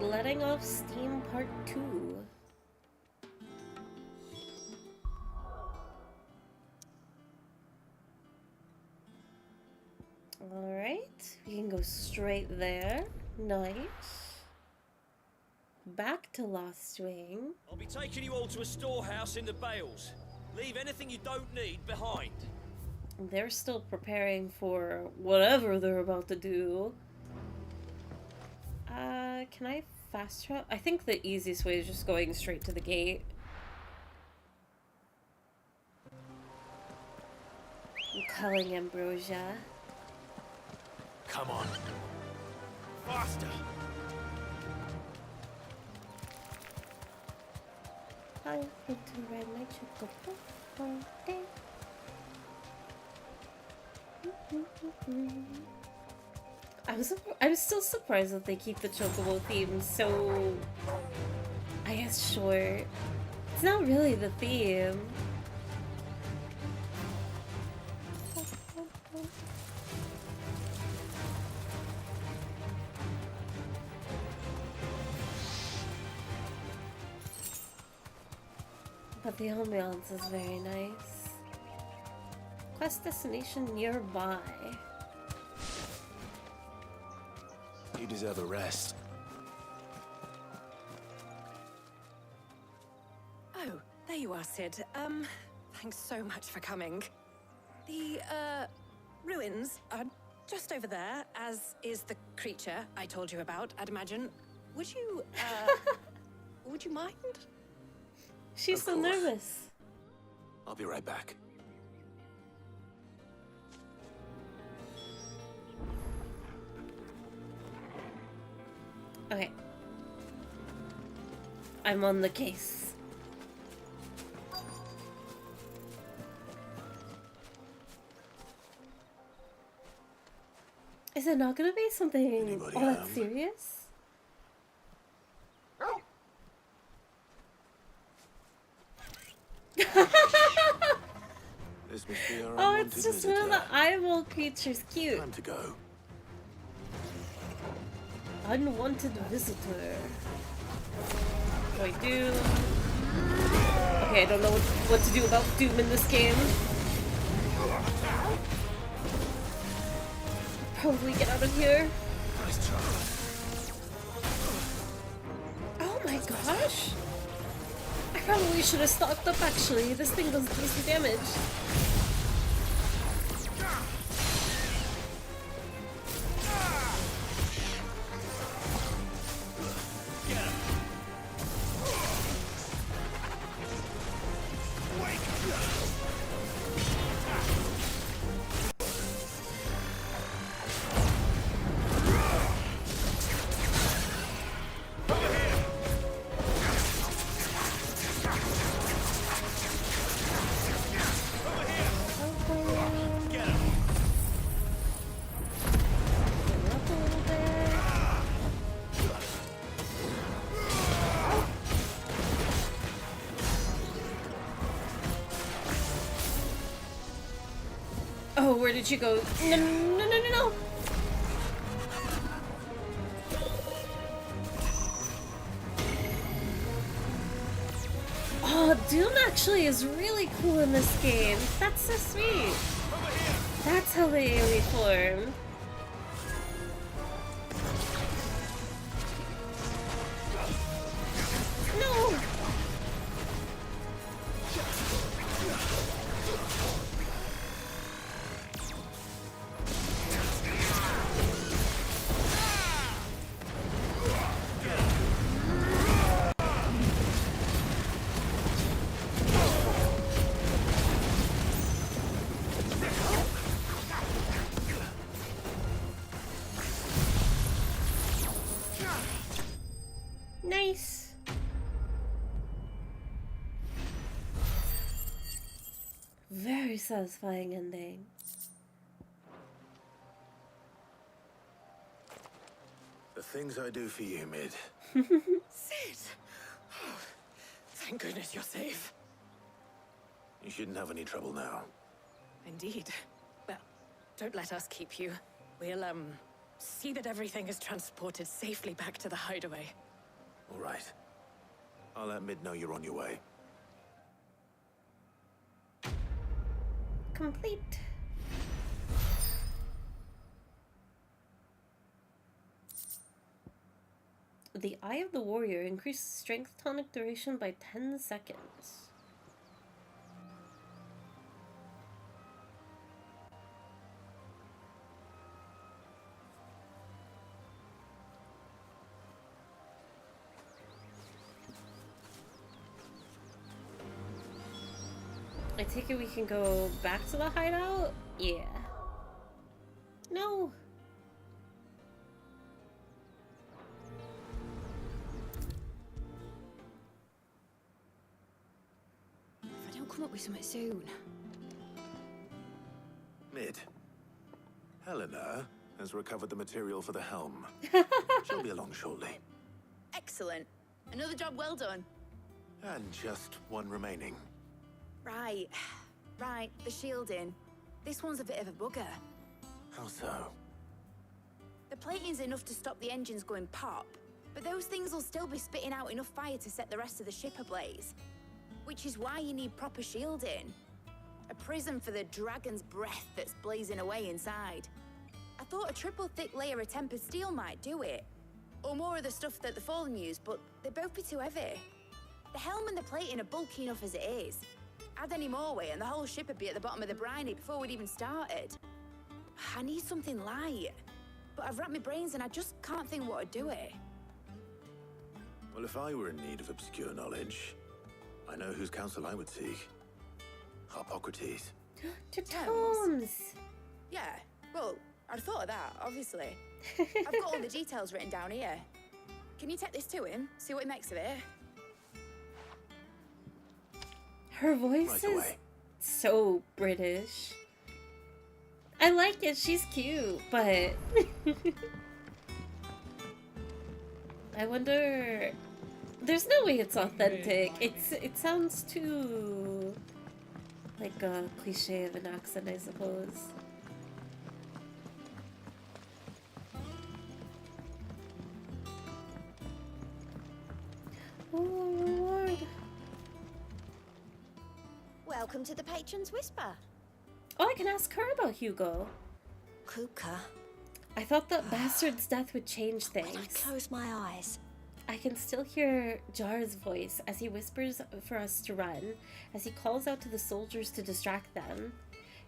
Letting off steam part 2. Alright, we can go straight there. Nice. Back to Lost Wing. I'll be taking you all to a storehouse in the Bales. Leave anything you don't need behind. They're still preparing for whatever they're about to do. Can I fast travel? I think the easiest way is just going straight to the gate. I'm calling Ambrosia. Come on. Faster. I want to ride my chocolate all day. I'm still surprised that they keep the Chocobo theme so, I guess, short. It's not really the theme. But the ambiance is very nice. Quest destination nearby. You deserve a rest. Oh, there you are, Sid. Thanks so much for coming. The, ruins are just over there, as is the creature I told you about, I'd imagine. Would you, would you mind? She's so nervous. I'll be right back. Okay. I'm on the case. Is it not gonna be something all that serious? This must be our Oh, it's just one of the eyeball creatures. Cute. Time to go. Unwanted visitor. What do I do? Okay, I don't know what to do about Doom in this game. Probably get out of here. Nice try. Oh my gosh! I probably should have stocked up actually. This thing does decent damage. Oh, where did you go? No, no, no, no, no! Oh, Doom actually is really cool in this game. That's so sweet. That's how they reform. No! Nice. Very satisfying ending. The things I do for you, Mid. Sid! Oh, Thank goodness you're safe. You shouldn't have any trouble now. Indeed. Well, don't let us keep you. We'll, see that everything is transported safely back to the hideaway. All right. I'll let Mid know you're on your way. Complete. The Eye of the Warrior increases strength tonic duration by 10 seconds. I take it we can go back to the hideout? Yeah. No. If I don't come up with something soon. Mid. Helena has recovered the material for the helm. She'll be along shortly. Excellent. Another job well done. And just one remaining. Right. Right, the shielding. This one's a bit of a bugger. How so? The plating's enough to stop the engines going pop, but those things will still be spitting out enough fire to set the rest of the ship ablaze. Which is why you need proper shielding. A prison for the dragon's breath that's blazing away inside. I thought a triple thick layer of tempered steel might do it. Or more of the stuff that the Fallen use, but they'd both be too heavy. The helm and the plating are bulky enough as it is. Add any more weight and the whole ship would be at the bottom of the briny before we'd even started. I need something light. But I've racked my brains and I just can't think what would do it. Well, if I were in need of obscure knowledge, I know whose counsel I would seek. Harpocrates. To Tom's! Yeah, well, I'd thought of that, obviously. I've got all the details written down here. Can you take this to him? See what he makes of it? Her voice is so British. I like it, she's cute, but... I wonder... There's no way it's authentic. It sounds too... like a cliche of an accent, I suppose. Oh, reward. Welcome to the Patron's Whisper. Oh, I can ask her about Hugo. Kupka. I thought that bastard's death would change things. When I close my eyes. I can still hear Jar's voice as he whispers for us to run, as he calls out to the soldiers to distract them.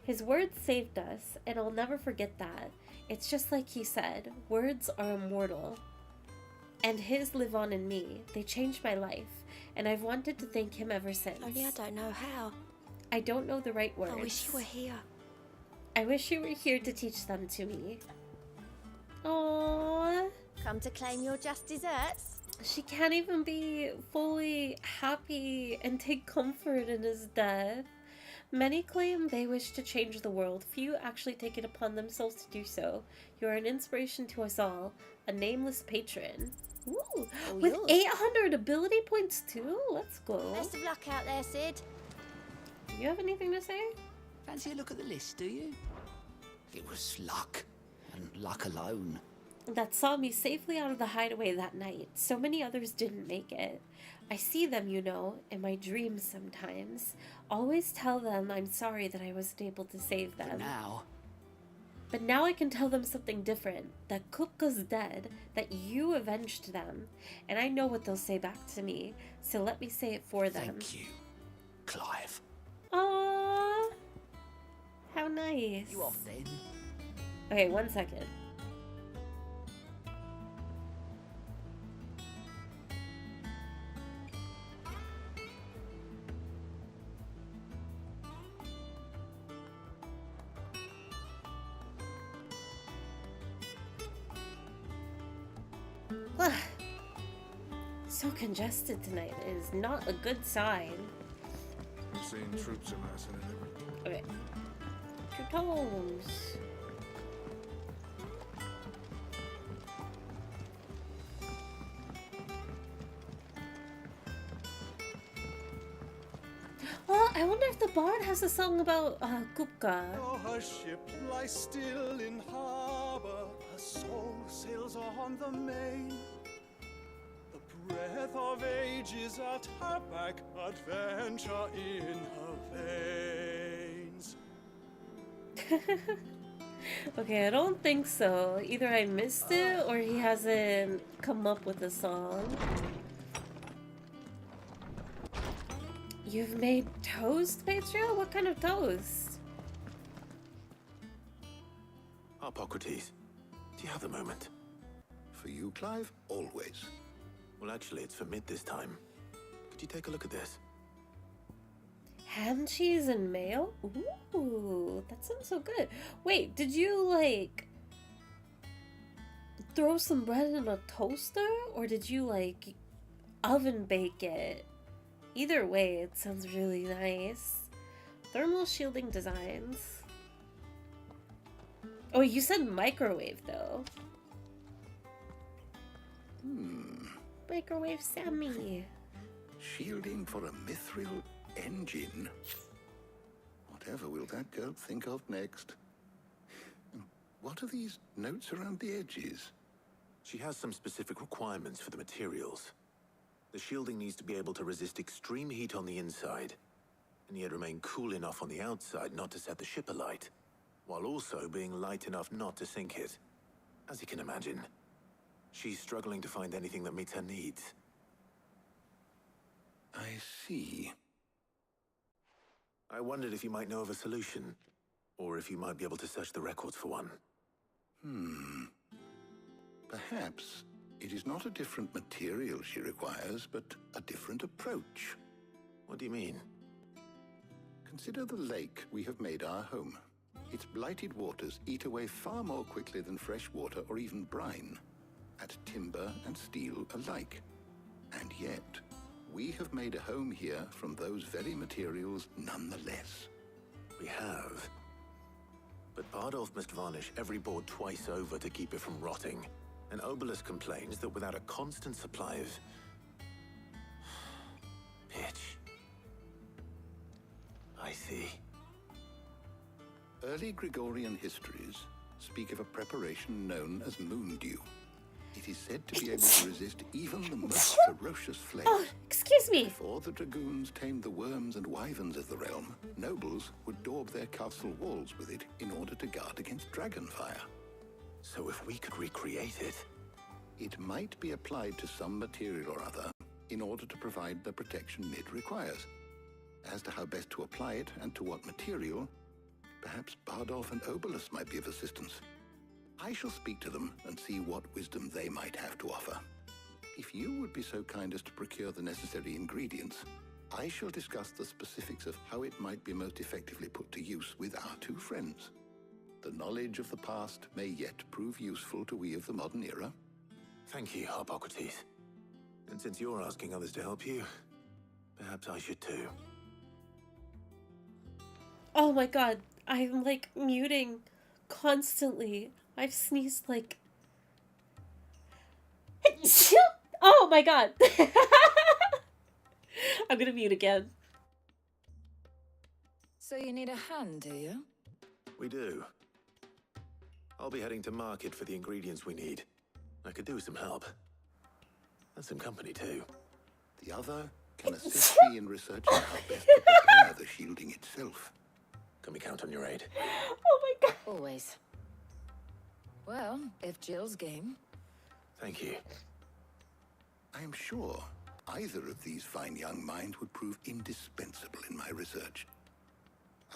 His words saved us, and I'll never forget that. It's just like he said, words are immortal. And his live on in me. They changed my life, and I've wanted to thank him ever since. Only I don't know how. I don't know the right words. I wish you were here. I wish you were here to teach them to me. Aww. Come to claim your just desserts? She can't even be fully happy and take comfort in his death. Many claim they wish to change the world. Few actually take it upon themselves to do so. You are an inspiration to us all. A nameless patron. Ooh, Oh, with yours. 800 ability points too? Let's go. Best of luck out there, Sid. Do you have anything to say? Fancy a look at the list, do you? It was luck, and luck alone. That saw me safely out of the hideaway that night. So many others didn't make it. I see them, you know, in my dreams sometimes. Always tell them I'm sorry that I wasn't able to save them. But now I can tell them something different. That Kupka's dead, that you avenged them. And I know what they'll say back to me, so let me say it for them. Thank you, Clive. Aww. How nice. You off then? Okay, 1 second. So congested tonight is not a good sign. We've seen troops amassing in Okay. 2 tomes. I wonder if the bard has a song about Kupka. Oh, her ship lies still in harbor, her soul sails on the main. The breath of ages at her back, adventure in her veins. Okay, I don't think so. Either I missed it or he hasn't come up with a song. You've made toast, Patria? What kind of toast? Hippocrates, do you have a moment? For you, Clive? Always. Well, actually, it's for mid this time. Could you take a look at this? Ham, cheese, and mayo? Ooh, that sounds so good. Wait, did you, like, throw some bread in a toaster? Or did you, like, oven bake it? Either way, it sounds really nice. Thermal shielding designs. Oh, you said microwave, though. Microwave Sammy. Shielding for a mithril engine. Whatever will that girl think of next? What are these notes around the edges? She has some specific requirements for the materials. The shielding needs to be able to resist extreme heat on the inside, and yet remain cool enough on the outside not to set the ship alight, while also being light enough not to sink it. As you can imagine, she's struggling to find anything that meets her needs. I see. I wondered if you might know of a solution, or if you might be able to search the records for one. Perhaps it is not a different material she requires, but a different approach. What do you mean? Consider the lake we have made our home. Its blighted waters eat away far more quickly than fresh water or even brine, at timber and steel alike. And yet, we have made a home here from those very materials nonetheless. We have. But Bardolph must varnish every board twice over to keep it from rotting. And Obelisk complains that without a constant supply of pitch. I see. Early Gregorian histories speak of a preparation known as moondew. It is said to be able to resist even the most ferocious flames. Oh, excuse me. Before the dragoons tamed the worms and wyverns of the realm, nobles would daub their castle walls with it in order to guard against dragonfire. So if we could recreate it... It might be applied to some material or other in order to provide the protection Mid requires. As to how best to apply it and to what material, perhaps Bardolph and Obelisk might be of assistance. I shall speak to them and see what wisdom they might have to offer. If you would be so kind as to procure the necessary ingredients, I shall discuss the specifics of how it might be most effectively put to use with our two friends. The knowledge of the past may yet prove useful to we of the modern era. Thank you, Hippocrates. And since you're asking others to help you, perhaps I should too. Oh my god, I'm like muting constantly. I've sneezed like... Oh my god! I'm gonna mute again. So you need a hand, do you? We do. I'll be heading to market for the ingredients we need. I could do with some help. And some company too. The other can assist me in researching how best to prepare the shielding itself. Can we count on your aid? Oh my god! Always. Well, if Jill's game. Thank you. I am sure either of these fine young minds would prove indispensable in my research.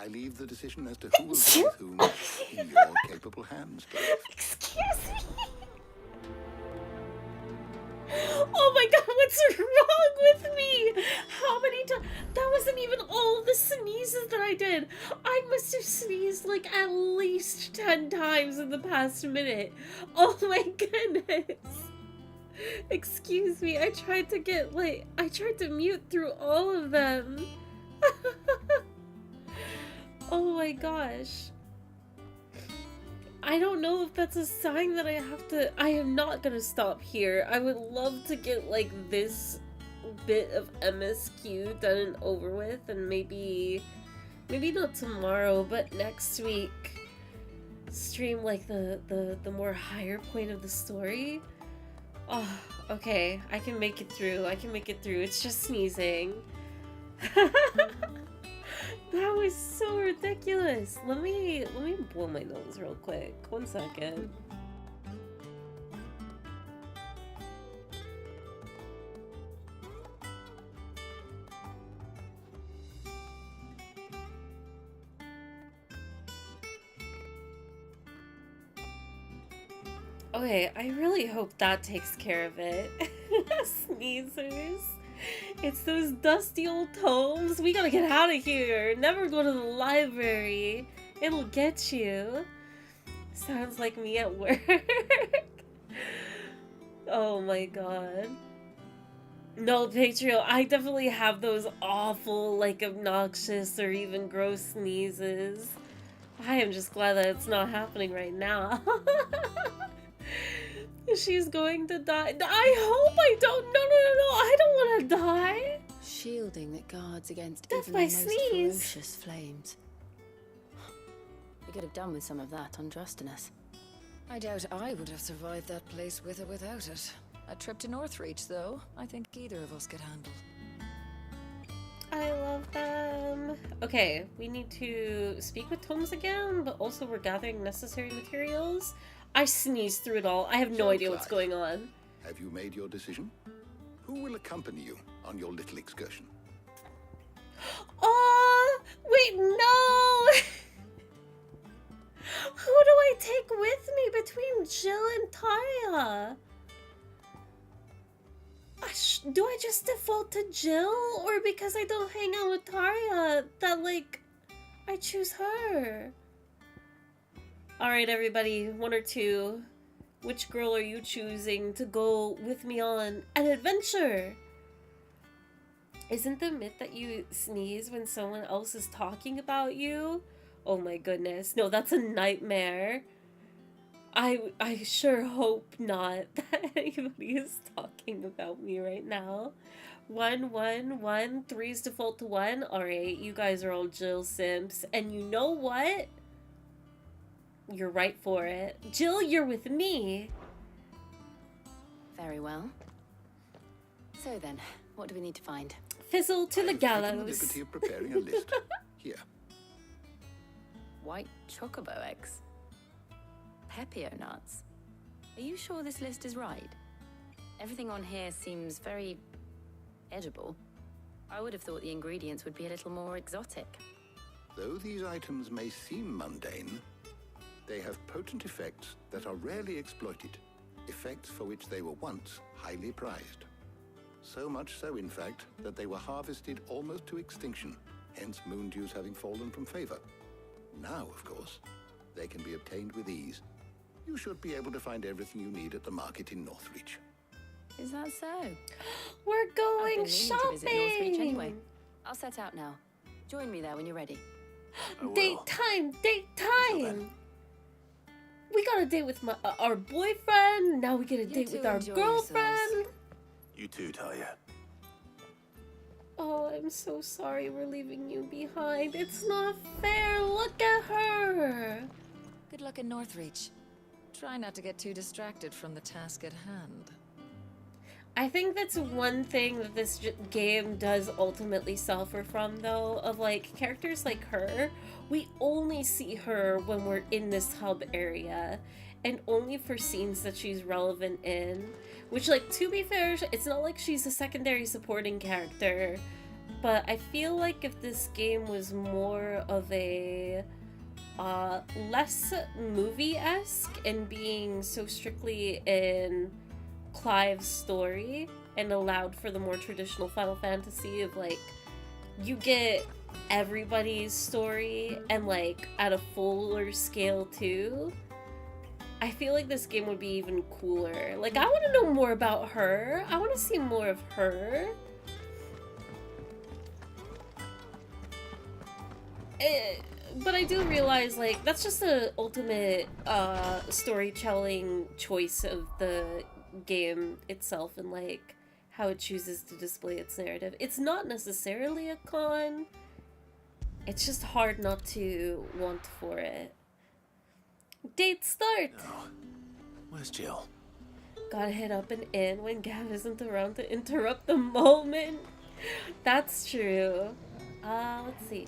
I leave the decision as to who will be with whom in your capable hands, Clive. Excuse me! Oh my god, what's wrong with me? How many times? That wasn't even all the sneezes that I did. I must have sneezed like at least 10 times in the past minute. Oh my goodness. Excuse me, I tried to mute through all of them. Oh my gosh. I don't know if that's a sign that I am not gonna stop here. I would love to get like this bit of MSQ done and over with, and maybe not tomorrow, but next week stream like the more higher point of the story. Oh, okay, I can make it through. It's just sneezing. That was so ridiculous. Let me blow my nose real quick. 1 second. Okay, I really hope that takes care of it. Sneezers. It's those dusty old tomes. We gotta get out of here. Never go to the library. It'll get you. Sounds like me at work. Oh my god. No, Patreon, I definitely have those awful, like, obnoxious or even gross sneezes. I am just glad that it's not happening right now. She's going to die. I hope I don't. No, I don't want to die. Shielding that guards against That's even my the most sneeze. ferocious flames. We could have done with some of that untrustiness. I doubt I would have survived that place with or without it. A trip to Northreach, though, I think either of us could handle. I love them. Okay, we need to speak with Tomes again, but also we're gathering necessary materials. I sneezed through it all. I have no idea what's going on. Have you made your decision? Who will accompany you on your little excursion? Oh, wait, no! Who do I take with me between Jill and Taria? Do I just default to Jill? Or because I don't hang out with Taria, that, like, I choose her? Alright, everybody, 1 or 2. Which girl are you choosing to go with me on an adventure? Isn't the myth that you sneeze when someone else is talking about you? Oh my goodness. No, that's a nightmare. I sure hope not that anybody is talking about me right now. 1, 1, 1. 3's default to 1. Alright, you guys are all Jill simps. And you know what? You're right for it. Jill, you're with me. Very well. So then, what do we need to find? Fizzle to the Taken the gallows. liberty of preparing a list. Here. White chocobo eggs. Pepio nuts. Are you sure this list is right? Everything on here seems very edible. I would have thought the ingredients would be a little more exotic. Though these items may seem mundane, they have potent effects that are rarely exploited. Effects for which they were once highly prized. So much so, in fact, that they were harvested almost to extinction, hence moon dews having fallen from favor. Now, of course, they can be obtained with ease. You should be able to find everything you need at the market in Northreach. Is that so? We're I've going been meaning to visit Northreach shopping. anyway. I'll set out now. Join me there when you're ready. Date time, date time. We got a date with our boyfriend. Now we get a date with our enjoy girlfriend. You too, Talia. Oh, I'm so sorry we're leaving you behind. It's not fair. Look at her. Good luck in Northreach. Try not to get too distracted from the task at hand. I think that's one thing that this game does ultimately suffer from, though, of, like, characters like her. We only see her when we're in this hub area, and only for scenes that she's relevant in. Which, like, to be fair, it's not like she's a secondary supporting character, but I feel like if this game was more of a less movie-esque and being so strictly in Clive's story and allowed for the more traditional Final Fantasy of, like, you get everybody's story and, like, at a fuller scale too, I feel like this game would be even cooler. Like, I want to know more about her. I want to see more of her. But I do realize, like, that's just the ultimate storytelling choice of the game itself, and, like, how it chooses to display its narrative. It's not necessarily a con. It's just hard not to want for it. Date start! No. Where's Jill? Gotta hit up and in when Gav isn't around to interrupt the moment. That's true. Let's see.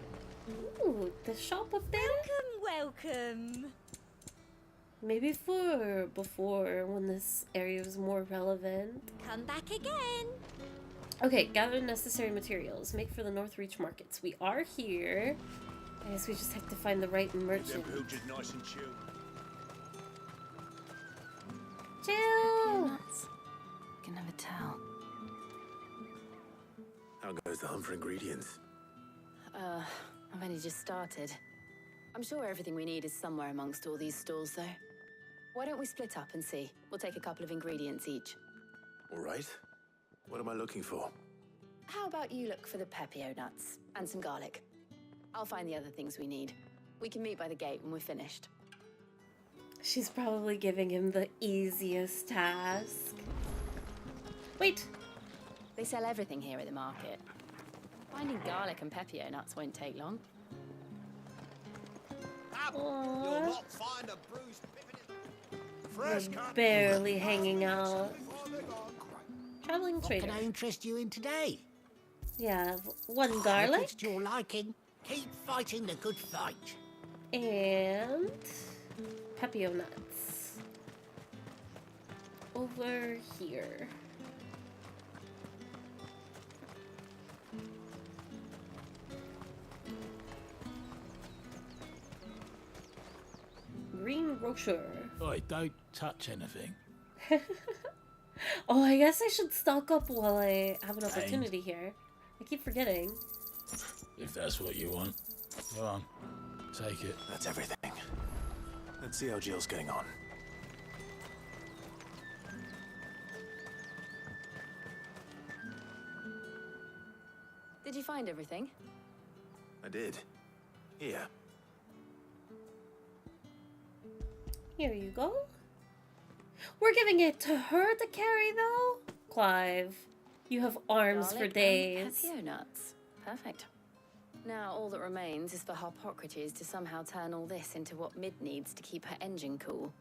Ooh, the shop up there? Welcome! Maybe for before, when this area was more relevant. Come back again! Okay, gather necessary materials. Make for the Northreach markets. We are here. I guess we just have to find the right merchant. Nice and chill. Jill! Can never tell. How goes the hunt for ingredients? I've only just started. I'm sure everything we need is somewhere amongst all these stalls, though. Why don't we split up and see? We'll take a couple of ingredients each. All right. What am I looking for? How about you look for the pepio nuts and some garlic? I'll find the other things we need. We can meet by the gate when we're finished. She's probably giving him the easiest task. Wait! They sell everything here at the market. Finding garlic and pepio nuts won't take long. Aww. not find a bruised We're barely hanging out. Traveling trader. What can I interest you in today? Yeah, one If garlic it's to your liking, keep fighting the good fight. and pepio nuts. Over here. Green grocer. Oi, don't touch anything. Oh, I guess I should stock up while I have an opportunity here. I keep forgetting. If that's what you want. Go on. Take it. That's everything. Let's see how Jill's getting on. Did you find everything? I did. Here. Here you go. We're giving it to her to carry, though? Clive, you have arms for Garlic days. and pepio nuts. Perfect. Now all that remains is for Harpocrates to somehow turn all this into what Mid needs to keep her engine cool.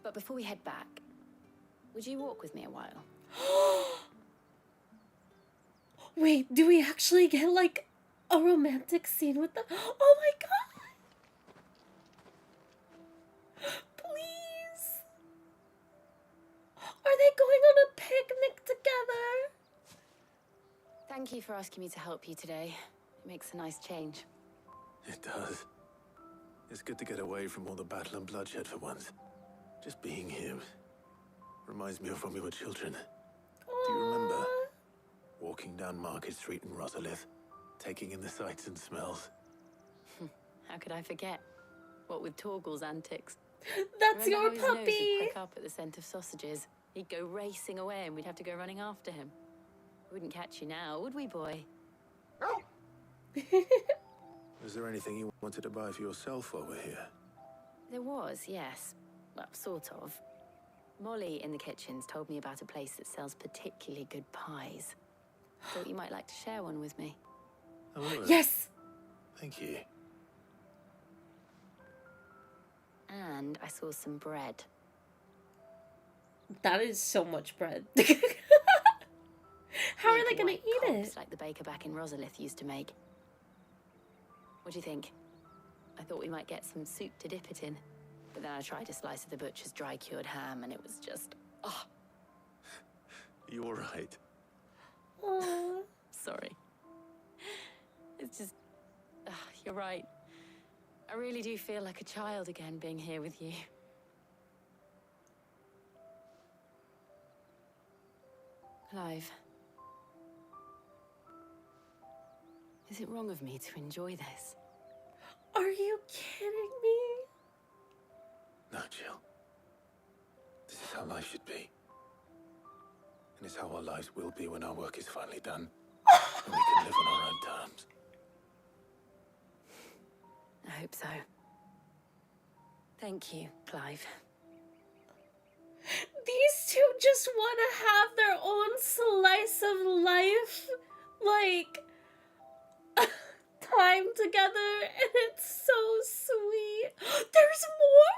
But before we head back, would you walk with me a while? Wait, do we actually get, like, a romantic scene with them? Oh my god! Please! Are they going on a picnic together? Thank you for asking me to help you today. It makes a nice change. It does. It's good to get away from all the battle and bloodshed for once. Just being here reminds me of when we were children. Do you remember? Walking down Market Street in Rosalith, taking in the sights and smells. How could I forget? What with Torgal's antics. That's Remember your how his nose would puppy! prick up at the scent of sausages. He'd go racing away and we'd have to go running after him. We wouldn't catch you now, would we, boy? Was there anything you wanted to buy for yourself while we're here? There was, yes. Well, sort of. Molly in the kitchens told me about a place that sells particularly good pies. Thought you might like to share one with me. I would. Yes! Thank you. And I saw some bread. That is so much bread. How are they gonna eat it? Like the baker back in Rosalith used to make. What do you think? I thought we might get some soup to dip it in. But then I tried a slice of the butcher's dry-cured ham and it was just... oh, You all right? Aww. sorry. It's just... you're right. I really do feel like a child again being here with you. Clive. Is it wrong of me to enjoy this? Are you kidding me? No, Jill. This is how life should be. And it's how our lives will be when our work is finally done. And we can live on our own terms. I hope so. Thank you, Clive. These two just want to have their own slice of life, like, time together, and it's so sweet. There's more?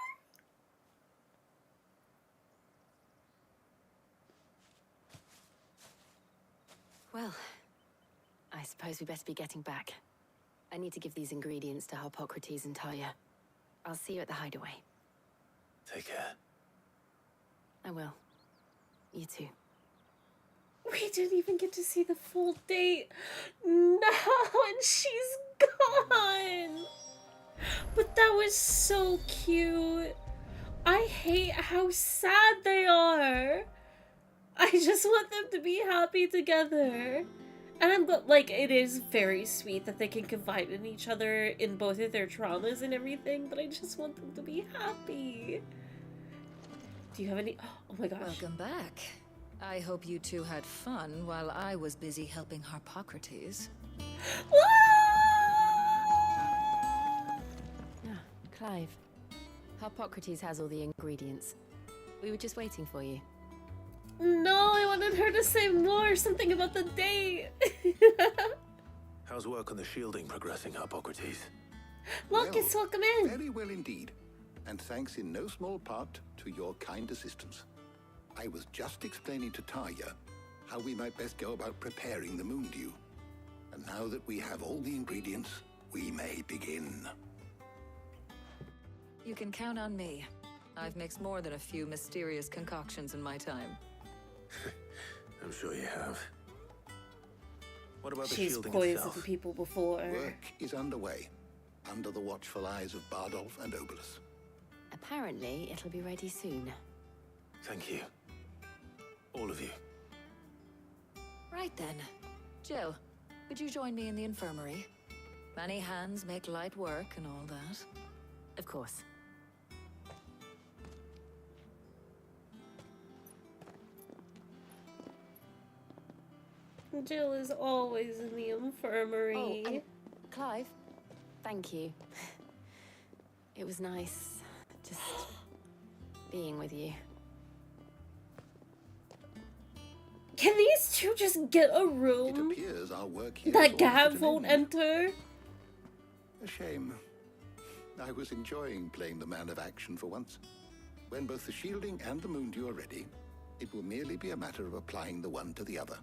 Well, I suppose we best be getting back. I need to give these ingredients to Harpocrates and Talia. I'll see you at the hideaway. Take care. I will. You too. We didn't even get to see the full date. No, and she's gone. But that was so cute. I hate how sad they are. I just want them to be happy together. And like, it is very sweet that they can confide in each other in both of their traumas and everything, but I just want them to be happy. Do you have any... Oh my gosh. Welcome back. I hope you two had fun while I was busy helping Harpocrates. Clive. Harpocrates has all the ingredients. We were just waiting for you. No, I wanted her to say more. Something about the date. How's work on the shielding progressing, Harpocrates? Lucas, welcome in. Very well indeed. And thanks in no small part to your kind assistance. I was just explaining to Talia how we might best go about preparing the moon dew. And now that we have all the ingredients, we may begin. You can count on me. I've mixed more than a few mysterious concoctions in my time. I'm sure you have. What about the She's shielding poisoned itself? people before. Work is underway, under the watchful eyes of Bardolph and Obolus. Apparently, it'll be ready soon. Thank you. All of you. Right then. Jill, would you join me in the infirmary? Many hands make light work and all that. Of course. Jill is always in the infirmary. Oh, and Clive, thank you. It was nice just being with you. Can these two just get a room It appears our work here that is Gav almost won't at an end. enter? A shame. I was enjoying playing the man of action for once. When both the shielding and the moon dew are ready, it will merely be a matter of applying the one to the other.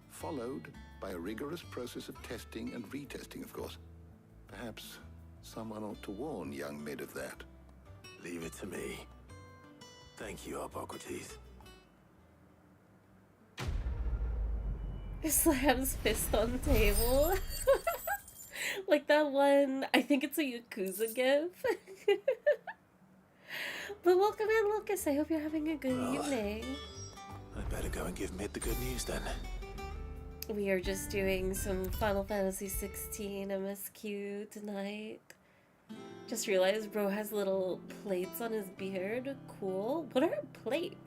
Followed by a rigorous process of testing and retesting, of course. Perhaps someone ought to warn young Mid of that. Leave it to me. Thank you, Harpocrates. Slams fist on table. Like that one, I think it's a Yakuza gif. But welcome in, Lucas. I hope you're having a good evening. I'd better go and give Mid the good news then. We are just doing some Final Fantasy 16 MSQ tonight. Just realized bro has little plates on his beard. Cool. What are plates?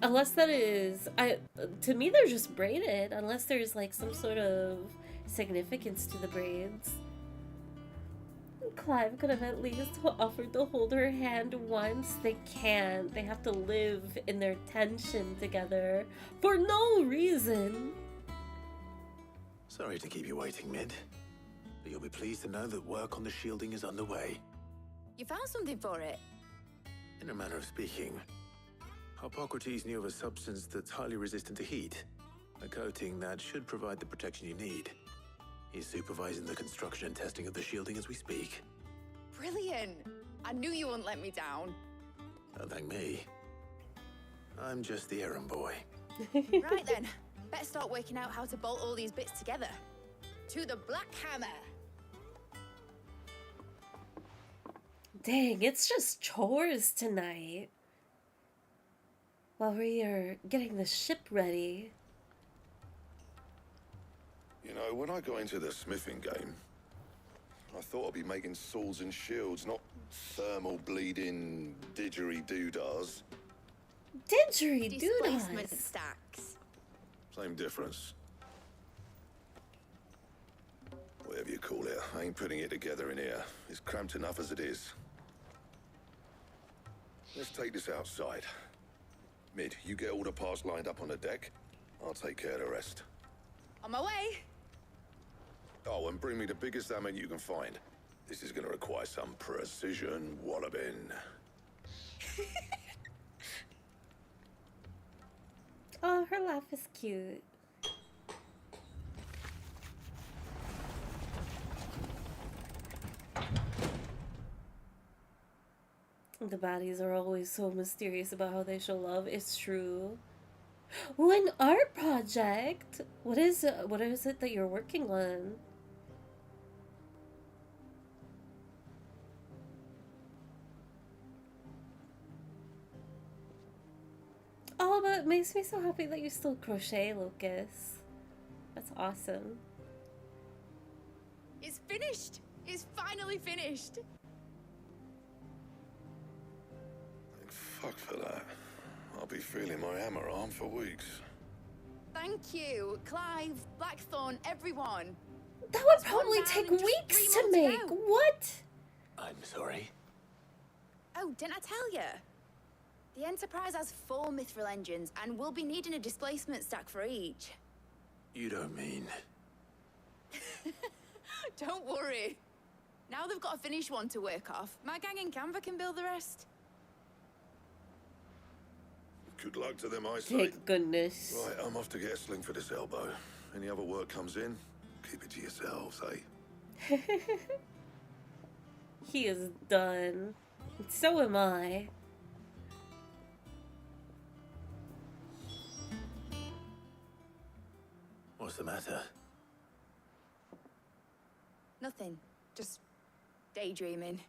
Unless that is... to me they're just braided. Unless there's like some sort of significance to the braids. Clive could have at least offered to hold her hand once. They can't. They have to live in their tension together for no reason. Sorry to keep you waiting, Mid. But you'll be pleased to know that work on the shielding is underway. You found something for it? In a manner of speaking, Harpocrates knew of a substance that's highly resistant to heat. A coating that should provide the protection you need. He's supervising the construction and testing of the shielding as we speak. Brilliant! I knew you wouldn't let me down. Don't thank me. I'm just the errand boy. Right then, better start working out how to bolt all these bits together. To the Black Hammer! Dang, it's just chores tonight. While we are getting the ship ready. You know, when I got into the smithing game, I thought I'd be making swords and shields, not thermal bleeding didgeridoo-dahs. Displacement stacks. Same difference. Whatever you you call it. I ain't putting it together in here. It's cramped enough as it is. Let's take this outside. Mid, you get all the parts lined up on the deck. I'll take care of the rest. On my way. Oh, and bring me the biggest hammer you can find. This is gonna require some precision walloping. Oh, her laugh is cute. The baddies are always so mysterious about how they show love. It's true. Ooh, an art project. What is it that you're working on? Oh, but it makes me so happy that you still crochet, Lucas. That's awesome. It's finished. It's finally finished. Thank fuck for that. I'll be feeling my hammer arm for weeks. Thank you, Clive, Blackthorn, everyone. That would probably take weeks to make. What? I'm sorry. Oh, didn't I tell you? The Enterprise has 4 mithril engines, and we'll be needing a displacement stack for each. You don't mean... Don't worry. Now they've got a finished one to work off. My gang in Canva can build the rest. Good luck to them, I say. Thank goodness. Right, I'm off to get a sling for this elbow. Any other work comes in, keep it to yourselves, eh? He is done. So am I. What's the matter? Nothing. Just daydreaming.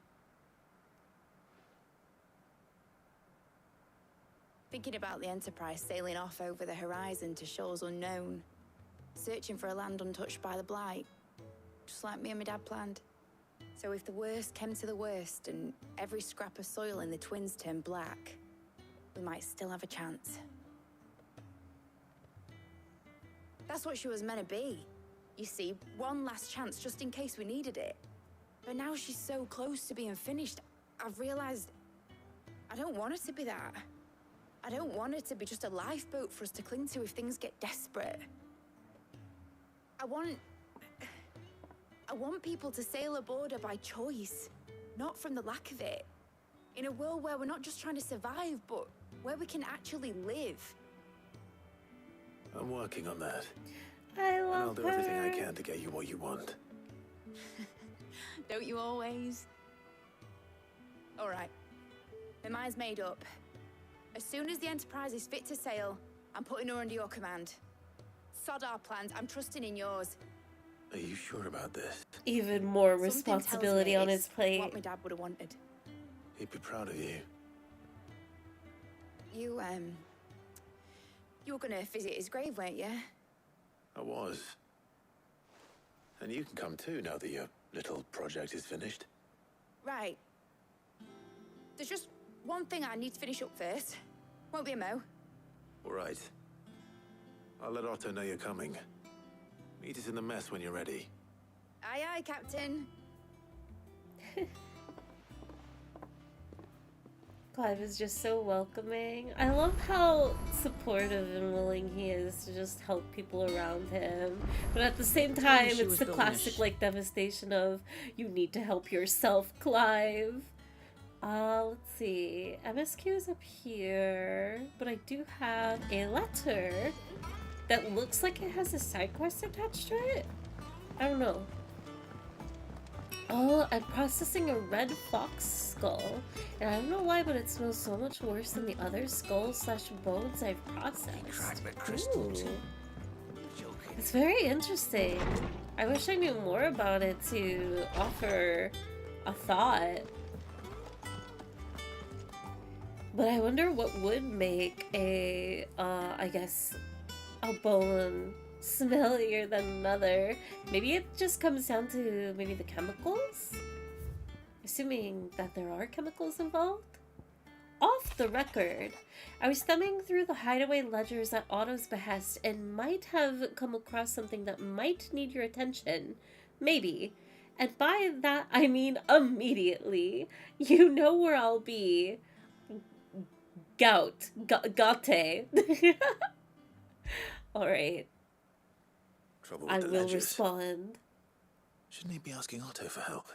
Thinking about the Enterprise sailing off over the horizon to shores unknown. Searching for a land untouched by the Blight. Just like me and my dad planned. So if the worst came to the worst and every scrap of soil in the Twins turned black, we might still have a chance. That's what she was meant to be. You see, one last chance just in case we needed it. But now she's so close to being finished, I've realized I don't want it to be that. I don't want it to be just a lifeboat for us to cling to if things get desperate. I want people to sail aboard her by choice, not from the lack of it. In a world where we're not just trying to survive, but where we can actually live. I'm working on that. I love and I'll do everything I can to get you what you want. Don't you always? All right. My mind's made up. As soon as the Enterprise is fit to sail, I'm putting her under your command. Sod our plans. I'm trusting in yours. Are you sure about this? Even more responsibility on his plate. What my dad would have wanted. He'd be proud of you. You were gonna visit his grave, weren't you? I was. And you can come too now that your little project is finished. Right. There's just one thing I need to finish up first. Won't be a mo. All right. I'll let Otto know you're coming. Meet us in the mess when you're ready. Aye, aye, Captain. Clive is just so welcoming. I love how supportive and willing he is to just help people around him. But at the same time, it's the classic like devastation of you need to help yourself, Clive. Let's see. MSQ is up here, but I do have a letter that looks like it has a side quest attached to it. I don't know. Oh, I'm processing a red fox skull. And I don't know why, but it smells so much worse than the other skulls/bones I've processed. Ooh. It's very interesting. I wish I knew more about it to offer a thought. But I wonder what would make a, I guess, a bone smellier than another. Maybe it just comes down to maybe the chemicals? Assuming that there are chemicals involved? Off the record, I was thumbing through the hideaway ledgers at Otto's behest and might have come across something that might need your attention. Maybe. And by that, I mean immediately. You know where I'll be. Gout. Gate. Alright. Trouble with I the will ledgers. respond. Shouldn't he be asking Otto for help?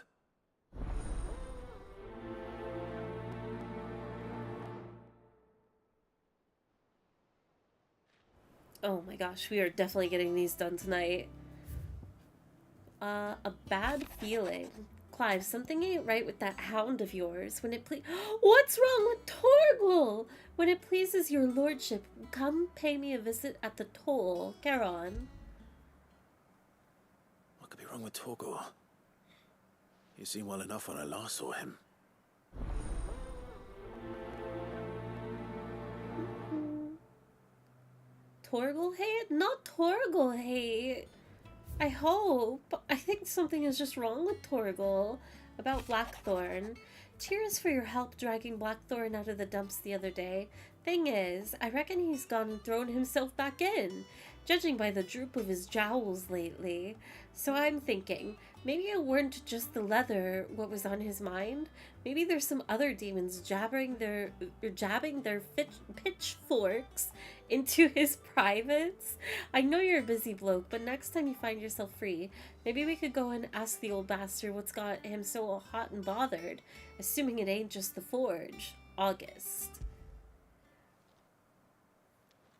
Oh my gosh, we are definitely getting these done tonight. A bad feeling. Clive, something ain't right with that hound of yours. When it What's wrong with Torgal? When it pleases your lordship, come pay me a visit at the toll. Charon. What could be wrong with Torgal? He seemed well enough when I last saw him. Torgal hate? Not Torgal hate. I hope. I think something is just wrong with Torgal about Blackthorn. Cheers for your help dragging Blackthorn out of the dumps the other day. Thing is, I reckon he's gone and thrown himself back in, judging by the droop of his jowls lately. So I'm thinking, maybe it weren't just the leather what was on his mind. Maybe there's some other demons jabbing their pitchforks into his privates. I know you're a busy bloke, but next time you find yourself free, maybe we could go and ask the old bastard what's got him so hot and bothered, assuming it ain't just the forge. August.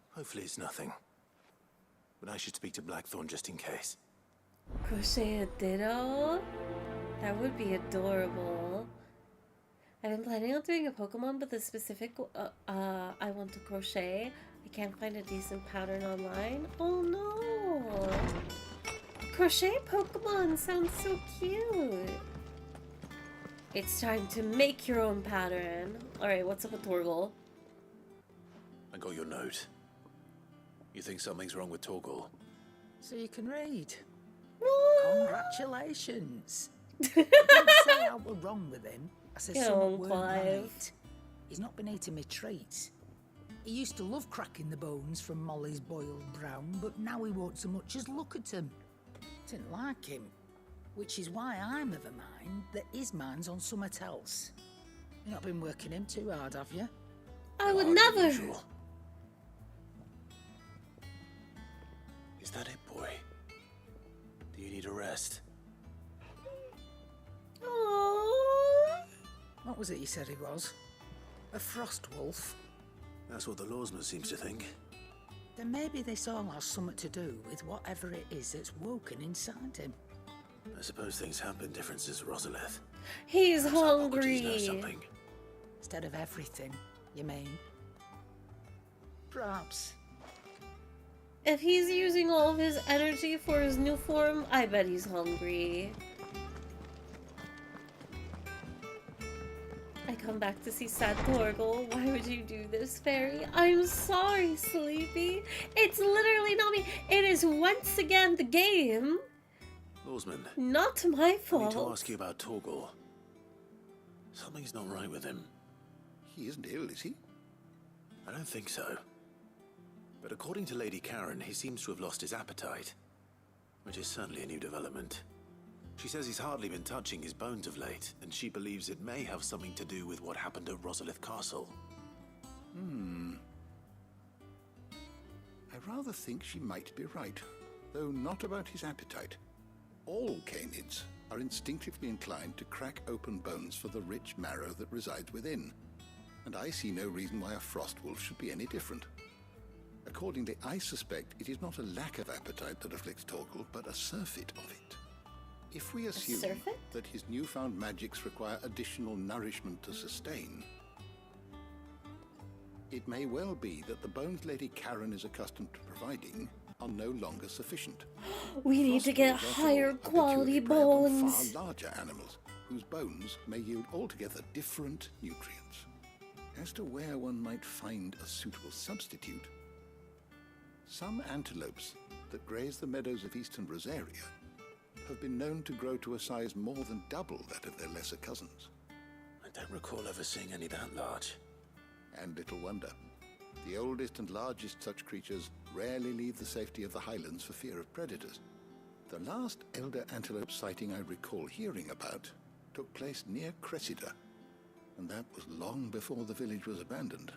Hopefully it's nothing. But I should speak to Blackthorn just in case. Crochet a ditto? That would be adorable. I've been planning on doing a Pokemon, but the specific I want to crochet. I can't find a decent pattern online. Oh no! Crochet Pokemon sounds so cute. It's time to make your own pattern. Alright, what's up with Torgal? I got your note. You think something's wrong with Torgal? So you can read. What? Congratulations. I didn't say I were wrong with him. I said something weren't right. He's not been eating me treats. He used to love cracking the bones from Molly's boiled brown, but now he won't so much as look at them. Didn't like him, which is why I'm of a mind that his mind's on something else. You've not been working him too hard, have you? I would never. Is that it, boy? Do you need a rest? Aww. What was it you said he was? A frost wolf? That's what the lawsman seems to think. Then maybe this all has something to do with whatever it is that's woken inside him. I suppose things have been different since Rosalith. He's Perhaps hungry. knows something. Instead of everything, you mean? Perhaps. If he's using all of his energy for his new form, I bet he's hungry. I come back to see sad Torgal. Why would you do this, Fairy? I'm sorry, Sleepy. It's literally not me. It is once again the game. Lawsman. Not my fault. I need to ask you about Torgal. Something's not right with him. He isn't ill, is he? I don't think so. But according to Lady Karen, he seems to have lost his appetite, which is certainly a new development. She says he's hardly been touching his bones of late, and she believes it may have something to do with what happened at Rosalith Castle. I rather think she might be right, though not about his appetite. All canids are instinctively inclined to crack open bones for the rich marrow that resides within, and I see no reason why a frost wolf should be any different. Accordingly, I suspect it is not a lack of appetite that afflicts Torgal, but a surfeit of it. If we assume that his newfound magics require additional nourishment to sustain, it may well be that the bones Lady Karen is accustomed to providing are no longer sufficient. We need to get higher quality bones. Far larger animals, whose bones may yield altogether different nutrients. As to where one might find a suitable substitute, some antelopes that graze the meadows of eastern Rosaria have been known to grow to a size more than double that of their lesser cousins. I don't recall ever seeing any that large. And little wonder. The oldest and largest such creatures rarely leave the safety of the highlands for fear of predators. The last elder antelope sighting I recall hearing about took place near Cressida, and that was long before the village was abandoned.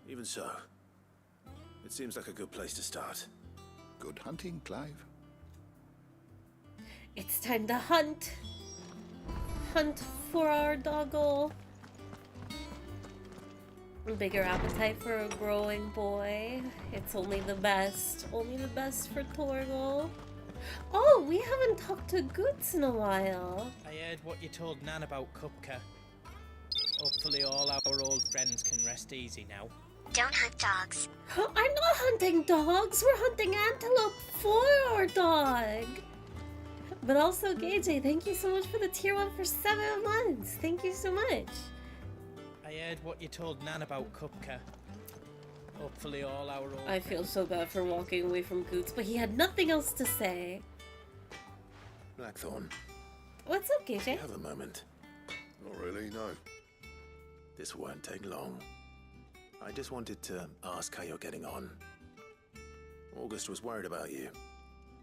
Even so, it seems like a good place to start. Good hunting, Clive. It's time to hunt. Hunt for our doggo. Bigger appetite for a growing boy. It's only the best. Only the best for Torgal. Oh, we haven't talked to Goots in a while. I heard what you told Nan about Kupka. Hopefully all our old friends can rest easy now. Don't hunt dogs. I'm not hunting dogs. We're hunting antelope for our dog. But also, Gage, thank you so much for the tier 1 for 7 months. Thank you so much. I heard what you told Nan about Kupka. Hopefully all our old I feel so bad for walking away from Goots, but he had nothing else to say. Blackthorn. What's up, Gage? You have a moment. Not really, no. This won't take long. I just wanted to ask how you're getting on. August was worried about you,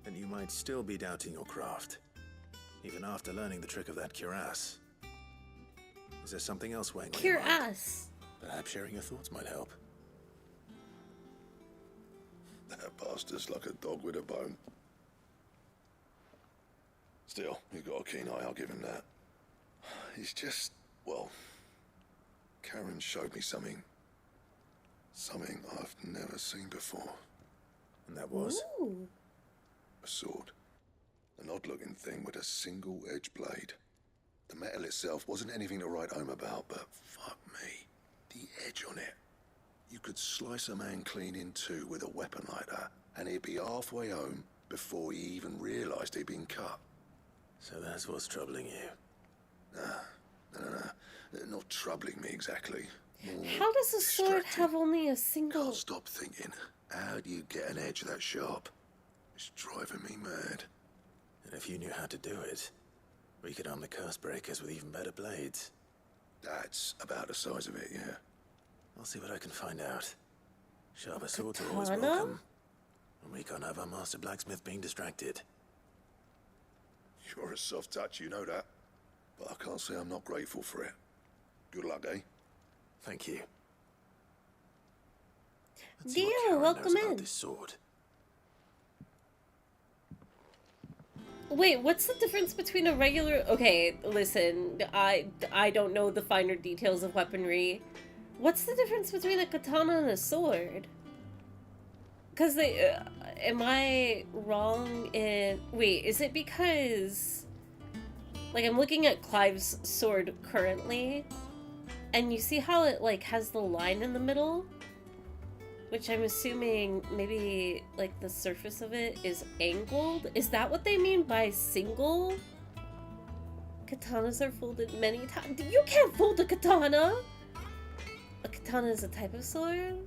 and you might still be doubting your craft, even after learning the trick of that cuirass. Is there something else weighing on your mind? Cuirass. Perhaps sharing your thoughts might help. That bastard's like a dog with a bone. Still, he's got a keen eye, I'll give him that. He's just, well, Karen showed me something I've never seen before. And that was? Ooh. A sword. An odd-looking thing with a single-edged blade. The metal itself wasn't anything to write home about, but fuck me, the edge on it. You could slice a man clean in two with a weapon like that, and he'd be halfway home before he even realized he'd been cut. So that's what's troubling you? No. Not troubling me exactly. How does a sword have only a single... Can't stop thinking, how do you get an edge that sharp? It's driving me mad. And if you knew how to do it, we could arm the curse breakers with even better blades. That's about the size of it, yeah. I'll see what I can find out. Sharper swords are always welcome. And we can't have our master blacksmith being distracted. You're a soft touch, you know that. But I can't say I'm not grateful for it. Good luck, eh? Thank you. Let's see what Dio, Karen welcome knows about in. this sword. Wait, what's the difference between a regular... Okay, listen, I don't know the finer details of weaponry. What's the difference between a katana and a sword? Because they... am I wrong in... Wait, is it because... Like, I'm looking at Clive's sword currently, and you see how it, like, has the line in the middle? Which I'm assuming maybe, like, the surface of it is angled? Is that what they mean by single? Katanas are folded many times. You can't fold a katana! A katana is a type of sword?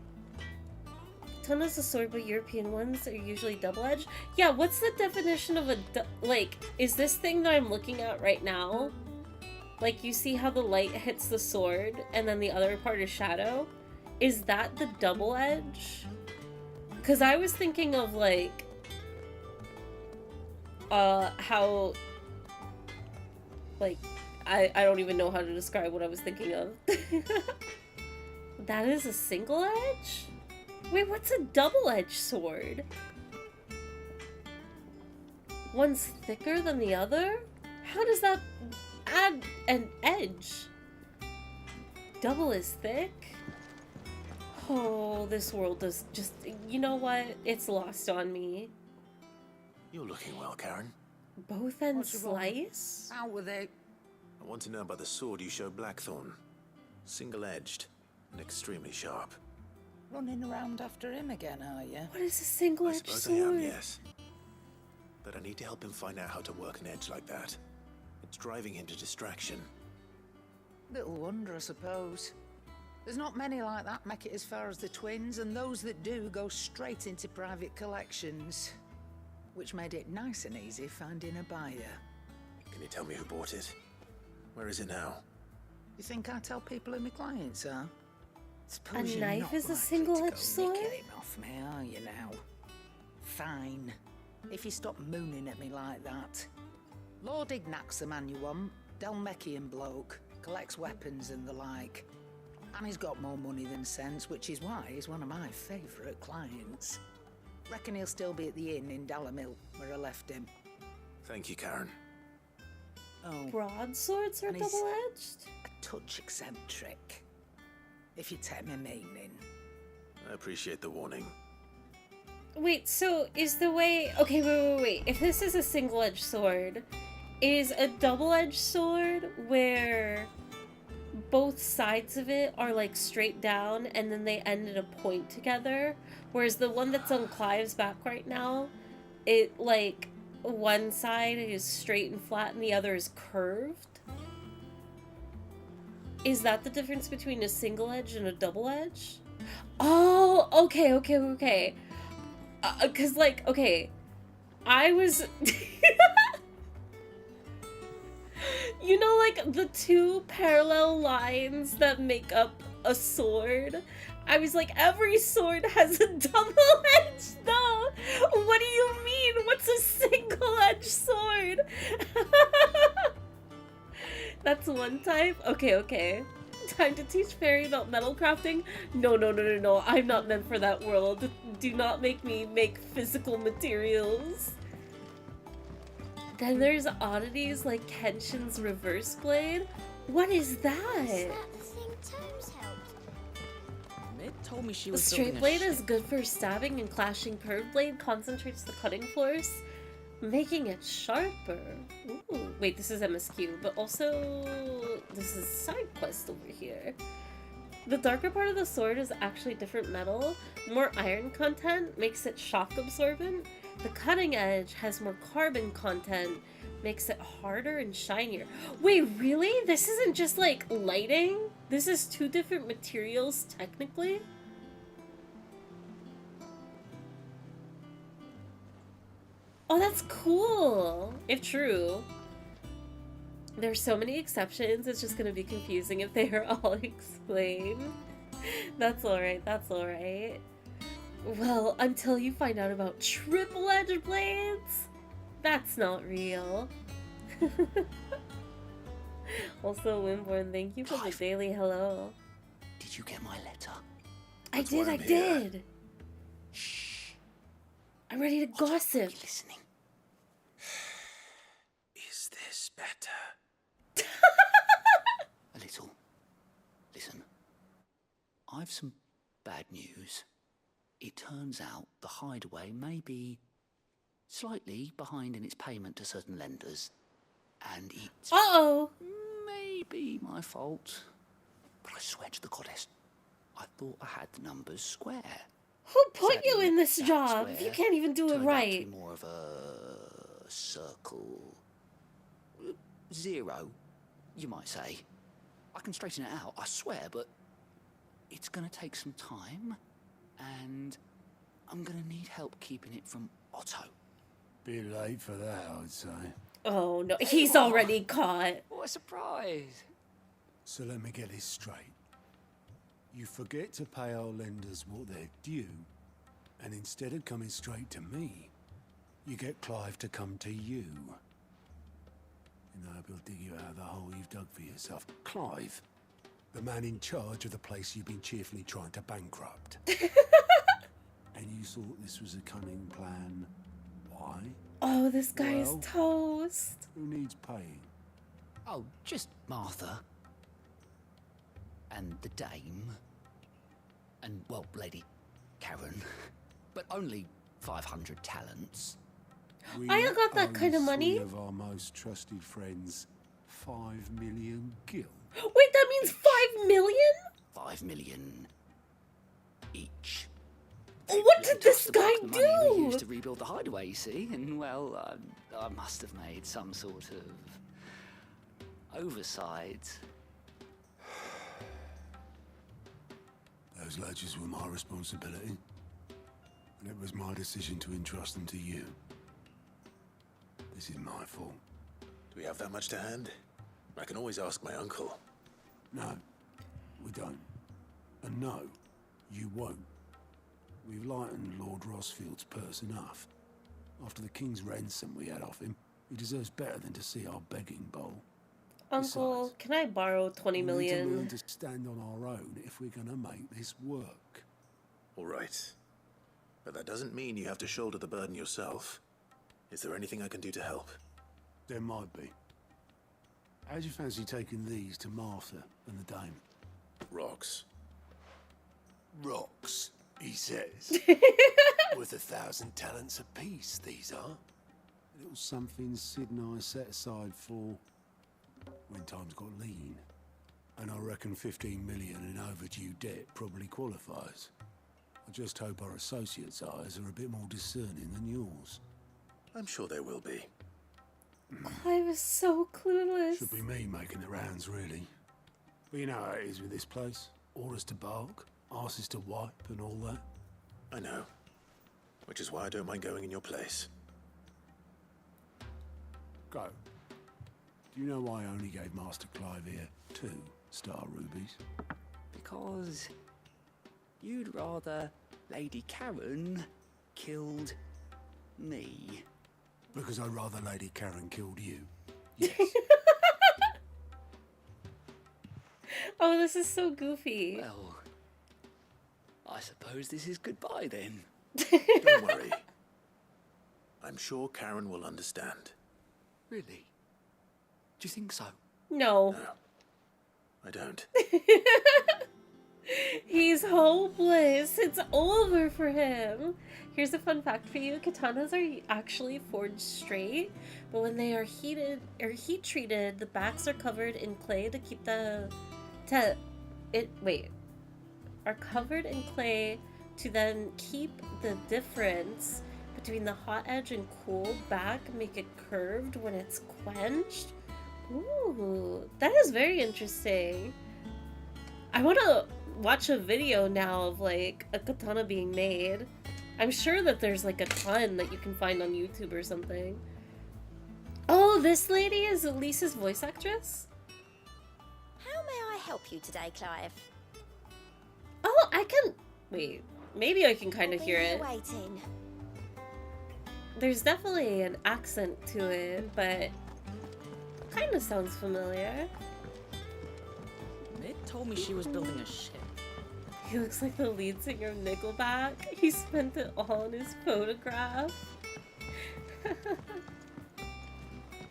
Katana is a sword, but European ones are usually double-edged. Yeah, what's the definition of a... Like, is this thing that I'm looking at right now? Like, you see how the light hits the sword, and then the other part is shadow? Is that the double edge? Because I was thinking of, like, how, like, I don't even know how to describe what I was thinking of. That is a single edge? Wait, what's a double-edged sword? One's thicker than the other? How does that add an edge? Double is thick? Oh, this world is just... You know what? It's lost on me. You're looking well, Karen. Both ends slice? How were they? I want to know about the sword you showed Blackthorn. Single-edged and extremely sharp. Running around after him again, are you? What is a single-edged I sword? suppose I am, yes. But I need to help him find out how to work an edge like that. It's driving him to distraction. Little wonder, I suppose. There's not many like that make it as far as the twins, and those that do go straight into private collections. Which made it nice and easy finding a buyer. Can you tell me who bought it? Where is it now? You think I tell people who my clients are? Suppose A you're knife not is a likely single-edged to go sword? nicking him off me, are you now? Fine. if you stop mooning at me like that. Lord Ignac's the man you want. Dalmekian bloke. Collects weapons and the like. And he's got more money than sense, which is why he's one of my favourite clients. Reckon he'll still be at the inn in Dalamil, where I left him. Thank you, Karen. Oh. Broadswords are and he's double-edged? a touch eccentric, if you take my meaning. I appreciate the warning. Wait, so is the way... Okay, wait. If this is a single-edged sword, is a double-edged sword where both sides of it are like straight down and then they end at a point together? Whereas the one that's on Clive's back right now, it like one side is straight and flat and the other is curved? Is that the difference between a single edge and a double edge? Oh, okay. Cause like, okay, I was... You know, like, the two parallel lines that make up a sword? I was like, every sword has a double edge, though! What do you mean? What's a single edge sword? That's one type? Okay. Time to teach Fairy about metal crafting? No. I'm not meant for that world. Do not make me make physical materials. Then there's oddities like Kenshin's reverse blade. What is that? Is that the thing Tomes helped? Mid told me she The was straight blade is good for stabbing and clashing. Curved blade concentrates the cutting force, making it sharper. Ooh. Wait, this is MSQ, but also this is side quest over here. The darker part of the sword is actually different metal. More iron content makes it shock absorbent. The cutting edge has more carbon content, makes it harder and shinier. Wait, really? This isn't just like lighting? This is two different materials technically? Oh, that's cool! If true. There's so many exceptions, it's just gonna be confusing if they are all explained. That's alright. Well, until you find out about triple edge blades, that's not real. Also, Wimborne, thank you for the daily hello. Did you get my letter? I did. Shh. I'm ready to gossip. Listening. Is this better? A little. Listen. I've some bad news. It turns out the hideaway may be slightly behind in its payment to certain lenders. And it's... Uh-oh! Maybe my fault. But I swear to the goddess, I thought I had the numbers square. Who put you in this job? square You can't even do it turned out to right. be more of a circle. Zero, you might say. I can straighten it out, I swear, but it's gonna take some time. And I'm gonna need help keeping it from Otto. Bit late for that, I'd say. Oh no, he's already caught. What a surprise! So let me get this straight. You forget to pay our lenders what they're due, and instead of coming straight to me, you get Clive to come to you. And I hope he'll dig you out of the hole you've dug for yourself. Clive, the man in charge of the place you've been cheerfully trying to bankrupt. And you thought this was a cunning plan. Why? Oh, this guy Well, is toast. Who needs paying? Oh, just Martha. And the dame. And, well, Lady Karen. But only 500 talents. I ain't got that owe kind of money. 3 of our most trusted friends 5 million gil. Wait, that means 5 million? 5 million each. What did this guy The money we do? used to rebuild the hideaway, you see, and well, I must have made some sort of oversight. Those ledgers were my responsibility, and it was my decision to entrust them to you. This is my fault. Do we have that much to hand? I can always ask my uncle. No, we don't. And no, you won't. We've lightened Lord Rossfield's purse enough. After the king's ransom we had off him, he deserves better than to see our begging bowl. Uncle, Besides, can I borrow 20 we need to million? learn to stand on our own if we're gonna make this work. All right. But that doesn't mean you have to shoulder the burden yourself. Is there anything I can do to help? There might be. How'd you fancy taking these to Martha and the dame? Rocks. Rocks, he says. Worth 1,000 talents apiece, these are. A little something Sid and I set aside for when times got lean. And I reckon 15 million in overdue debt probably qualifies. I just hope our associates' eyes are a bit more discerning than yours. I'm sure there will be. I was so clueless. Should be me making the rounds, really. But you know how it is with this place. Orders to bark, arses to wipe, and all that. I know. Which is why I don't mind going in your place. Go. Do you know why I only gave Master Clive here 2 star rubies? Because you'd rather Lady Karen killed me. Because I'd rather Lady Karen killed you. Yes. Oh, this is so goofy. Well, I suppose this is goodbye then. Don't worry. I'm sure Karen will understand. Really? Do you think so? No. No, I don't. He's hopeless. It's over for him. Here's a fun fact for you. Katanas are actually forged straight, but when they are heated or heat treated, the backs are covered in clay to keep are covered in clay to then keep the difference between the hot edge and cool back, make it curved when it's quenched. Ooh, that is very interesting. I want to watch a video now of like a katana being made. I'm sure that there's like a ton that you can find on YouTube or something. Oh, this lady is Lisa's voice actress? How may I help you today, Clive? Oh, I can... Wait, maybe I can kind of hear it. Waiting. There's definitely an accent to it, but kind of sounds familiar. Nick told me she was building a ship. He looks like the lead singer of Nickelback. He spent it all on his photograph.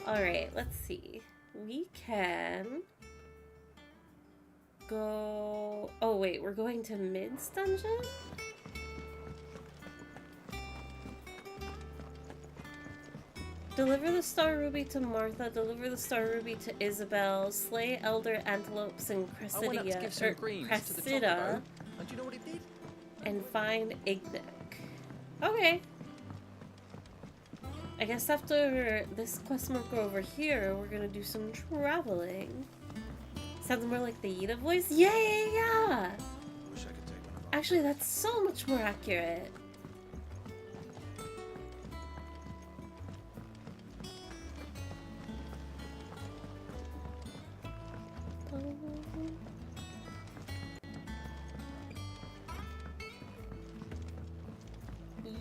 Alright, let's see. We can go... Oh wait, we're going to Mid's dungeon? Deliver the Star Ruby to Martha, deliver the Star Ruby to Isabel, slay Elder Antelopes in I went up to give some greens to the chocobo, and do you know what it did? and find Ignic. Okay. I guess after this quest marker over here, we're gonna do some traveling. Sounds more like the Yida voice? Yeah! Wish I could take one of Actually, that's so much more accurate.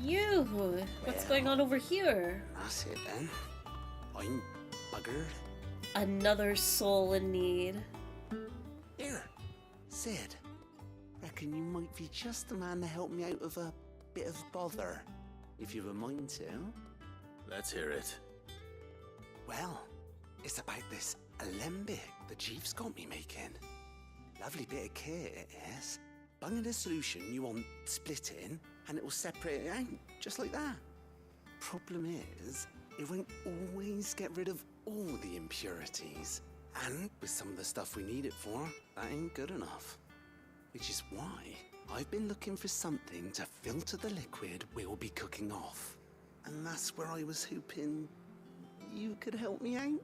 You! What's going on over here? That's it then. I'm buggered. Another soul in need. Here, Sid. Reckon you might be just the man to help me out of a bit of bother, if you've a mind to. Let's hear it. Well, it's about this alembic the chief's got me making. Lovely bit of kit it is. Bung in a solution you want splitting, and it will separate it out, just like that. Problem is, it won't always get rid of all the impurities. And with some of the stuff we need it for, that ain't good enough. Which is why I've been looking for something to filter the liquid we'll be cooking off. And that's where I was hoping you could help me out.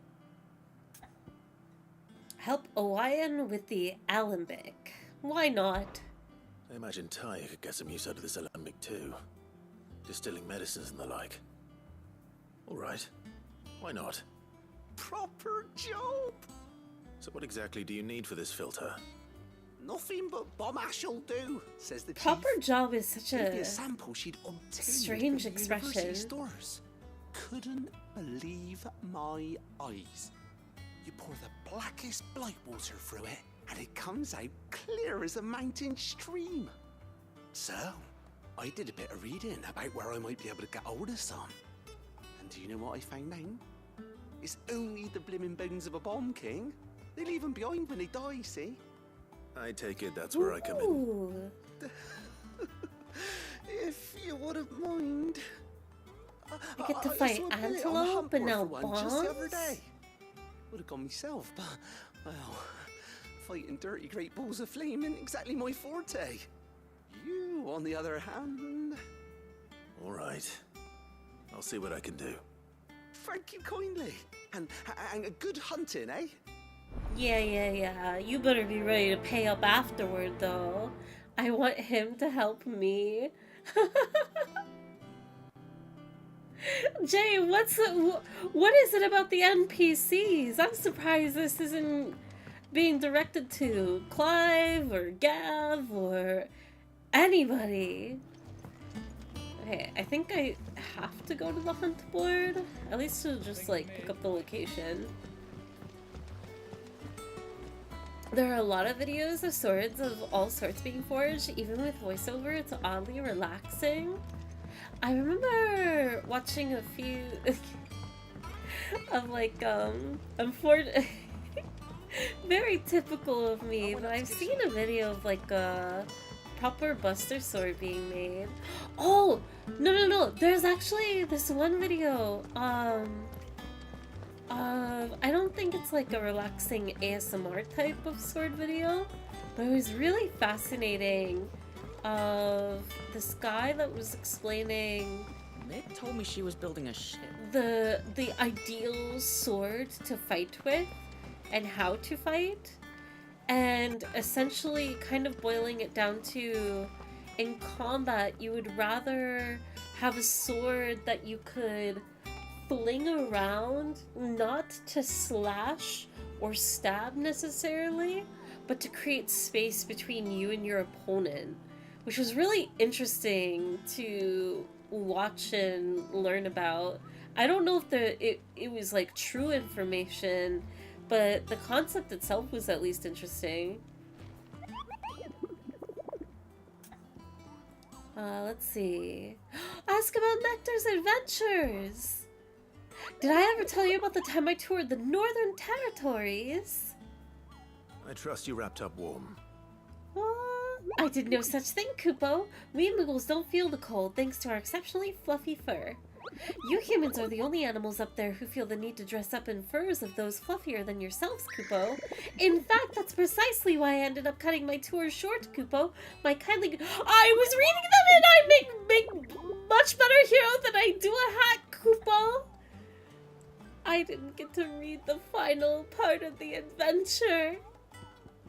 Help Owayan with the alembic. Why not? I imagine Ty could get some use out of this alembic too. Distilling medicines and the like. Alright. Why not? Proper job! So what exactly do you need for this filter? Nothing but bomb ash'll do, says the Proper chief. job is such Gave me a sample she'd obtained strange from the university expression. stores. couldn't believe my eyes. You pour the blackest blight water through it, and it comes out clear as a mountain stream. So, I did a bit of reading about where I might be able to get hold of some. And do you know what I found out? It's only the blimmin' bones of a bomb king. They leave them behind when they die, see? I take it that's where I come in. Ooh. If you wouldn't mind. I get to fight antelope and now bombs? Just the other day. Would have gone myself, but, well, fighting dirty great balls of flame isn't exactly my forte. You, on the other hand... All right. I'll see what I can do. Thank you kindly. And a good hunting, eh? Yeah. You better be ready to pay up afterward, though. I want him to help me. Jay, what is it about the NPCs? I'm surprised this isn't being directed to Clive or Gav or anybody. Okay, I think I have to go to the hunt board. At least to just like pick up the location. There are a lot of videos of swords of all sorts being forged, even with voiceover. It's oddly relaxing. I remember watching a few of like very typical of me, but I've seen a video of like a proper buster sword being made. Oh no, there's actually this one video I don't think it's like a relaxing ASMR type of sword video, but it was really fascinating. Of this guy that was explaining. Mick told me she was building a ship. The ideal sword to fight with, and how to fight, and essentially kind of boiling it down to, in combat, you would rather have a sword that you could fling around, not to slash or stab necessarily, but to create space between you and your opponent. Which was really interesting to watch and learn about. I don't know if it was like true information, but the concept itself was at least interesting. Let's see. Ask about Nectar's adventures! Did I ever tell you about the time I toured the Northern Territories? I trust you wrapped up warm. I did no such thing, Kupo. We Muggles don't feel the cold thanks to our exceptionally fluffy fur. You humans are the only animals up there who feel the need to dress up in furs of those fluffier than yourselves, Kupo. In fact, that's precisely why I ended up cutting my tour short, Kupo. My kindly... I was reading them and I make much better hero than I do a hat, Kupo. I didn't get to read the final part of the adventure.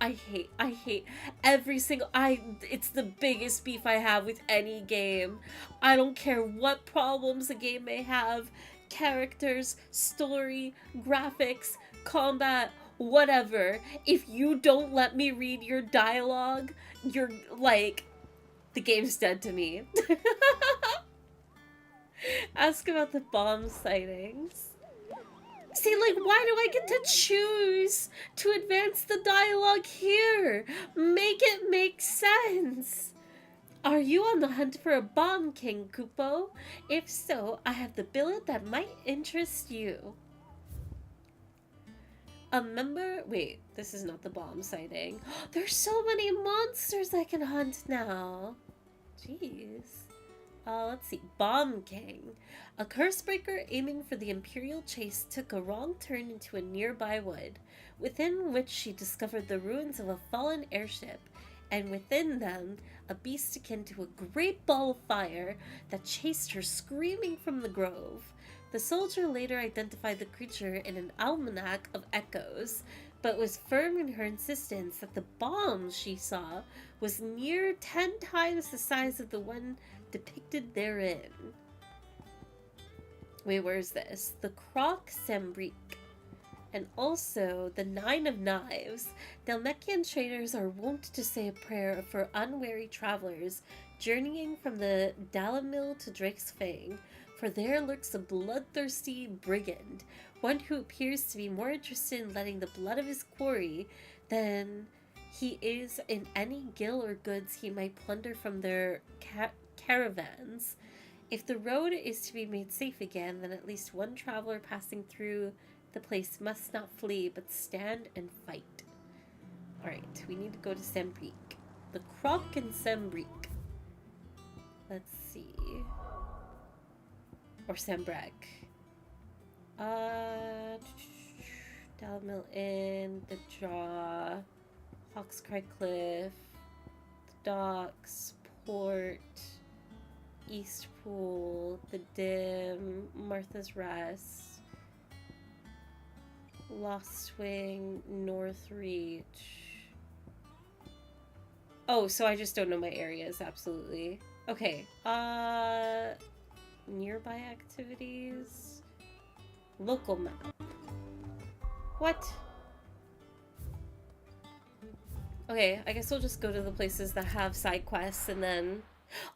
I hate every single... It's the biggest beef I have with any game. I don't care what problems a game may have. Characters, story, graphics, combat, whatever. If you don't let me read your dialogue, you're like... The game's dead to me. Ask about the bomb sightings. See, like, why do I get to choose to advance the dialogue here? Make it make sense. Are you on the hunt for a bomb king, Kupo? If so, I have the billet that might interest you. A member... Wait, this is not the bomb sighting. There's so many monsters I can hunt now. Jeez. Let's see. Bomb King. A cursebreaker aiming for the Imperial chase took a wrong turn into a nearby wood, within which she discovered the ruins of a fallen airship, and within them, a beast akin to a great ball of fire that chased her screaming from the grove. The soldier later identified the creature in an almanac of echoes, but was firm in her insistence that the bomb she saw was near 10 times the size of the one depicted therein. Wait, where's this? The Croc Sambrique. And also the 9 of Knives. Dalmekian traders are wont to say a prayer for unwary travelers journeying from the Dalamil to Drake's Fang, For there lurks a bloodthirsty brigand, one who appears to be more interested in letting the blood of his quarry than he is in any gil or goods he might plunder from their caravans. If the road is to be made safe again, then at least one traveler passing through the place must not flee, but stand and fight. Alright, we need to go to Sembrique. The Croc in Sembrique. Let's see. Or Sembrec. Dalmill Inn, the Draw, Hawkscry Cliff, the Docks, Port, Eastpool, the Dim, Martha's Rest, Lost Swing, North Reach. Oh, so I just don't know my areas, absolutely. Okay, nearby activities, local map. What? Okay, I guess we'll just go to the places that have side quests and then...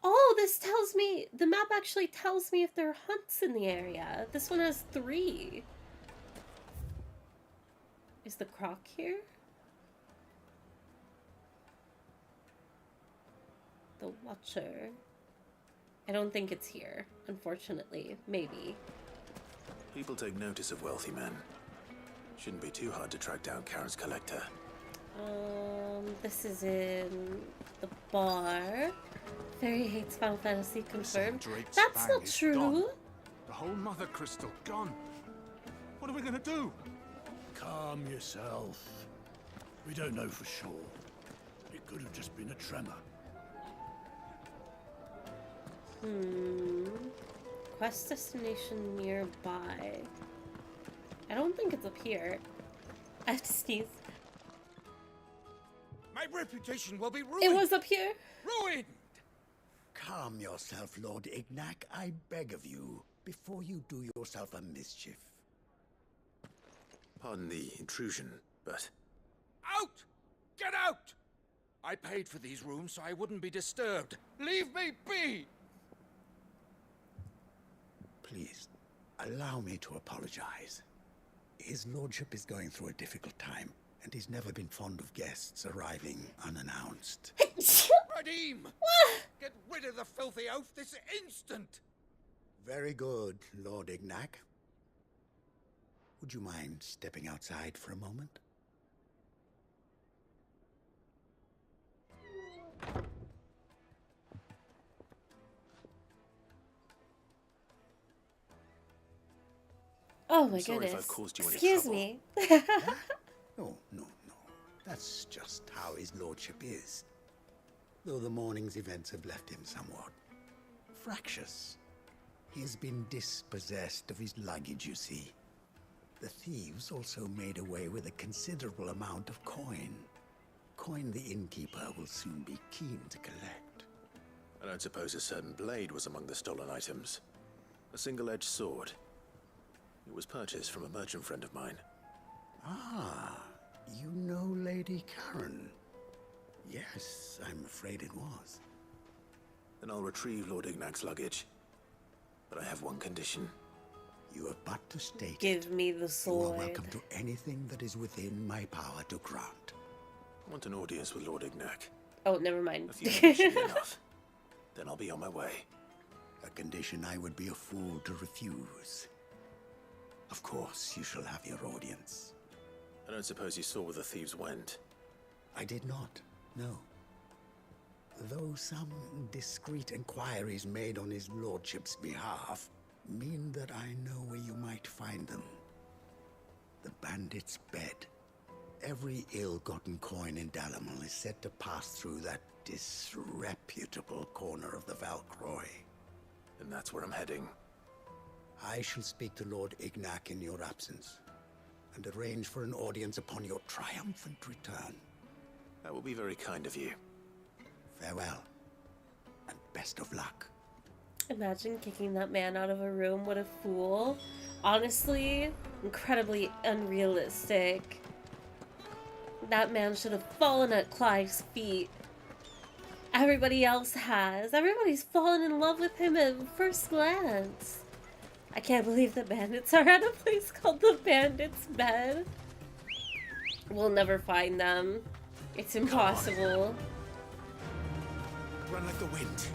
Oh, this tells me... The map actually tells me if there are hunts in the area. This one has 3. Is the Croc here? The Watcher. I don't think it's here, unfortunately. Maybe. People take notice of wealthy men. Shouldn't be too hard to track down Karen's collector. This is in the bar. Fairy hates Final Fantasy confirmed. That's not true. Gone. The whole mother crystal gone. What are we gonna do? Calm yourself. We don't know for sure. It could have just been a tremor. Quest destination nearby. I don't think it's up here. I have to sneeze. My reputation will be ruined. It was up here. Ruined. Calm yourself, Lord Ignac, I beg of you, before you do yourself a mischief. Pardon the intrusion, but... Out! Get out! I paid for these rooms so I wouldn't be disturbed. Leave me be! Please, allow me to apologize. His lordship is going through a difficult time, and he's never been fond of guests arriving unannounced. Radim! Get rid of the filthy oaf this instant! Very good, Lord Ignac. Would you mind stepping outside for a moment? Oh my Sorry goodness. if I've caused you any Excuse trouble. me. No. That's just how his lordship is. Though the morning's events have left him somewhat fractious. He's been dispossessed of his luggage, you see. The thieves also made away with a considerable amount of coin. Coin the innkeeper will soon be keen to collect. I don't suppose a certain blade was among the stolen items. A single-edged sword. It was purchased from a merchant friend of mine. Ah, you know Lady Karen? Yes, I'm afraid it was. Then I'll retrieve Lord Ignac's luggage. But I have one condition. You have but to state Give me the You are sword. welcome to anything that is within my power to grant. I want an audience with Lord Ignac. Oh, never mind. A few minutes should be enough. Then I'll be on my way. A condition I would be a fool to refuse. Of course, you shall have your audience. I don't suppose you saw where the thieves went. I did not, no. Though some discreet inquiries made on his lordship's behalf mean that I know where you might find them. The bandit's bed. Every ill-gotten coin in Dalamal is said to pass through that disreputable corner of the Valcroy. And that's where I'm heading. I shall speak to Lord Ignac in your absence, and arrange for an audience upon your triumphant return. That will be very kind of you. Farewell, and best of luck. Imagine kicking that man out of a room. What a fool. Honestly, incredibly unrealistic. That man should have fallen at Clive's feet. Everybody else has. Everybody's fallen in love with him at first glance. I can't believe the bandits are at a place called the Bandits' Bed. We'll never find them. It's impossible. Run like the wind.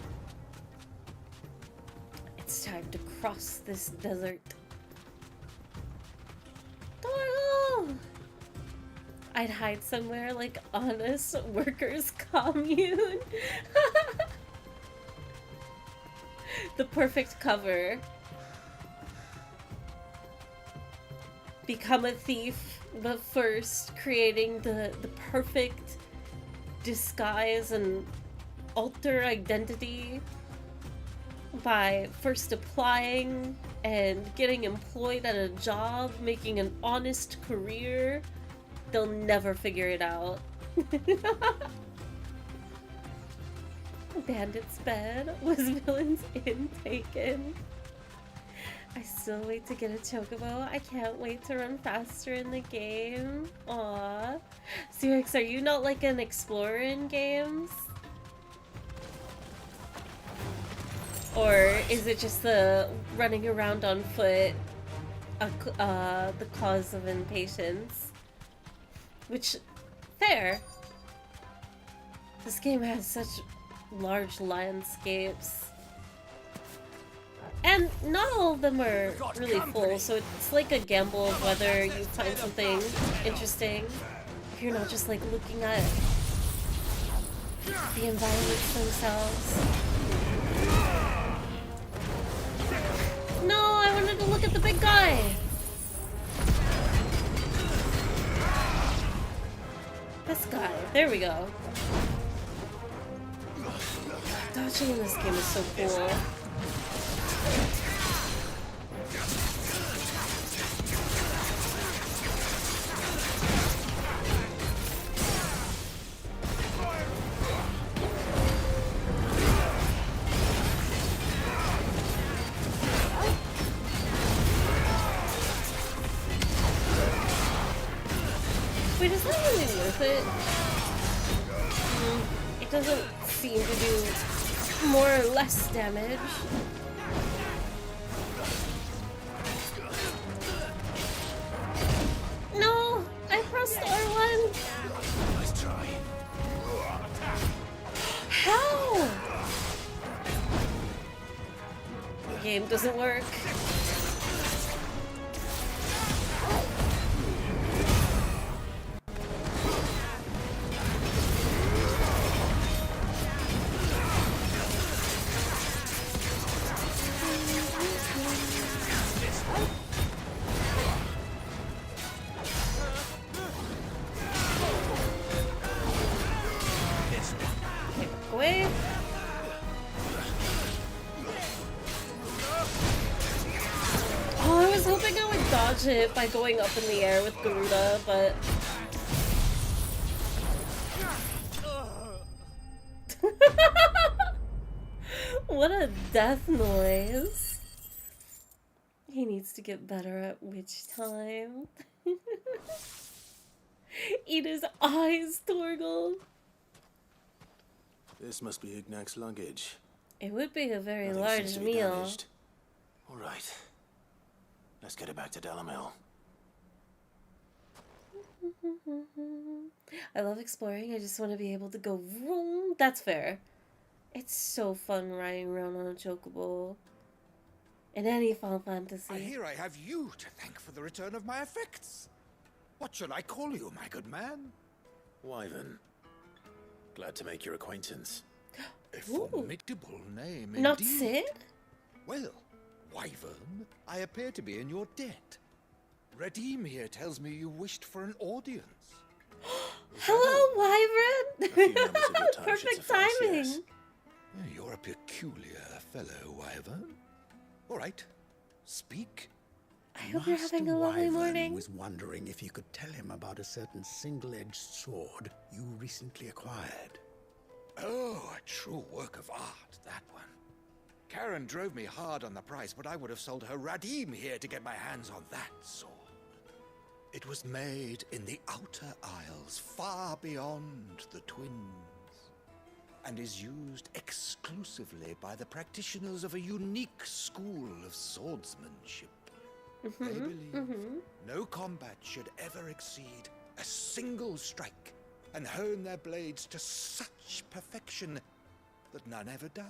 It's time to cross this desert. Doyle! I'd hide somewhere like honest workers' commune. The perfect cover. Become a thief, but first creating the perfect disguise and alter identity by first applying and getting employed at a job, making an honest career. They'll never figure it out. Bandit's Bed was Villain's Inn taken. I still wait to get a chocobo. I can't wait to run faster in the game. Aww. Xerix, are you not like an explorer in games? Or is it just the running around on foot, the cause of impatience? Which, fair. This game has such large landscapes. And not all of them are really full, so it's like a gamble of whether you find something interesting. If you're not just like looking at the environments themselves. No, I wanted to look at the big guy! This guy, there we go. Dodging in this game is so cool. Wait, is that really worth it? It doesn't seem to do more or less damage. No! I pressed R1! Nice try. How? The game doesn't work. Away. Oh, I was hoping I would dodge it by going up in the air with Garuda, but... What a death noise. He needs to get better at witch time. Eat his eyes, Torgal. This must be Ignac's luggage. It would be a very Nothing large seems to be meal. damaged. All right. Let's get it back to Delamil. I love exploring. I just want to be able to go vroom. That's fair. It's so fun riding around on a chocobo. In any Final Fantasy. I hear I have you to thank for the return of my effects. What shall I call you, my good man? Wyvern. Glad to make your acquaintance. A formidable name indeed. Not Sid? Well, Wyvern, I appear to be in your debt. Redeem here tells me you wished for an audience. Hello, Wyvern! Your time should Perfect suffice, timing. yes. You're a peculiar fellow, Wyvern. All right, speak. I hope you're having a lovely morning. Was wondering if you could tell him about a certain single-edged sword you recently acquired. Oh, a true work of art, that one. Karen drove me hard on the price, but I would have sold her Radim here to get my hands on that sword. It was made in the Outer Isles, far beyond the Twins. and is used exclusively by the practitioners of a unique school of swordsmanship. They believe no combat should ever exceed a single strike and hone their blades to such perfection that none ever does.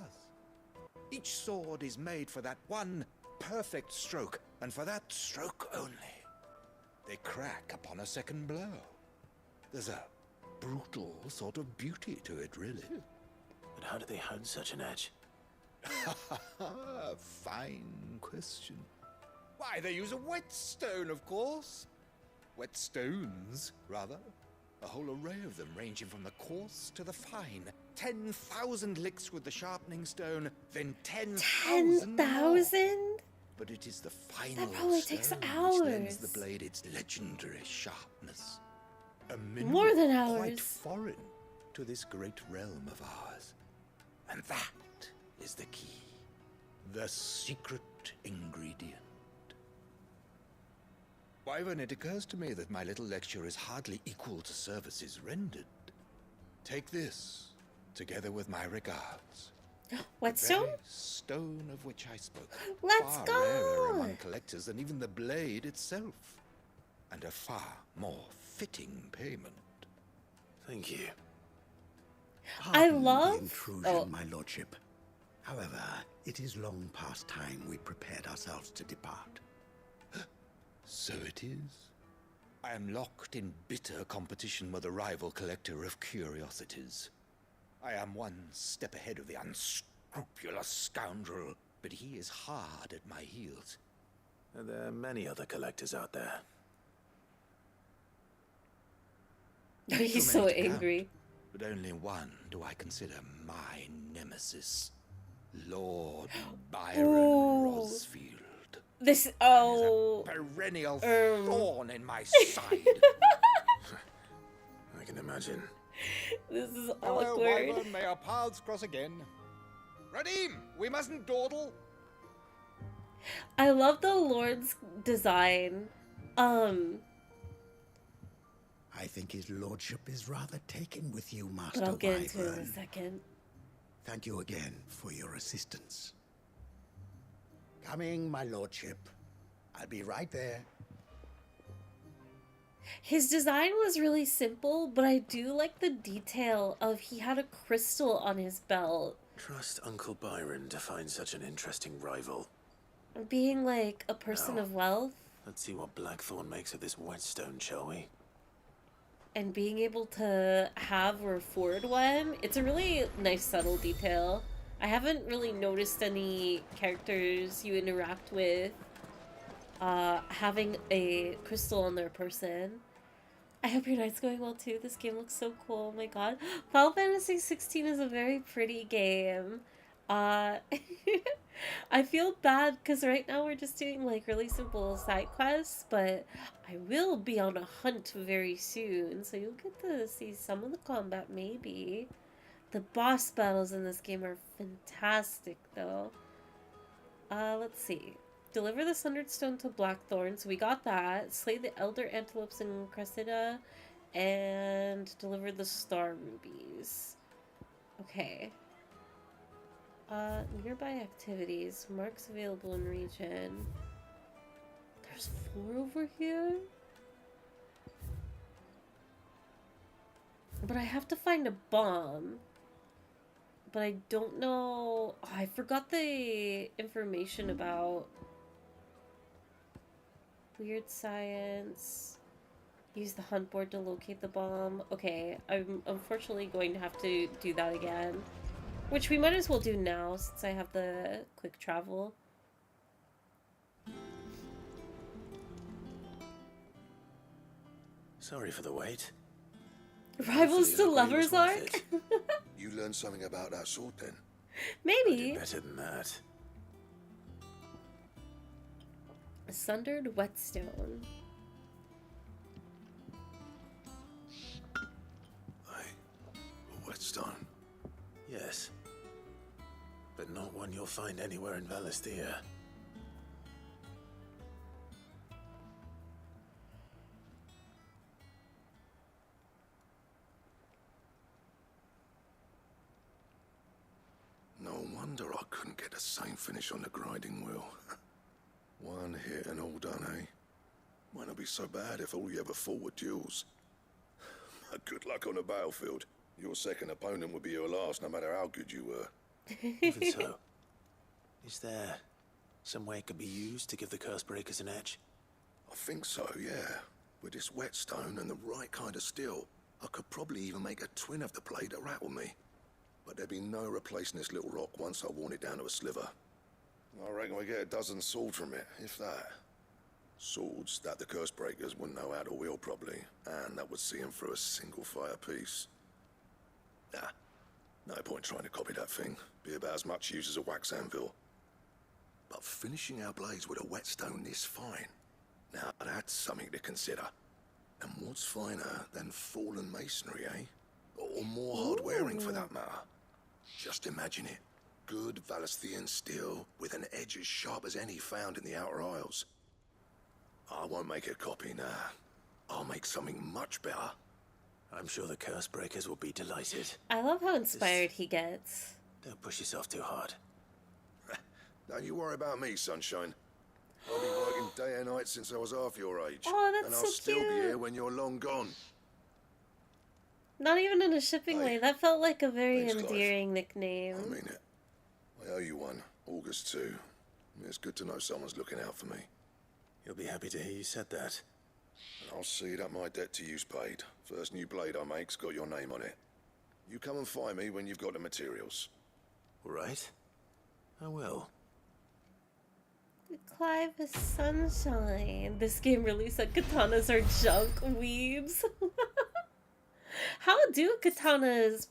Each sword is made for that one perfect stroke, and for that stroke only. They crack upon a second blow. There's a brutal sort of beauty to it, really. But how do they hone such an edge? Fine question. Why, they use a whetstone, of course. Whetstones, rather. A whole array of them, ranging from the coarse to the fine. 10,000 licks with the sharpening stone, then 10,000 more. 10,000? But it is the final That probably takes stone hours. which lends the blade its legendary sharpness. A mineral More than quite hours. foreign to this great realm of ours. And that is the key. The secret ingredient. Wyvern, it occurs to me that my little lecture is hardly equal to services rendered. Take this, together with my regards. Whetstone? The very stone of which I spoke. Let's far go! rarer among collectors than even the blade itself. And a far more fitting payment. Thank you. I Pardon love- the intrusion, oh. my lordship. However, it is long past time we prepared ourselves to depart. So it is. I am locked in bitter competition with a rival collector of curiosities. I am one step ahead of the unscrupulous scoundrel, but he is hard at my heels. And there are many other collectors out there. He's Too so many to count, angry. but only one do I consider my nemesis. Lord Byron Ooh. Rosfield. This, oh. Perennial thorn in my side. I can imagine. This is Hello, awkward. Wyvern, may our paths cross again. Radim, we mustn't dawdle. I love the Lord's design. I think his lordship is rather taken with you, But Master I'll get into it in a Wyvern. second. Thank you again for your assistance. Coming, my lordship. I'll be right there. His design was really simple, but I do like the detail of he had a crystal on his belt. Trust Uncle Byron to find such an interesting rival. Being like a person No. of wealth Let's see what Blackthorn makes of this whetstone, shall we? and being able to have or afford one, it's a really nice subtle detail. I haven't really noticed any characters you interact with having a crystal on their person. I hope your night's going well too. This game looks so cool. Oh my god. Final Fantasy 16 is a very pretty game. I feel bad because right now we're just doing like really simple side quests, but I will be on a hunt very soon, so you'll get to see some of the combat maybe. The boss battles in this game are fantastic though. Let's see. Deliver the Sundered Stone to Blackthorn, so we got that. Slay the Elder Antelopes in Cressida, and deliver the Star Rubies. Okay. Nearby activities. Marks available in region. There's 4 over here? But I have to find a bomb. But I don't know... Oh, I forgot the information about... Weird science. Use the hunt board to locate the bomb. Okay, I'm unfortunately going to have to do that again. Which we might as well do now, since I have the quick travel. Sorry for the wait. Rivals to Hopefully the lovers green was arc? worth it. You learned something about that sword then? Maybe. Better than that. A sundered whetstone. A whetstone? Yes. But not one you'll find anywhere in Valisthea. won't get the same finish on the grinding wheel. One hit and all done, eh? Might not be so bad if all you ever fought were duels. Good luck on the battlefield. Your second opponent would be your last, no matter how good you were. Even so, is there some way it could be used to give the curse breakers an edge? I think so, yeah. With this whetstone and the right kind of steel, I could probably even make a twin of the blade to rattle me. But there'd be no replacing this little rock once I worn it down to a sliver. I reckon we get a dozen swords from it, if that. Swords that the curse breakers wouldn't know how to wield properly, and that would see them through a single fire piece. Nah, no point trying to copy that thing. Be about as much use as a wax anvil. But finishing our blades with a whetstone this fine, now that's something to consider. And what's finer than fallen masonry, eh? Or more hard-wearing for that matter. Just imagine it. Good Valesthian steel with an edge as sharp as any found in the Outer Isles. I won't make a copy now. I'll make something much better. I'm sure the curse breakers will be delighted. I love how inspired he gets. Don't push yourself too hard. Don't you worry about me, sunshine. I've been working day and night since I was half your age. Oh, that's and so I'll still cute. be here when you're long gone. Not even in a shipping way. That felt like a very Thanks, Clive. endearing nickname. I mean it. I owe you one. August 2. It's good to know someone's looking out for me. You'll be happy to hear you said that. And I'll see that my debt to you's paid. First new blade I make's got your name on it. You come and find me when you've got the materials. All right. I will. Clive is sunshine. This game really said katanas are junk weebs. How do katanas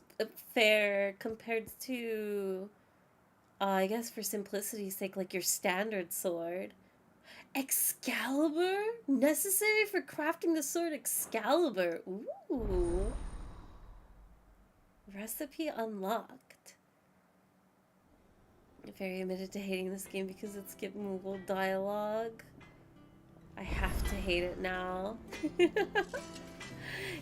fare compared to, I guess for simplicity's sake, like your standard sword? Excalibur? Necessary for crafting the sword Excalibur. Ooh. Recipe unlocked. I'm very admitted to hating this game because it's skipped Moogle dialogue. I have to hate it now.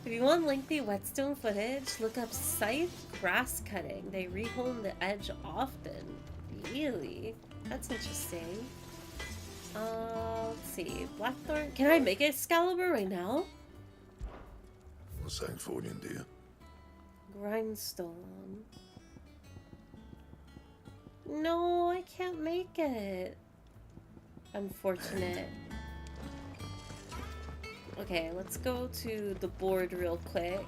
If you want lengthy whetstone footage, look up scythe grass cutting. They rehome the edge often. Really? That's interesting. Let's see. Blackthorn. Can I make Excalibur right now? What's that for you, dear? Grindstone. No, I can't make it. Unfortunate. Okay, let's go to the board real quick.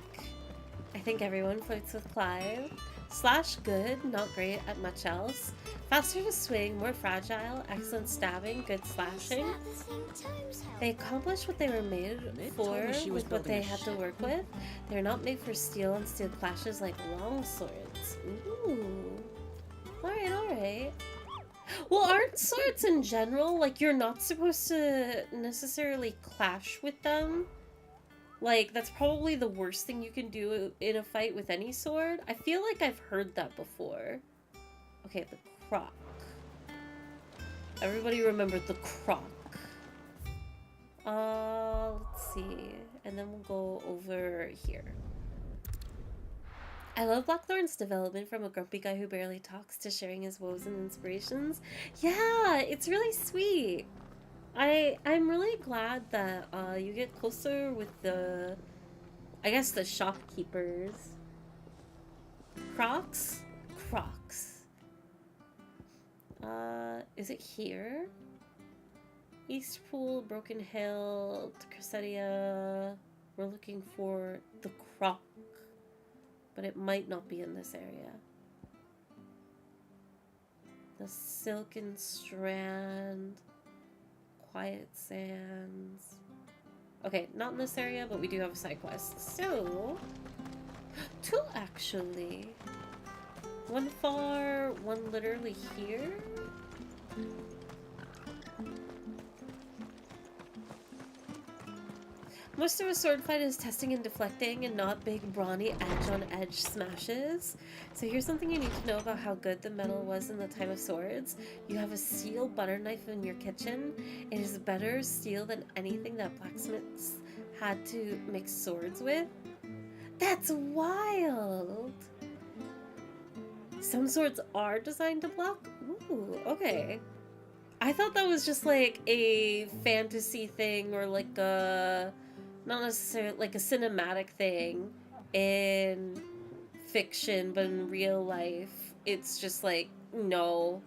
I think everyone flirts with Clive. Slash good, not great at much else. Faster to swing, more fragile, excellent stabbing, good slashing. They accomplished what they were made for with what they had to work with. They're not made for steel and steel clashes like long swords. Ooh. Alright, alright. Well, aren't swords in general, like, you're not supposed to necessarily clash with them? Like, that's probably the worst thing you can do in a fight with any sword. I feel like I've heard that before. Okay, the croc. Everybody remembered the croc. Let's see. And then we'll go over here. I love Blackthorn's development from a grumpy guy who barely talks to sharing his woes and inspirations. Yeah, it's really sweet. I'm really glad that you get closer with the, I guess, the shopkeepers. Crocs? Crocs. Is it here? Eastpool, Broken Hill, Cressetia. We're looking for the croc. But it might not be in this area. The Silken Strand. Quiet Sands. Okay, not in this area, but we do have a side quest. So, two actually. One far, one literally here. Most of a sword fight is testing and deflecting and not big brawny edge-on-edge smashes. So here's something you need to know about how good the metal was in the time of swords. You have a steel butter knife in your kitchen. It is better steel than anything that blacksmiths had to make swords with. That's wild! Some swords are designed to block? Ooh, okay. I thought that was just like a fantasy thing or like a, not necessarily like a cinematic thing in fiction, but in real life, it's just like, no.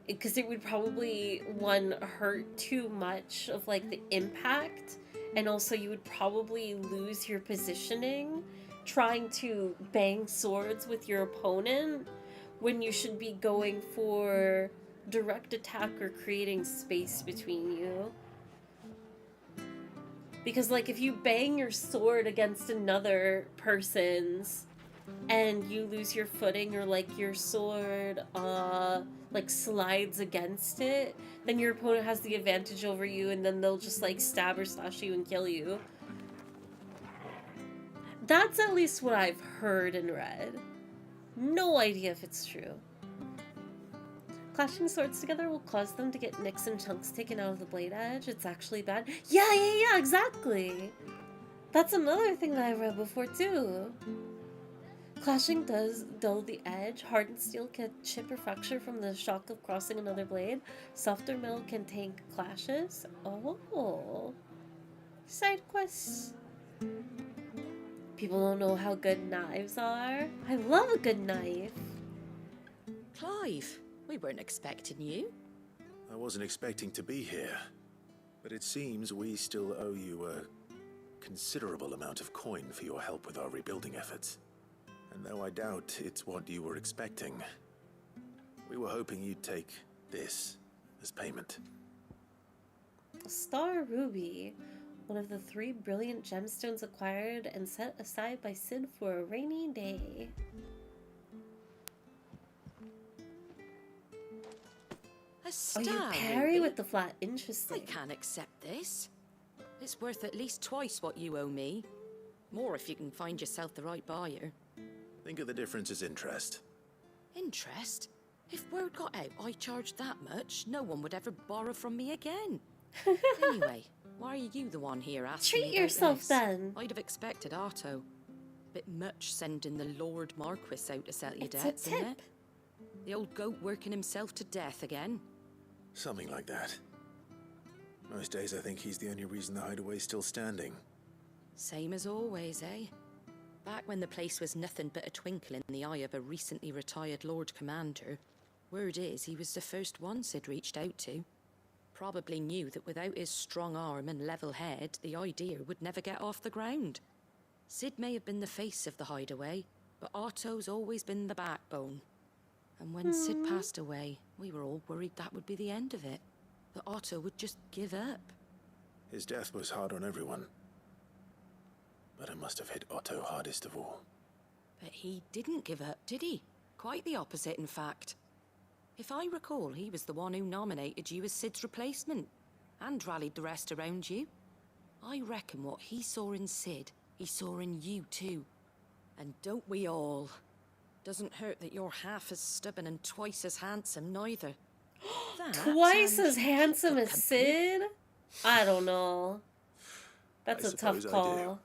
Because it would probably, one, hurt too much of like the impact, and also you would probably lose your positioning trying to bang swords with your opponent when you should be going for direct attack or creating space between you. Because like if you bang your sword against another person's and you lose your footing, or like your sword like slides against it, then your opponent has the advantage over you, and then they'll just like stab or slash you and kill you. That's at least what I've heard and read. No idea if it's true. Clashing swords together will cause them to get nicks and chunks taken out of the blade edge. It's actually bad. Yeah, exactly. That's another thing that I read before too. Clashing does dull the edge. Hardened steel can chip or fracture from the shock of crossing another blade. Softer metal can tank clashes. Oh. Side quests. People don't know how good knives are. I love a good knife. Clive, we weren't expecting you. I wasn't expecting to be here, but it seems we still owe you a considerable amount of coin for your help with our rebuilding efforts. And though I doubt it's what you were expecting, we were hoping you'd take this as payment. Star Ruby, one of the 3 brilliant gemstones acquired and set aside by Sid for a rainy day. A star, Oh, you parry Ruby? with the flat. Interesting. I can't accept this. It's worth at least twice what you owe me. More if you can find yourself the right buyer. Think of the difference as interest. Interest? If word got out I charged that much, no one would ever borrow from me again. Anyway, why are you the one here asking me Treat about yourself this? then. I'd have expected Otto. Bit much sending the Lord Marquis out to settle your It's a debts, isn't tip. it? The old goat working himself to death again. Something like that. Most days I think he's the only reason the hideaway's still standing. Same as always, eh? Back when the place was nothing but a twinkle in the eye of a recently retired Lord Commander, word is he was the first one Sid reached out to. Probably knew that without his strong arm and level head, the idea would never get off the ground. Sid may have been the face of the hideaway, but Otto's always been the backbone. And when Sid passed away, we were all worried that would be the end of it. That Otto would just give up. His death was hard on everyone. But it must have hit Otto hardest of all. But he didn't give up, did he? Quite the opposite, in fact. If I recall, he was the one who nominated you as Sid's replacement, and rallied the rest around you. I reckon what he saw in Sid, he saw in you too. And don't we all? Doesn't hurt that you're half as stubborn and twice as handsome, neither. That Twice and as handsome as Sid? I don't know. That's a tough suppose I call.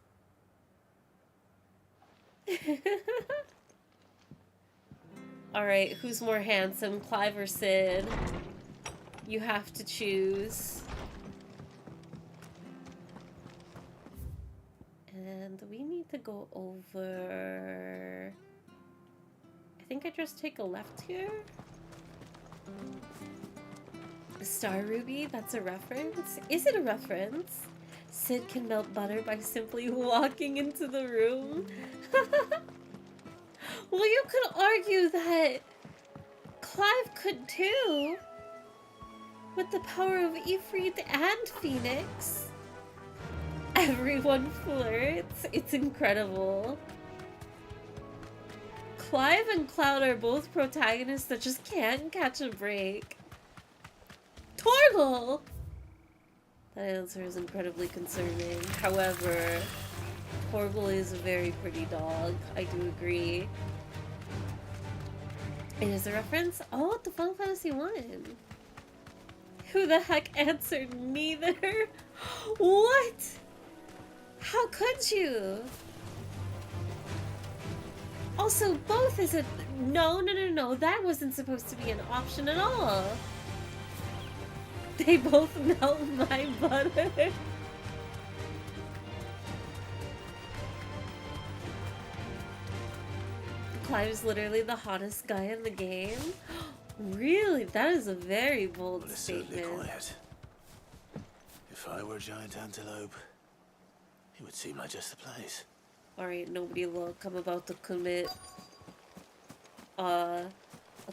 Alright, who's more handsome, Clive or Sid? You have to choose. And we need to go over... I think I just take a left here. Star Ruby, that's a reference? Is it a reference? Sid can melt butter by simply walking into the room. Well, you could argue that Clive could too. With the power of Ifrit and Phoenix. Everyone flirts. It's incredible. Clive and Cloud are both protagonists that just can't catch a break. Torgal! That answer is incredibly concerning. However, Torgal is a very pretty dog. I do agree. It is a reference? Oh, to Final Fantasy 1. Who the heck answered neither? What? How could you? Also, both is a... No, no, no, no. That wasn't supposed to be an option at all. They both melt my butter. Clive's literally the hottest guy in the game. Really? That is a very bold Well, it's certainly statement. quiet. If I were a giant antelope, it would seem like just the place. Alright, nobody look. I'm about to commit a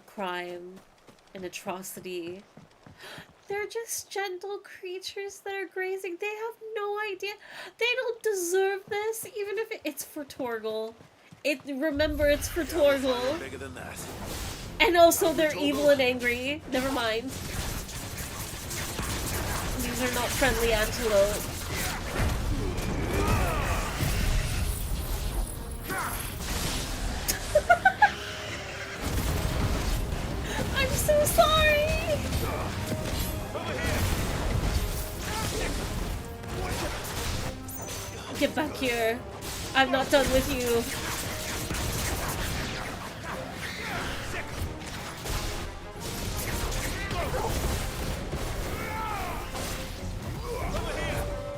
crime, an atrocity. They're just gentle creatures that are grazing. They have no idea. They don't deserve this, even if it's for Torgal. Remember, it's for Torgal. Bigger than that. And also, they're evil and angry. Never mind. These are not friendly antelope. I'm so sorry! Get back here. I'm not done with you.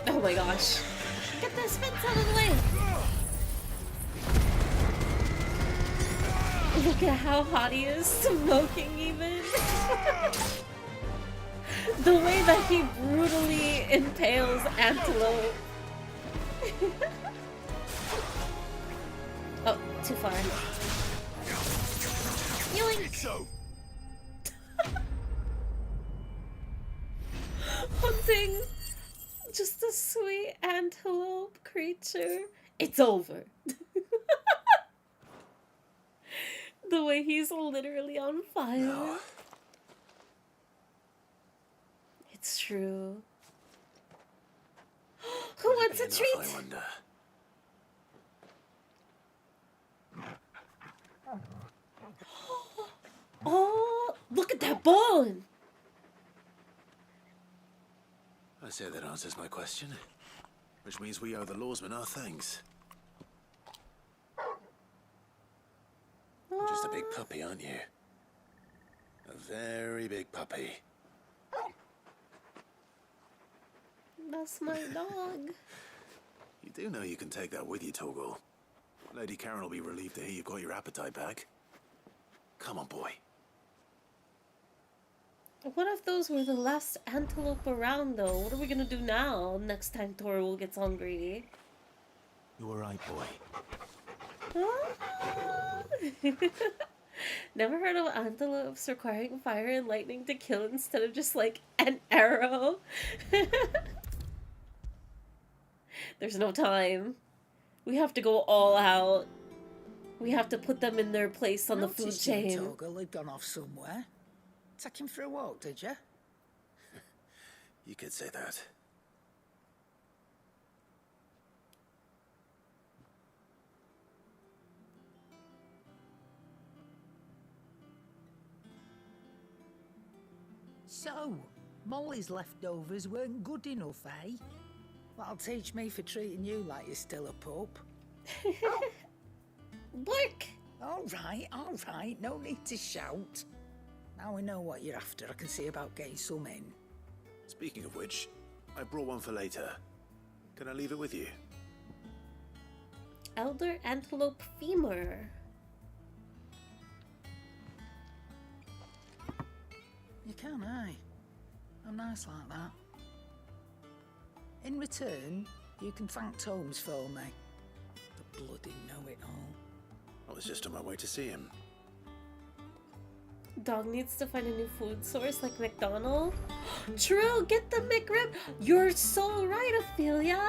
Oh my gosh. Get this fence out of the way. Look at how hot he is, smoking even. The way that he brutally impales antelope. Oh, too far. Yoink! Hunting just a sweet antelope creature. It's over. The way he's literally on fire. No. It's true. Who wants a treat? I wonder. Oh, look at that bone! I say that answers my question. Which means we owe the lawsmen our thanks. You're just a big puppy, aren't you? A very big puppy. That's my dog. You do know you can take that with you, Torgal. Lady Karen will be relieved to hear you've got your appetite back. Come on, boy. What if those were the last antelope around, though? What are we gonna do now, next time Torgal gets hungry? You alright, boy? Never heard of antelopes requiring fire and lightning to kill instead of just, like, an arrow? There's no time. We have to go all out. We have to put them in their place on the food chain. Torgal had gone off somewhere. Take him for a walk, did you? You could say that. So, Molly's leftovers weren't good enough, eh? That'll teach me for treating you like you're still a pup. Work! All right, no need to shout. Now we know what you're after, I can see about getting some in. Speaking of which, I brought one for later. Can I leave it with you? Elder antelope femur. You can, eh? I'm nice like that. In return, you can thank Tomes for me. The bloody know-it-all. I was just on my way to see him. Dog needs to find a new food source like McDonald's. True, get the McRib. You're so right, Ophelia.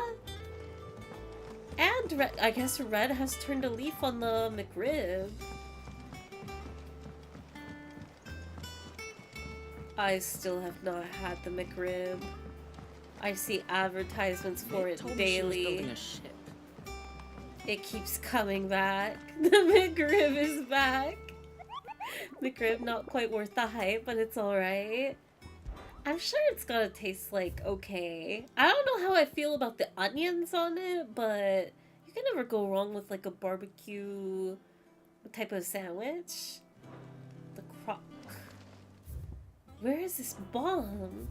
And Red, I guess Red has turned a leaf on the McRib. I still have not had the McRib. I see advertisements for it daily. It keeps coming back. The McRib is back. McRib not quite worth the hype, but it's alright. I'm sure it's gonna taste like okay. I don't know how I feel about the onions on it, but you can never go wrong with like a barbecue What type of sandwich? The crock. Where is this bomb?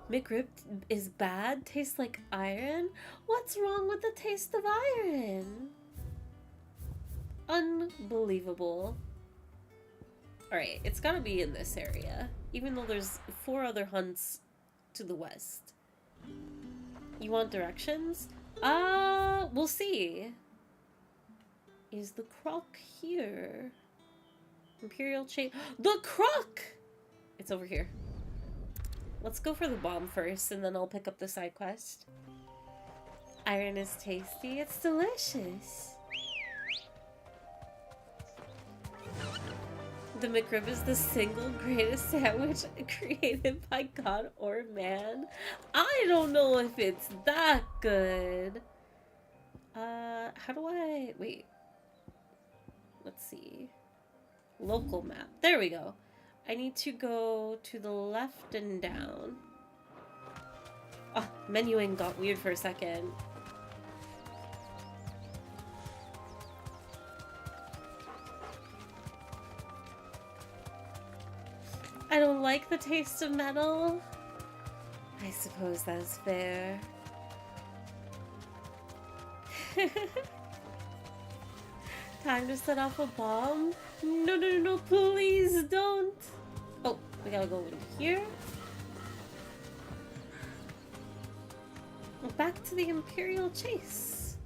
McRib is bad? Tastes like iron? What's wrong with the taste of iron? Unbelievable. Alright, it's gotta be in this area. Even though there's 4 other hunts to the west. You want directions? We'll see. Is the crock here? Imperial chain. The crock! It's over here. Let's go for the bomb first, and then I'll pick up the side quest. Iron is tasty. It's delicious. The McRib is the single greatest sandwich created by God or man. I don't know if it's that good. How do I... Wait. Let's see. Local map. There we go. I need to go to the left and down. Ah, menuing got weird for a second. I don't like the taste of metal. I suppose that's fair. Time to set off a bomb? No, please don't. Oh, we gotta go in here. Back to the Imperial Chase.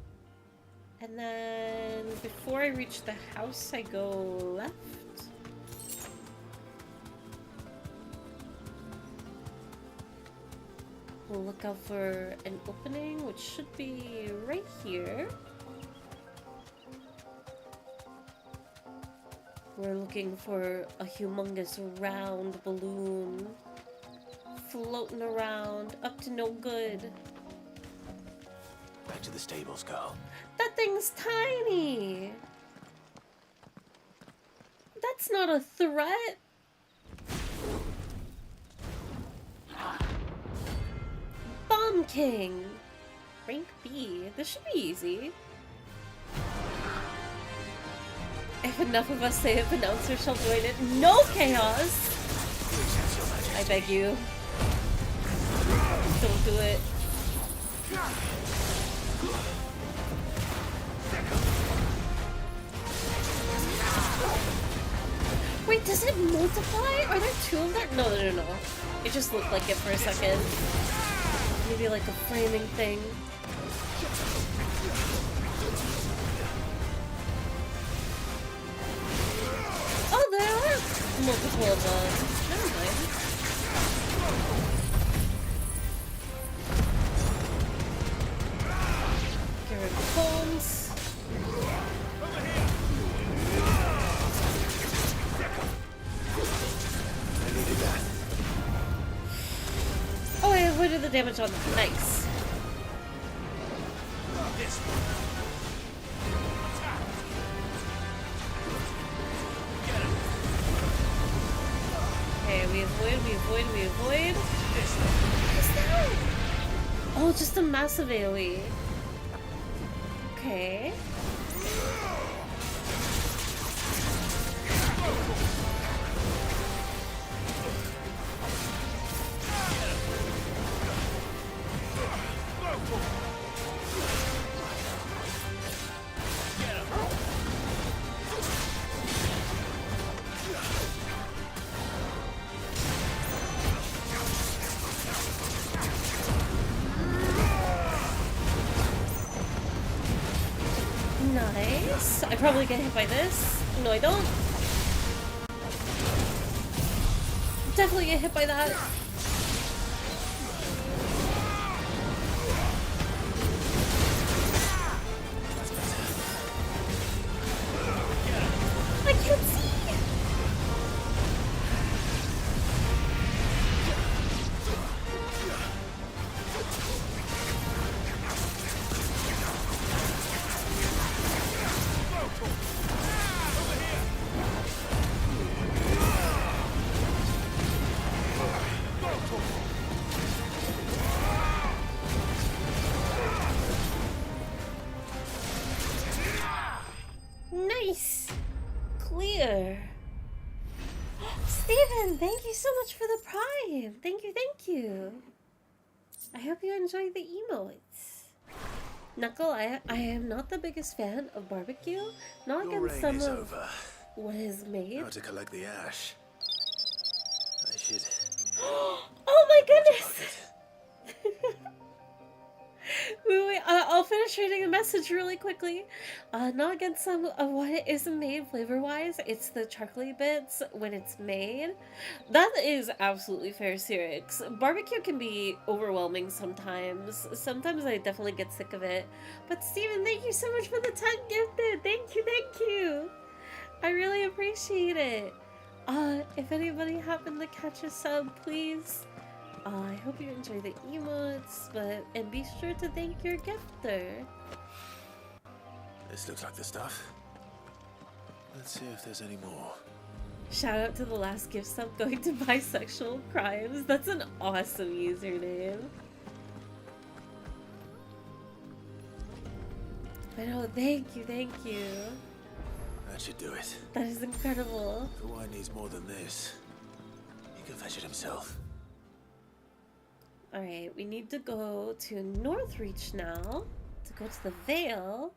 And then before I reach the house, I go left. We'll look out for an opening, which should be right here. We're looking for a humongous round balloon floating around, up to no good. Back to the stables, girl. That thing's tiny. That's not a threat. Bomb King. Rank B. This should be easy. If enough of us say it, announcer shall join it. No chaos! I beg you. Don't do it. Wait, does it multiply? Are there 2 of them? No. It just looked like it for a second. Maybe like a framing thing. Oh, there are multiple of them. Never mind. Get rid of the bones. Oh, I avoided the damage on that. Nice. Okay, we avoid. What is that? Oh, just a massive AoE. Okay. Nice. I probably get hit by this. No, I don't. Definitely get hit by that. I can't see. Nice! Clear. Steven, thank you so much for the prime. Thank you, thank you. I hope you enjoyed the emotes. Knuckle, I am not the biggest fan of barbecue. Not Your against reign some is of over. what is made. Now to collect the ash. I should. Oh my goodness! Wait, I'll finish reading a message really quickly. Not against some of what isn't made flavor-wise. It's the chocolatey bits when it's made. That is absolutely fair, Sirix. Barbecue can be overwhelming sometimes. Sometimes I definitely get sick of it. But Steven, thank you so much for the 10 gifted. Thank you, thank you. I really appreciate it. If anybody happened to catch a sub, please. I hope you enjoy the emotes, and be sure to thank your gifter. This looks like the stuff. Let's see if there's any more. Shout out to the last gift sub going to bisexual crimes. That's an awesome username. I know, thank you, thank you. That should do it. That is incredible. The wine needs more than this. He can fetch it himself. Alright, we need to go to Northreach now to go to the Vale.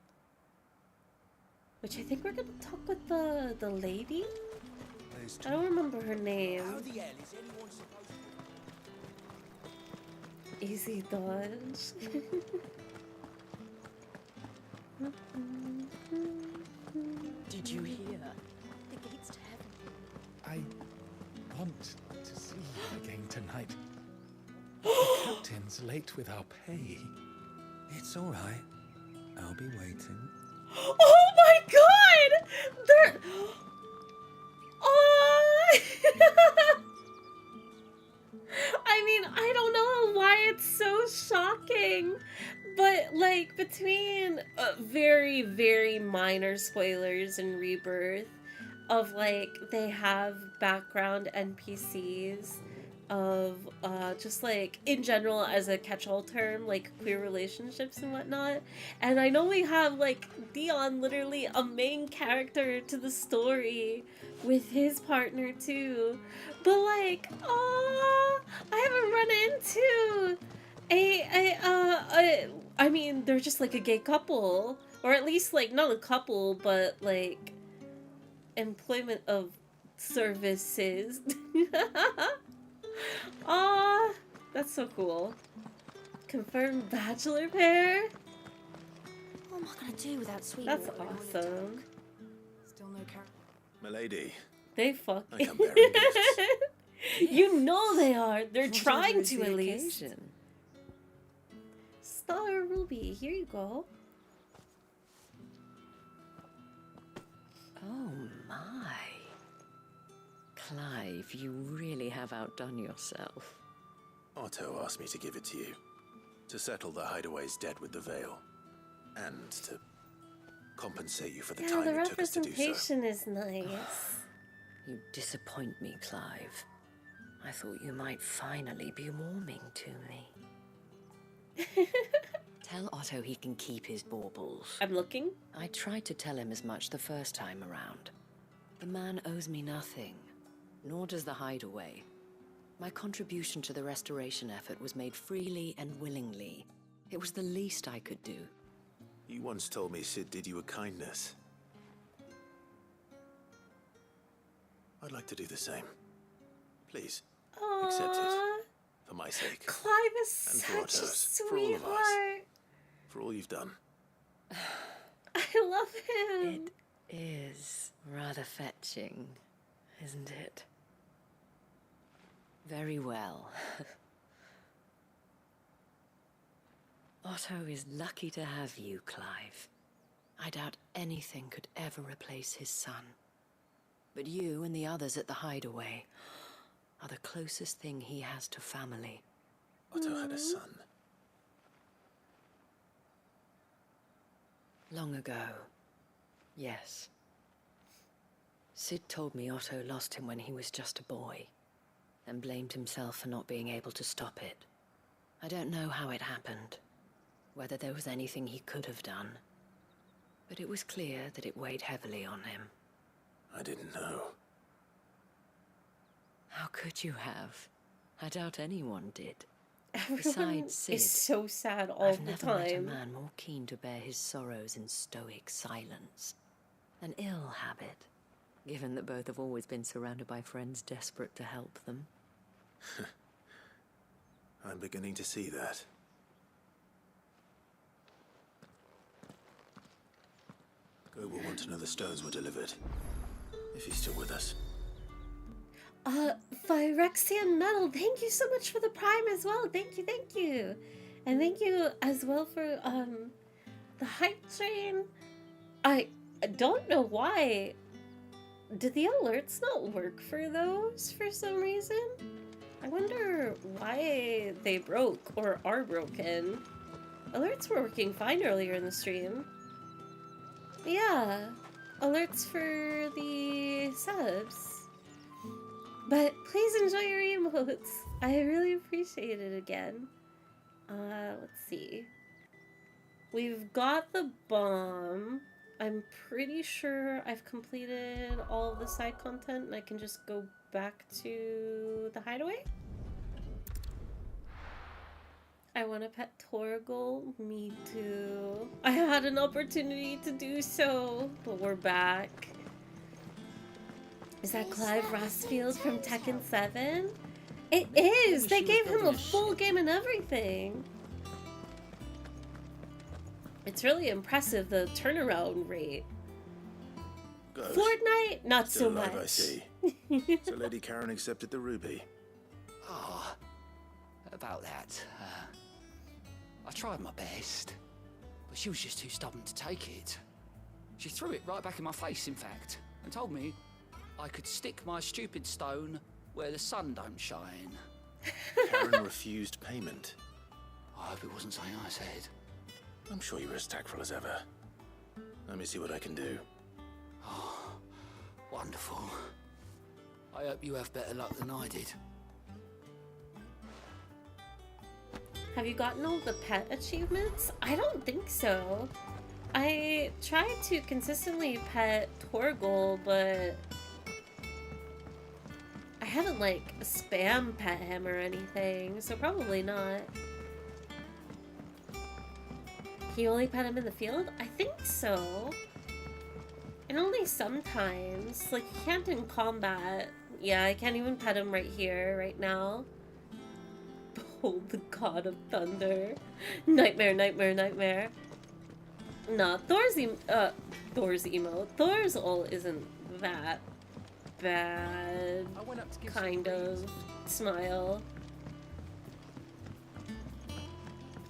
Which I think we're gonna talk with the lady? I don't remember her name. Easy dodge. Did you hear? The gates to heaven. I want to see you again tonight. The captain's late with our pay. It's all right. I'll be waiting. Oh my god! They're... Oh! I mean, I don't know why it's so shocking, but like between very, very minor spoilers in Rebirth of like they have background NPCs of just like in general as a catch-all term, like queer relationships and whatnot. And I know we have like Dion, literally a main character to the story with his partner too, but like I haven't run into I mean they're just like a gay couple, or at least like not a couple but like employment of services. Aw, that's so cool. Confirmed bachelor pair? What am I gonna do without sweet That's water? awesome. Still no car. Milady. They fuck. I come bearing gifts. You know they are. They're Whatever trying is to the at least. occasion. Star Ruby, here you go. Oh my. Clive, you really have outdone yourself. Otto asked me to give it to you. To settle the Hideaway's debt with the Veil. And to compensate you for the Yeah, time the it took us to do so. representation is nice. You disappoint me, Clive. I thought you might finally be warming to me. Tell Otto he can keep his baubles. I'm looking. I tried to tell him as much the first time around. The man owes me nothing, nor does the Hideaway. My contribution to the restoration effort was made freely and willingly. It was the least I could do. You once told me Sid did you a kindness. I'd like to do the same. Please, accept it. For my sake. Clive is And for such a Otto's. For all of us. sweetheart. For all you've done. I love him. It is rather fetching, isn't it? Very well. Otto is lucky to have you, Clive. I doubt anything could ever replace his son. But you and the others at the Hideaway are the closest thing he has to family. Otto had a son. Long ago, yes. Sid told me Otto lost him when he was just a boy, and blamed himself for not being able to stop it. I don't know how it happened, whether there was anything he could have done. But it was clear that it weighed heavily on him. I didn't know. How could you have? I doubt anyone did. Everyone Besides Sid, is so sad all I've the never met a time. man more keen to bear his sorrows in stoic silence. An ill habit, given that both have always been surrounded by friends desperate to help them. I'm beginning to see that. Go will want to know the stones were delivered. If he's still with us. Phyrexian Nuddle, thank you so much for the Prime as well. Thank you, thank you. And thank you as well for, the hype train. I don't know why. Did the alerts not work for those for some reason? I wonder why they broke or are broken. Alerts were working fine earlier in the stream. Yeah, alerts for the subs. But please enjoy your emotes. I really appreciate it again. Let's see. We've got the bomb. I'm pretty sure I've completed all of the side content and I can just go back to the hideaway. I want to pet Torgal. Me too. I had an opportunity to do so, but we're back. Is that Clive Rossfield from Tekken 7? It is! They gave him a full game and everything. It's really impressive, the turnaround rate. Ghost. Fortnite? Not Still so alive, much. I see. So Lady Karen accepted the ruby. Ah, about that. I tried my best, but she was just too stubborn to take it. She threw it right back in my face, in fact, and told me I could stick my stupid stone where the sun don't shine. Karen refused payment. I hope it wasn't something I said. I'm sure you were as tactful as ever. Let me see what I can do. Oh, wonderful. I hope you have better luck than I did. Have you gotten all the pet achievements? I don't think so. I tried to consistently pet Torgal, but I haven't like spam pet him or anything, so probably not. Can you only pet him in the field? I think so. And only sometimes. Like, you can't in combat. Yeah, I can't even pet him right here, right now. Behold the god of thunder. Nightmare, nightmare, nightmare. Nah, Thor's emote. Thor's ult isn't that bad. Kind of. Smile.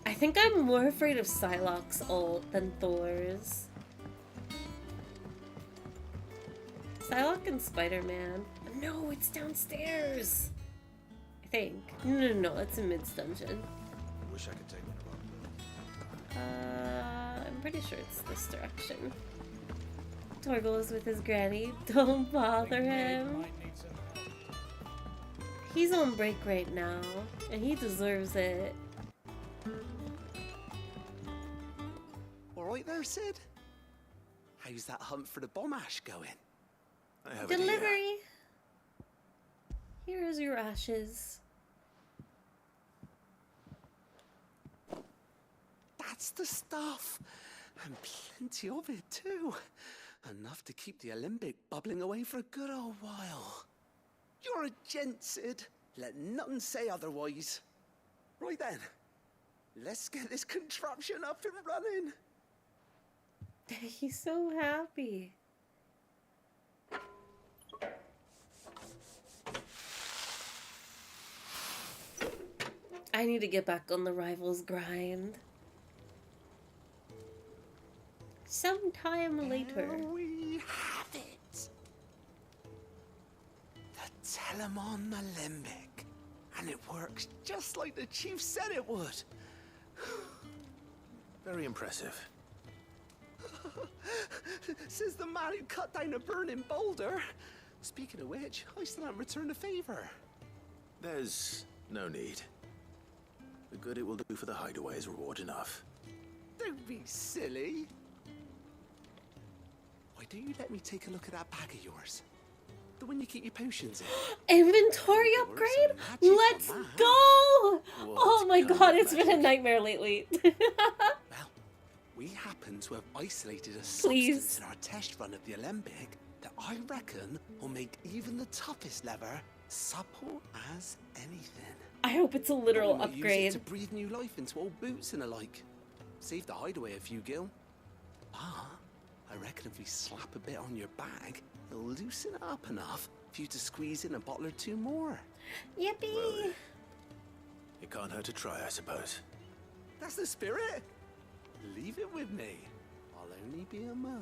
I think I'm more afraid of Psylocke's ult than Thor's. Psylocke and Spider-Man. No, it's downstairs! I think. No, it's in Mid's dungeon. Wish I could take one of I'm pretty sure it's this direction. Torgal is with his granny. Don't bother him. He's on break right now, and he deserves it. All right there, Sid? How's that hunt for the bomb ash going? I have Delivery! Here's your ashes. That's the stuff. And plenty of it, too. Enough to keep the Olympic bubbling away for a good old while. You're a gent, Sid. Let nothing say otherwise. Right then, let's get this contraption up and running. He's so happy. I need to get back on the rivals grind. Sometime later. Here we have it. The Telemon Alembic. And it works just like the chief said it would. Very impressive. Says the man who cut down a burning boulder. Speaking of which, I still haven't returned the favor. There's no need. The good it will do for the hideaway is reward enough. Don't be silly. why don't you let me take a look at that bag of yours? The one you keep your potions in. Inventory upgrade? Let's go! Oh my god, it's been a nightmare lately. We happen to have isolated a substance in our test run of the Olympic that I reckon will make even the toughest leather supple as anything. I hope it's a literal Use upgrade. it to breathe new life into old boots and the like. Save the hideaway a few gil. Ah, I reckon if we slap a bit on your bag, it'll loosen it up enough for you to squeeze in a bottle or two more. Yippee! Well, it can't hurt to try, I suppose. That's the spirit. Leave it with me. I'll only be a mo.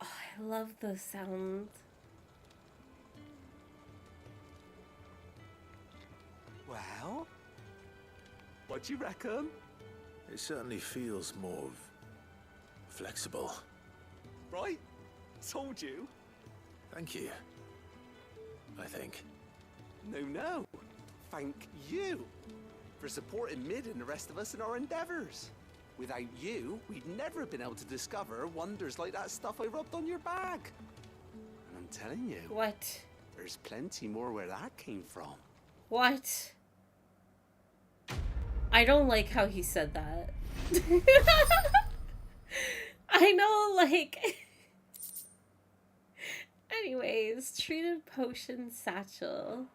Oh, I love the sound. Well, what do you reckon? It certainly feels more flexible. Right? Told you. Thank you. I think. No. Thank you for supporting Mid and the rest of us in our endeavors. Without you, we'd never have been able to discover wonders like that stuff I rubbed on your bag. And I'm telling you. What? There's plenty more where that came from. What? I don't like how he said that. I know, like... Anyways, treated potion satchel.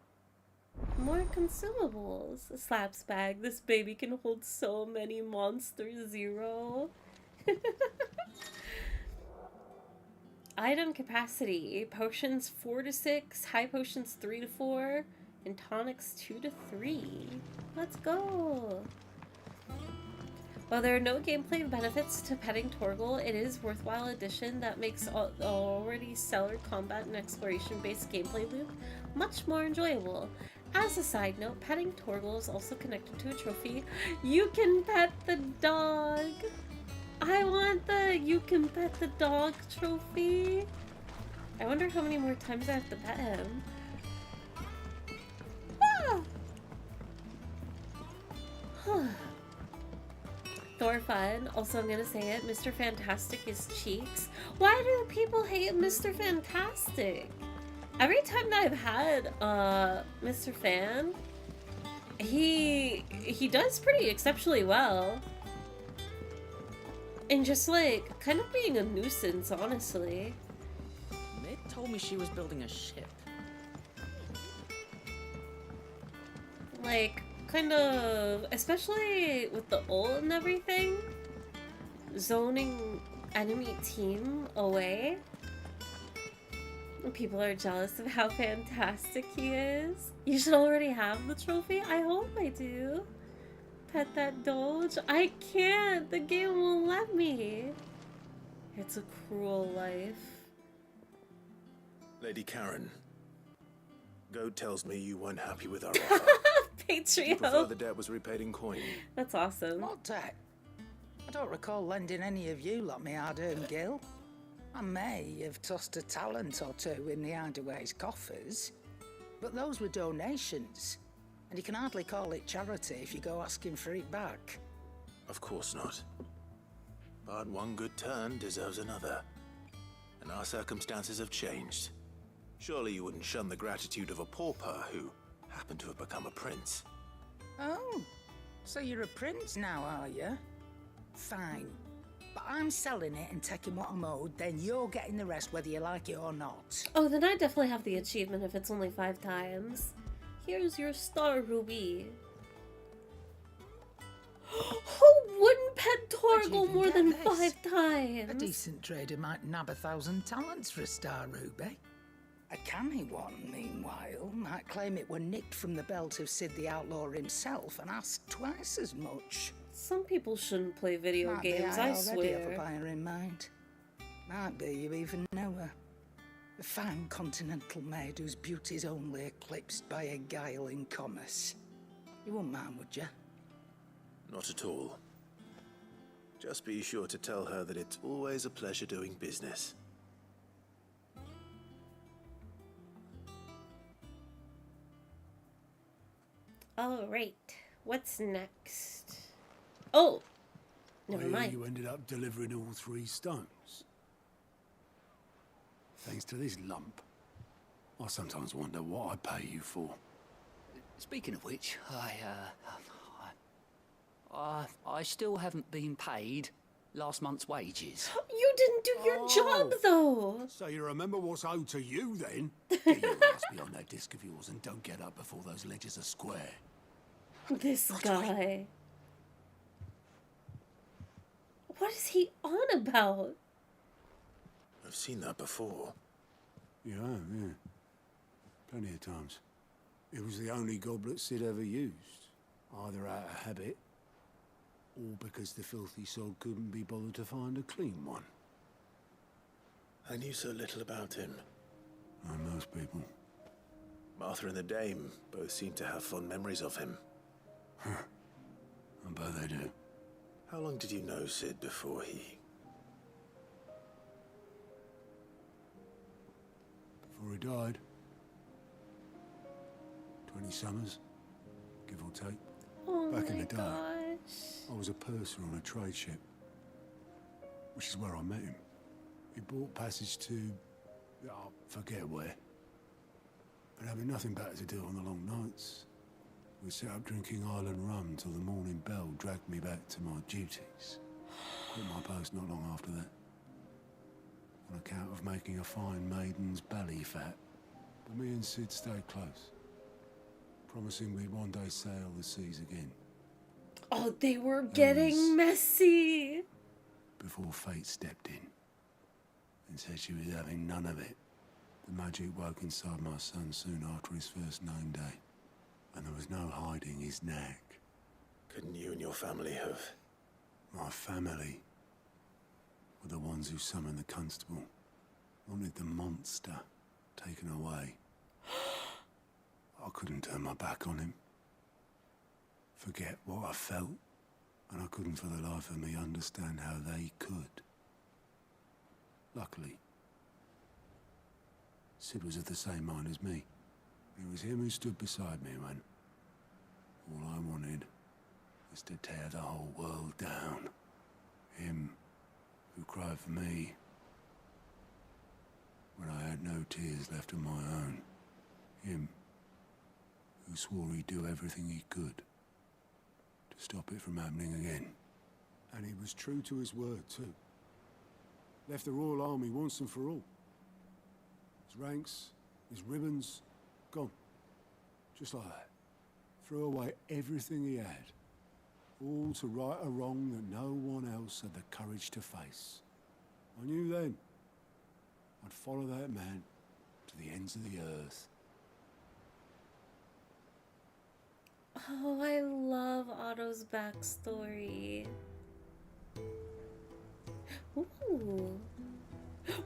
More consumables. A slaps bag. This baby can hold so many monsters. 0. Item capacity. Potions 4 to 6. High potions 3 to 4. And tonics 2 to 3. Let's go. While there are no gameplay benefits to petting Torgal, it is a worthwhile addition that makes the already stellar combat and exploration-based gameplay loop much more enjoyable. As a side note, petting Torgal is also connected to a trophy. You can pet the dog! I want the you can pet the dog trophy! I wonder how many more times I have to pet him. Ah! Thorfun, also I'm gonna say it, Mr. Fantastic is cheeks. Why do people hate Mr. Fantastic? Every time that I've had Mr. Fan, he does pretty exceptionally well. And just like kind of being a nuisance, honestly. Mid told me she was building a ship. Like kind of, especially with the ult and everything, zoning enemy team away. People are jealous of how fantastic he is. You should already have the trophy. I hope I do. Pet that Doge. I can't. The game won't let me. It's a cruel life. Lady Karen, Goat tells me you weren't happy with our offer. You prefer the debt was repaid in coin. That's awesome. What debt? I don't recall lending any of you lot me hard-earned gil. I may have tossed a talent or two in the Hideaway's coffers, but those were donations, and you can hardly call it charity if you go asking for it back. Of course not. But one good turn deserves another. And our circumstances have changed. Surely you wouldn't shun the gratitude of a pauper who happened to have become a prince. Oh, so you're a prince now, are you? Fine. But I'm selling it and taking what I'm owed, then you're getting the rest whether you like it or not. Oh, then I definitely have the achievement if it's only 5 times. Here's your star ruby. Who wouldn't pet Torgal more than 5 times? A decent trader might nab 1,000 talents for a star ruby. A canny one, meanwhile, might claim it were nicked from the belt of Sid the Outlaw himself and ask twice as much. Some people shouldn't play video Might games, be I already swear. have a buyer in mind. Might be you even know her. A fine continental maid whose beauty's only eclipsed by a guile in commerce. You wouldn't mind, would you? Not at all. Just be sure to tell her that it's always a pleasure doing business. Alright, what's next? Oh, I never hear mind. you ended up delivering all 3 stones. Thanks to this lump. I sometimes wonder what I pay you for. Speaking of which, I still haven't been paid last month's wages. You didn't do your job, though. So you remember what's owed to you, then? Get your ass behind that disc of yours and don't get up before those ledgers are square. This guy. What is he on about? I've seen that before. Yeah, yeah. Plenty of times. It was the only goblet Sid ever used. Either out of habit, or because the filthy sod couldn't be bothered to find a clean one. I knew so little about him. Like most people. Martha and the Dame both seem to have fond memories of him. I bet they do. How long did you know Sid before he... Before he died. 20 summers, give or take. Oh Back in my the day, gosh. I was a purser on a trade ship, which is where I met him. He bought passage to, I forget where. But having nothing better to do on the long nights, we sat up drinking island rum till the morning bell dragged me back to my duties. Quit my post not long after that, on account of making a fine maiden's belly fat. But me and Sid stayed close, promising we'd one day sail the seas again. Oh, they were getting messy. Before fate stepped in and said she was having none of it. The magic woke inside my son soon after his first known day, and there was no hiding his knack. Couldn't you and your family have... My family were the ones who summoned the constable, wanted the monster taken away. I couldn't turn my back on him, forget what I felt, and I couldn't for the life of me understand how they could. Luckily, Sid was of the same mind as me. It was him who stood beside me when all I wanted was to tear the whole world down. Him who cried for me when I had no tears left of my own. Him who swore he'd do everything he could to stop it from happening again. And he was true to his word, too. Left the Royal Army once and for all. His ranks, his ribbons, gone. Just like that. Threw away everything he had. All to right a wrong that no one else had the courage to face. I knew then I'd follow that man to the ends of the earth. Oh, I love Otto's backstory. Ooh.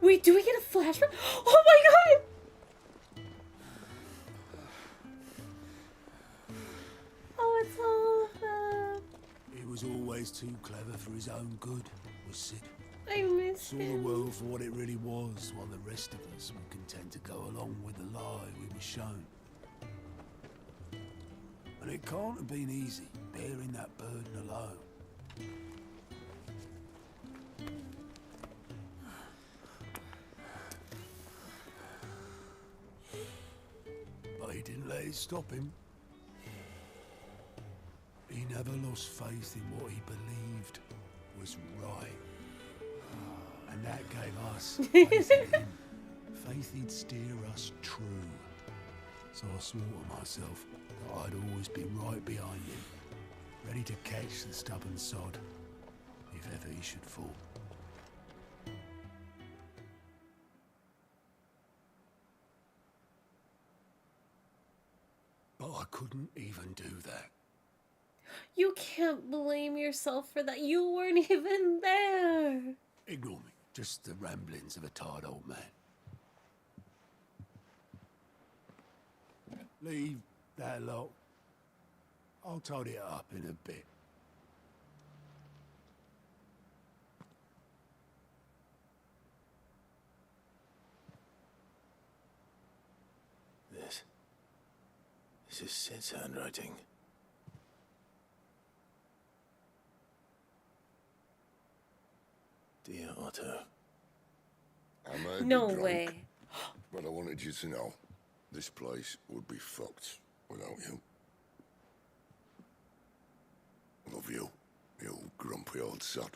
Wait, do we get a flashback? Oh my god! Oh, it's all of them. He was always too clever for his own good, was Sid. I miss Saw him. the world for what it really was, while the rest of us were content to go along with the lie we were shown. And it can't have been easy, bearing that burden alone. But he didn't let it stop him. He never lost faith in what he believed was right. And that gave us faith in him. Faith he'd steer us true. So I swore to myself that I'd always be right behind him, ready to catch the stubborn sod, if ever he should fall. But I couldn't even do that. You can't blame yourself for that. You weren't even there. Ignore me. Just the ramblings of a tired old man. Leave that lot. I'll tidy it up in a bit. This is Sid's handwriting. Dear Otto. I may No be drunk, way. but I wanted you to know this place would be fucked without you. Love you, you grumpy old sod.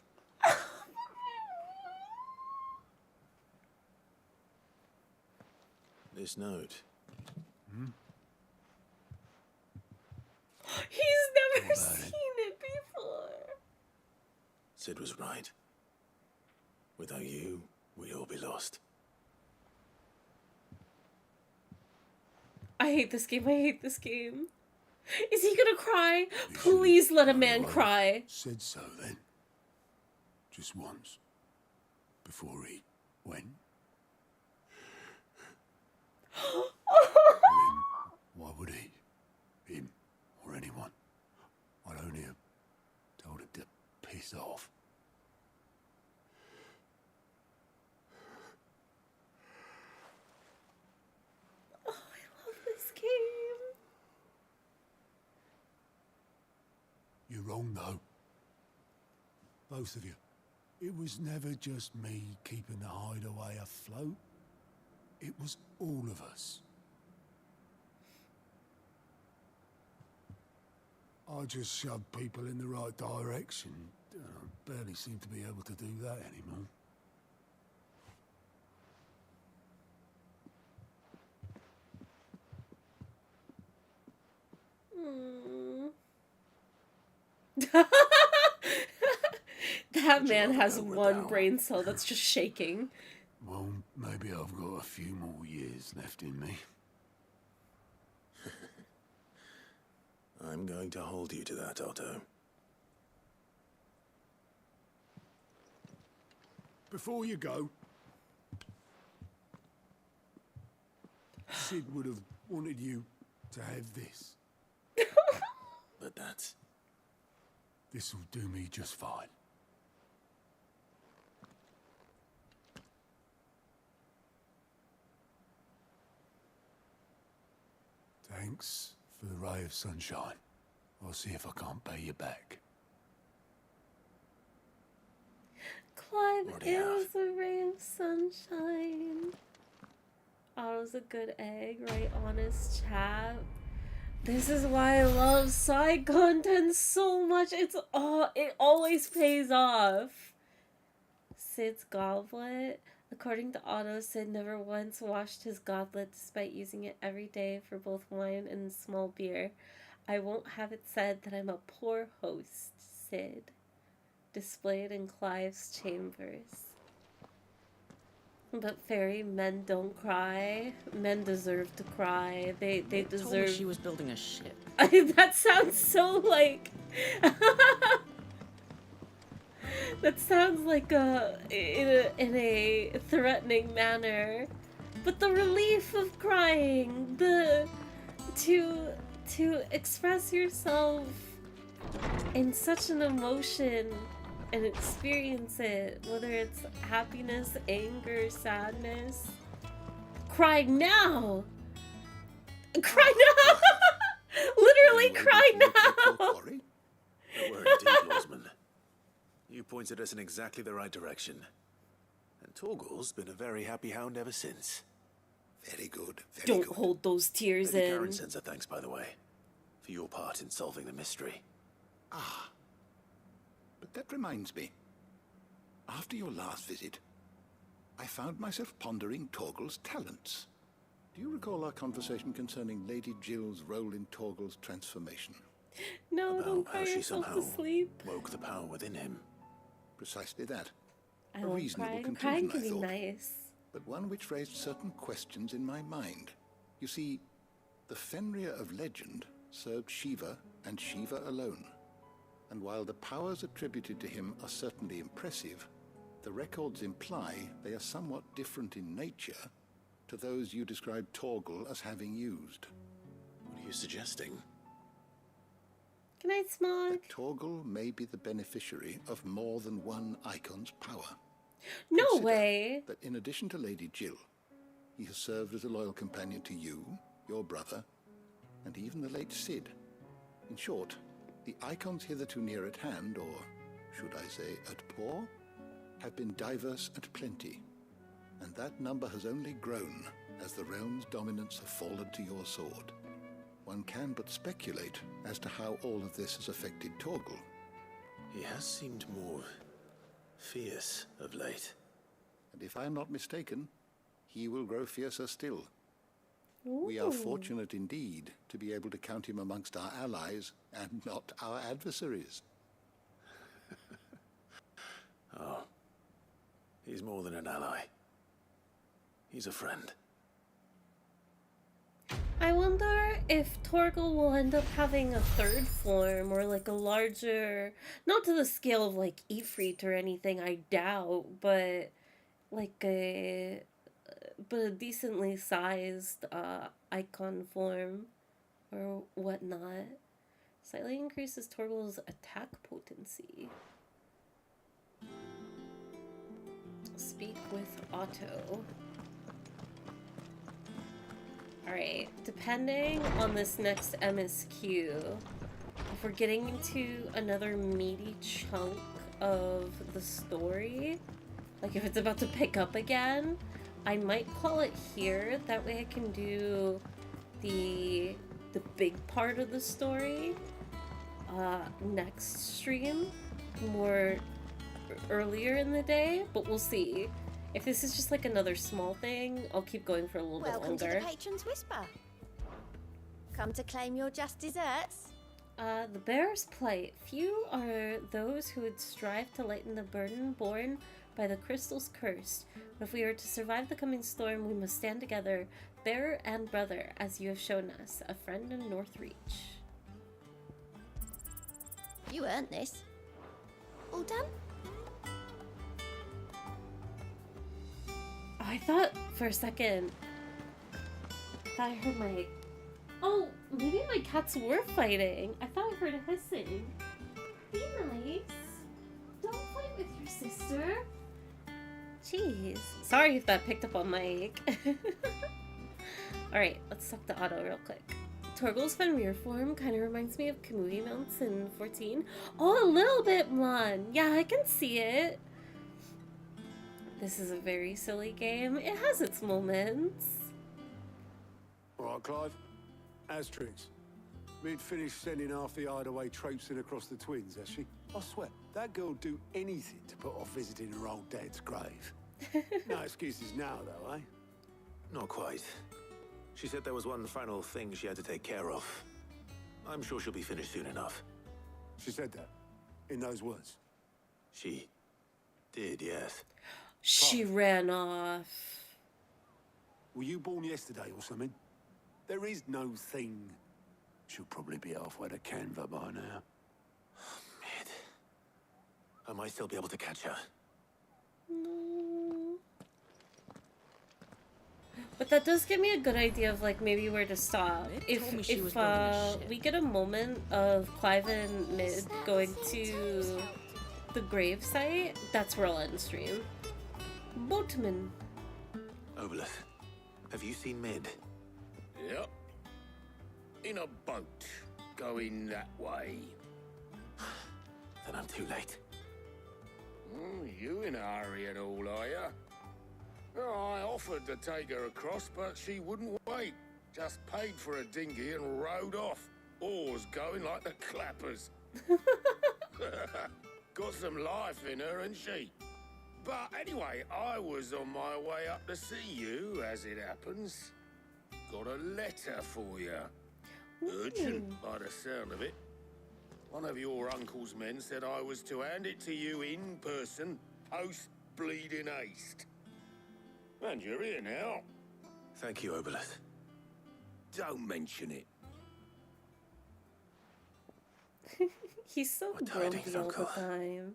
This note. He's never seen it before. Sid was right. Without you, we'd all be lost. I hate this game. I hate this game. Is he gonna cry? Please let a man cry. Said so then. Just once. Before he went. Then why would he? Him or anyone? I'd only have told him to piss off. Oh, I love this game. You're wrong, though. Both of you. It was never just me keeping the hideaway afloat. It was all of us. I just shoved people in the right direction. I barely seem to be able to do that anymore. That man has one brain cell that's just shaking. Well, maybe I've got a few more years left in me. I'm going to hold you to that, Otto. Before you go, Sid would have wanted you to have this. But that's... This'll do me just fine. Thanks for the ray of sunshine. I'll see if I can't pay you back. Clive is a ray of sunshine. Otto's a good egg, right? Honest chap. This is why I love side content so much. It always pays off. Sid's goblet. According to Otto, Sid never once washed his goblet despite using it every day for both wine and small beer. I won't have it said that I'm a poor host, Sid. Displayed in Clive's chambers. But fairy men don't cry. Men deserve to cry. They deserve. Told me she was building a ship. That sounds so like. That sounds like in a threatening manner, but the relief of crying, to express yourself in such an emotion and experience it, whether it's happiness, anger, sadness. Cry now! Cry now! Literally cry now! Don't worry, indeed, Lawsman. You pointed us in exactly the right direction. And Torgal's been a very happy hound ever since. Very good, very Don't good. hold those tears Lady in. Karen sends her thanks, by the way, for your part in solving the mystery. Ah. But that reminds me. After your last visit, I found myself pondering Torgal's talents. Do you recall our conversation concerning Lady Jill's role in Torgal's transformation? No, don't About cry how she yourself somehow to sleep. woke the power within him. Precisely that. I A love reasonable crying. Crying conclusion, can I be thought. nice. But one which raised certain questions in my mind. You see, the Fenrir of legend served Shiva and Shiva alone. And while the powers attributed to him are certainly impressive, the records imply they are somewhat different in nature to those you described Torgal as having used. What are you suggesting? Good night, Smog. That Torgal may be the beneficiary of more than one icon's power. No Consider way. that in addition to Lady Jill, he has served as a loyal companion to you, your brother, and even the late Sid. In short, the icons hitherto near at hand, or should I say at paw, have been diverse and plenty, and that number has only grown as the realm's dominance have fallen to your sword. One can but speculate as to how all of this has affected Torgal. He has seemed more fierce of late. And if I am not mistaken, he will grow fiercer still. Ooh. We are fortunate indeed to be able to count him amongst our allies and not our adversaries. Oh, he's more than an ally. He's a friend. I wonder if Torgal will end up having a third form, or like a larger, not to the scale of like Ifrit or anything, I doubt, but like a decently sized icon form or whatnot. Slightly increases Torgal's attack potency. Speak with Otto. Alright, depending on this next MSQ, if we're getting into another meaty chunk of the story, like if it's about to pick up again, I might call it here. That way I can do the big part of the story next stream, more earlier in the day, but we'll see. If this is just like another small thing, I'll keep going for a little bit longer. Welcome to the Patron's Whisper. Come to claim your just desserts? The bearer's plight. Few are those who would strive to lighten the burden borne by the crystal's curse. But if we are to survive the coming storm, we must stand together, bearer and brother, as you have shown us, a friend in Northreach. You earned this. All done? I thought for a second I heard my... Oh, maybe my cats were fighting. I thought I heard a hissing. Be nice. Don't fight with your sister. Jeez. Sorry if that picked up on mic. Alright, let's talk to Otto real quick. Torgal's Fenrir form kind of reminds me of Kamui mounts in 14. Oh, a little bit, Mlon. Yeah, I can see it. This is a very silly game. It has its moments. All right, Clive. As tricks. We'd finished sending half the hideaway traipsing across the twins, has she? I swear, that girl'd do anything to put off visiting her old dad's grave. No excuses now, though, eh? Not quite. She said there was one final thing she had to take care of. I'm sure she'll be finished soon enough. She said that? In those words? She did, yes. She ran off. Were you born yesterday or something? There is no thing. She'll probably be halfway to Canva by now. Mid. I might still be able to catch her. No. But that does give me a good idea of like maybe where to stop. If we get a moment of Clive and Mid going to the grave site, that's where I'll end stream. Boatman. Obelith, have you seen Mid? Yep. In a boat, going that way. Then I'm too late. You in a hurry at all, are ya? Oh, I offered to take her across, but she wouldn't wait. Just paid for a dinghy and rowed off. Oars going like the clappers. Got some life in her, ain't she? But anyway, I was on my way up to see you, as it happens. Got a letter for you. Urgent, by the sound of it. One of your uncle's men said I was to hand it to you in person, post-bleeding haste. And you're here now. Thank you, Obelith. Don't mention it. He's so grumpy all the time.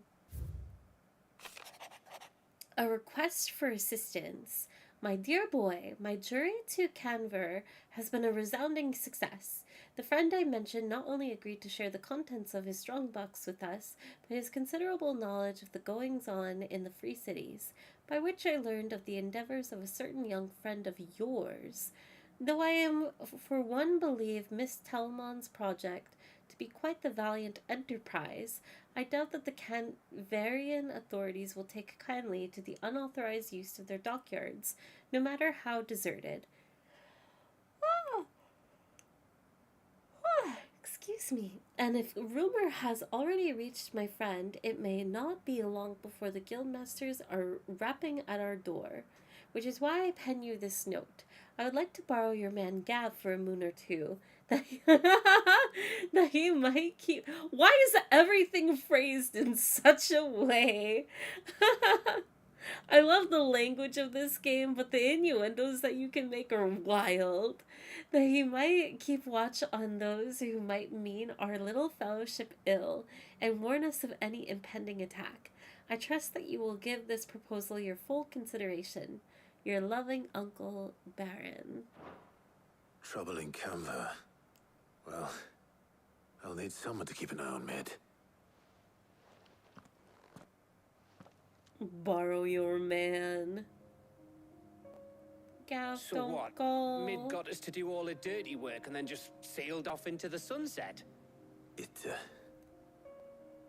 A request for assistance. My dear boy, my journey to Canver has been a resounding success. The friend I mentioned not only agreed to share the contents of his strongbox with us, but his considerable knowledge of the goings-on in the Free Cities, by which I learned of the endeavors of a certain young friend of yours. Though I am, for one, believe Miss Telmon's project to be quite the valiant enterprise, I doubt that the Canvarian authorities will take kindly to the unauthorized use of their dockyards, no matter how deserted. Excuse me. And if rumor has already reached my friend, it may not be long before the guildmasters are rapping at our door, which is why I pen you this note. I would like to borrow your man Gav for a moon or two, that he might keep... Why is everything phrased in such a way? I love the language of this game, but the innuendos that you can make are wild. That he might keep watch on those who might mean our little fellowship ill, and warn us of any impending attack. I trust that you will give this proposal your full consideration. Your loving Uncle Baron. Trouble in Canva. Well, I'll need someone to keep an eye on Mid. Borrow your man. Gav, So don't what? go. Mid got us to do all the dirty work and then just sailed off into the sunset. It,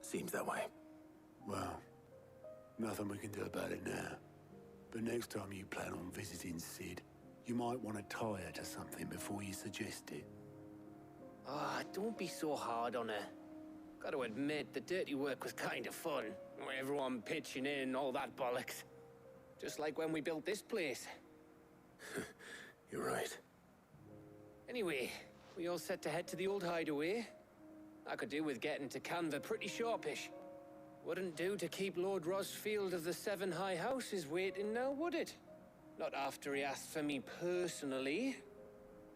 seems that way. Well, nothing we can do about it now. But next time you plan on visiting Sid, you might want to tie her to something before you suggest it. Ah, don't be so hard on her. Got to admit, the dirty work was kind of fun. Everyone pitching in, all that bollocks. Just like when we built this place. You're right. Anyway, we all set to head to the old hideaway. I could do with getting to Canva pretty sharpish. Wouldn't do to keep Lord Rosfield of the Seven High Houses waiting now, would it? Not after he asked for me personally.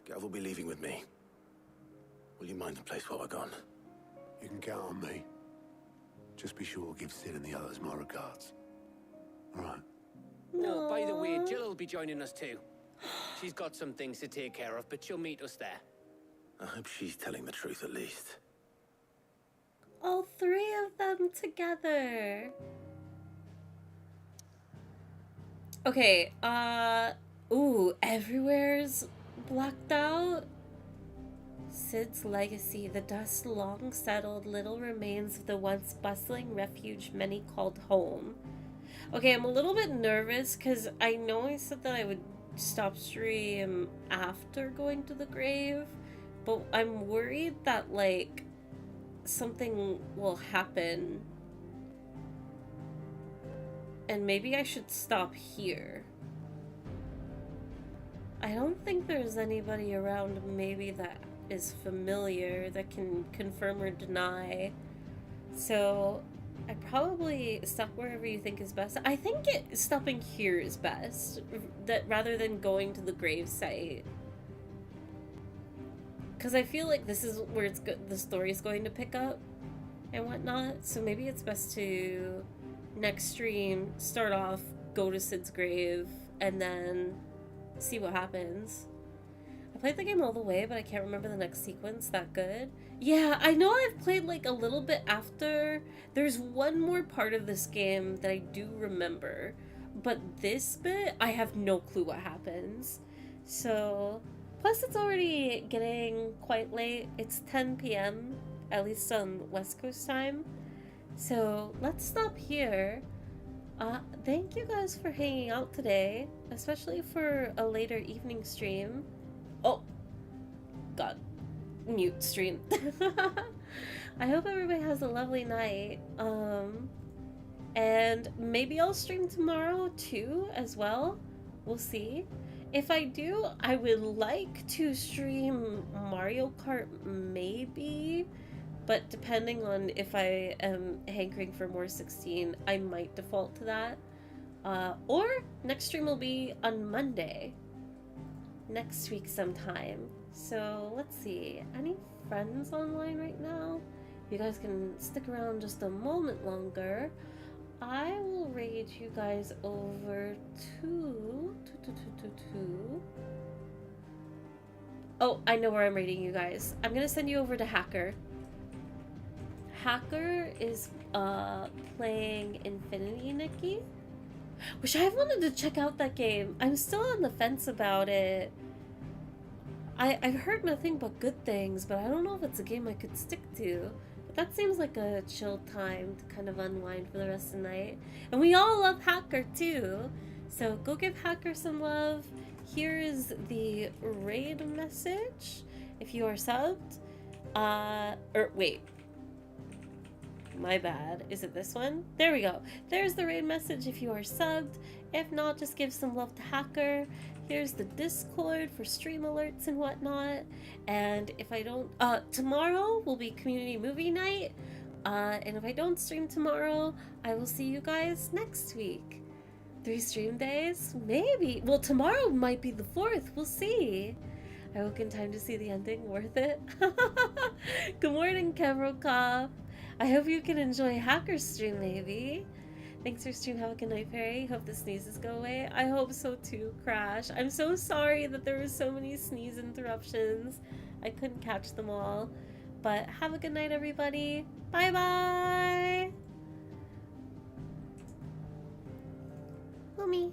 Gav will be leaving with me. Will you mind the place while we're gone? You can count on me. Just be sure to give Sid and the others my regards. All right. No. By the way, Jill will be joining us too. She's got some things to take care of, but she'll meet us there. I hope she's telling the truth at least. All three of them together. Okay, ooh, everywhere's blacked out. Sid's legacy, the dust long settled, little remains of the once bustling refuge many called home. Okay, I'm a little bit nervous because I know I said that I would stop stream after going to the grave, but I'm worried that, like, something will happen. And maybe I should stop here. I don't think there's anybody around maybe that is familiar that can confirm or deny. So I probably stop wherever you think is best. I think stopping here is best, that rather than going to the grave site. Because I feel like this is where the story's going to pick up and whatnot. So maybe it's best to next stream start off, go to Sid's grave, and then see what happens. I played the game all the way, but I can't remember the next sequence that good. Yeah, I know I've played like a little bit after. There's one more part of this game that I do remember, but this bit, I have no clue what happens. So, plus it's already getting quite late. It's 10 p.m., at least on West Coast time. So, let's stop here. Thank you guys for hanging out today, especially for a later evening stream. Oh, God. Mute stream. I hope everybody has a lovely night. And maybe I'll stream tomorrow too, as well. We'll see. If I do, I would like to stream Mario Kart, maybe. But depending on if I am hankering for more 16, I might default to that. Or next stream will be on Monday. Next week sometime. So let's see. Any friends online right now? You guys can stick around just a moment longer. I will raid you guys over to... Oh, I know where I'm raiding you guys. I'm gonna send you over to Hacker. Hacker is playing Infinity Nikki, which I've wanted to check out that game. I'm still on the fence about it. I've heard nothing but good things, but I don't know if it's a game I could stick to. But that seems like a chill time to kind of unwind for the rest of the night. And we all love Hacker too, so go give Hacker some love. Here is the raid message if you are subbed. Or wait. My bad. Is it this one? There we go. There's the raid message if you are subbed. If not, just give some love to Hacker. Here's the Discord for stream alerts and whatnot. And if I don't, tomorrow will be community movie night. And if I don't stream tomorrow, I will see you guys next week. 3 stream days? Maybe. Well, tomorrow might be the 4th. We'll see. I woke in time to see the ending. Worth it? Good morning, Kevrokov. I hope you can enjoy Hacker's stream, maybe. Thanks for stream. Have a good night, Fairy. Hope the sneezes go away. I hope so too, Crash. I'm so sorry that there were so many sneeze interruptions. I couldn't catch them all. But have a good night, everybody. Bye-bye. Mommy.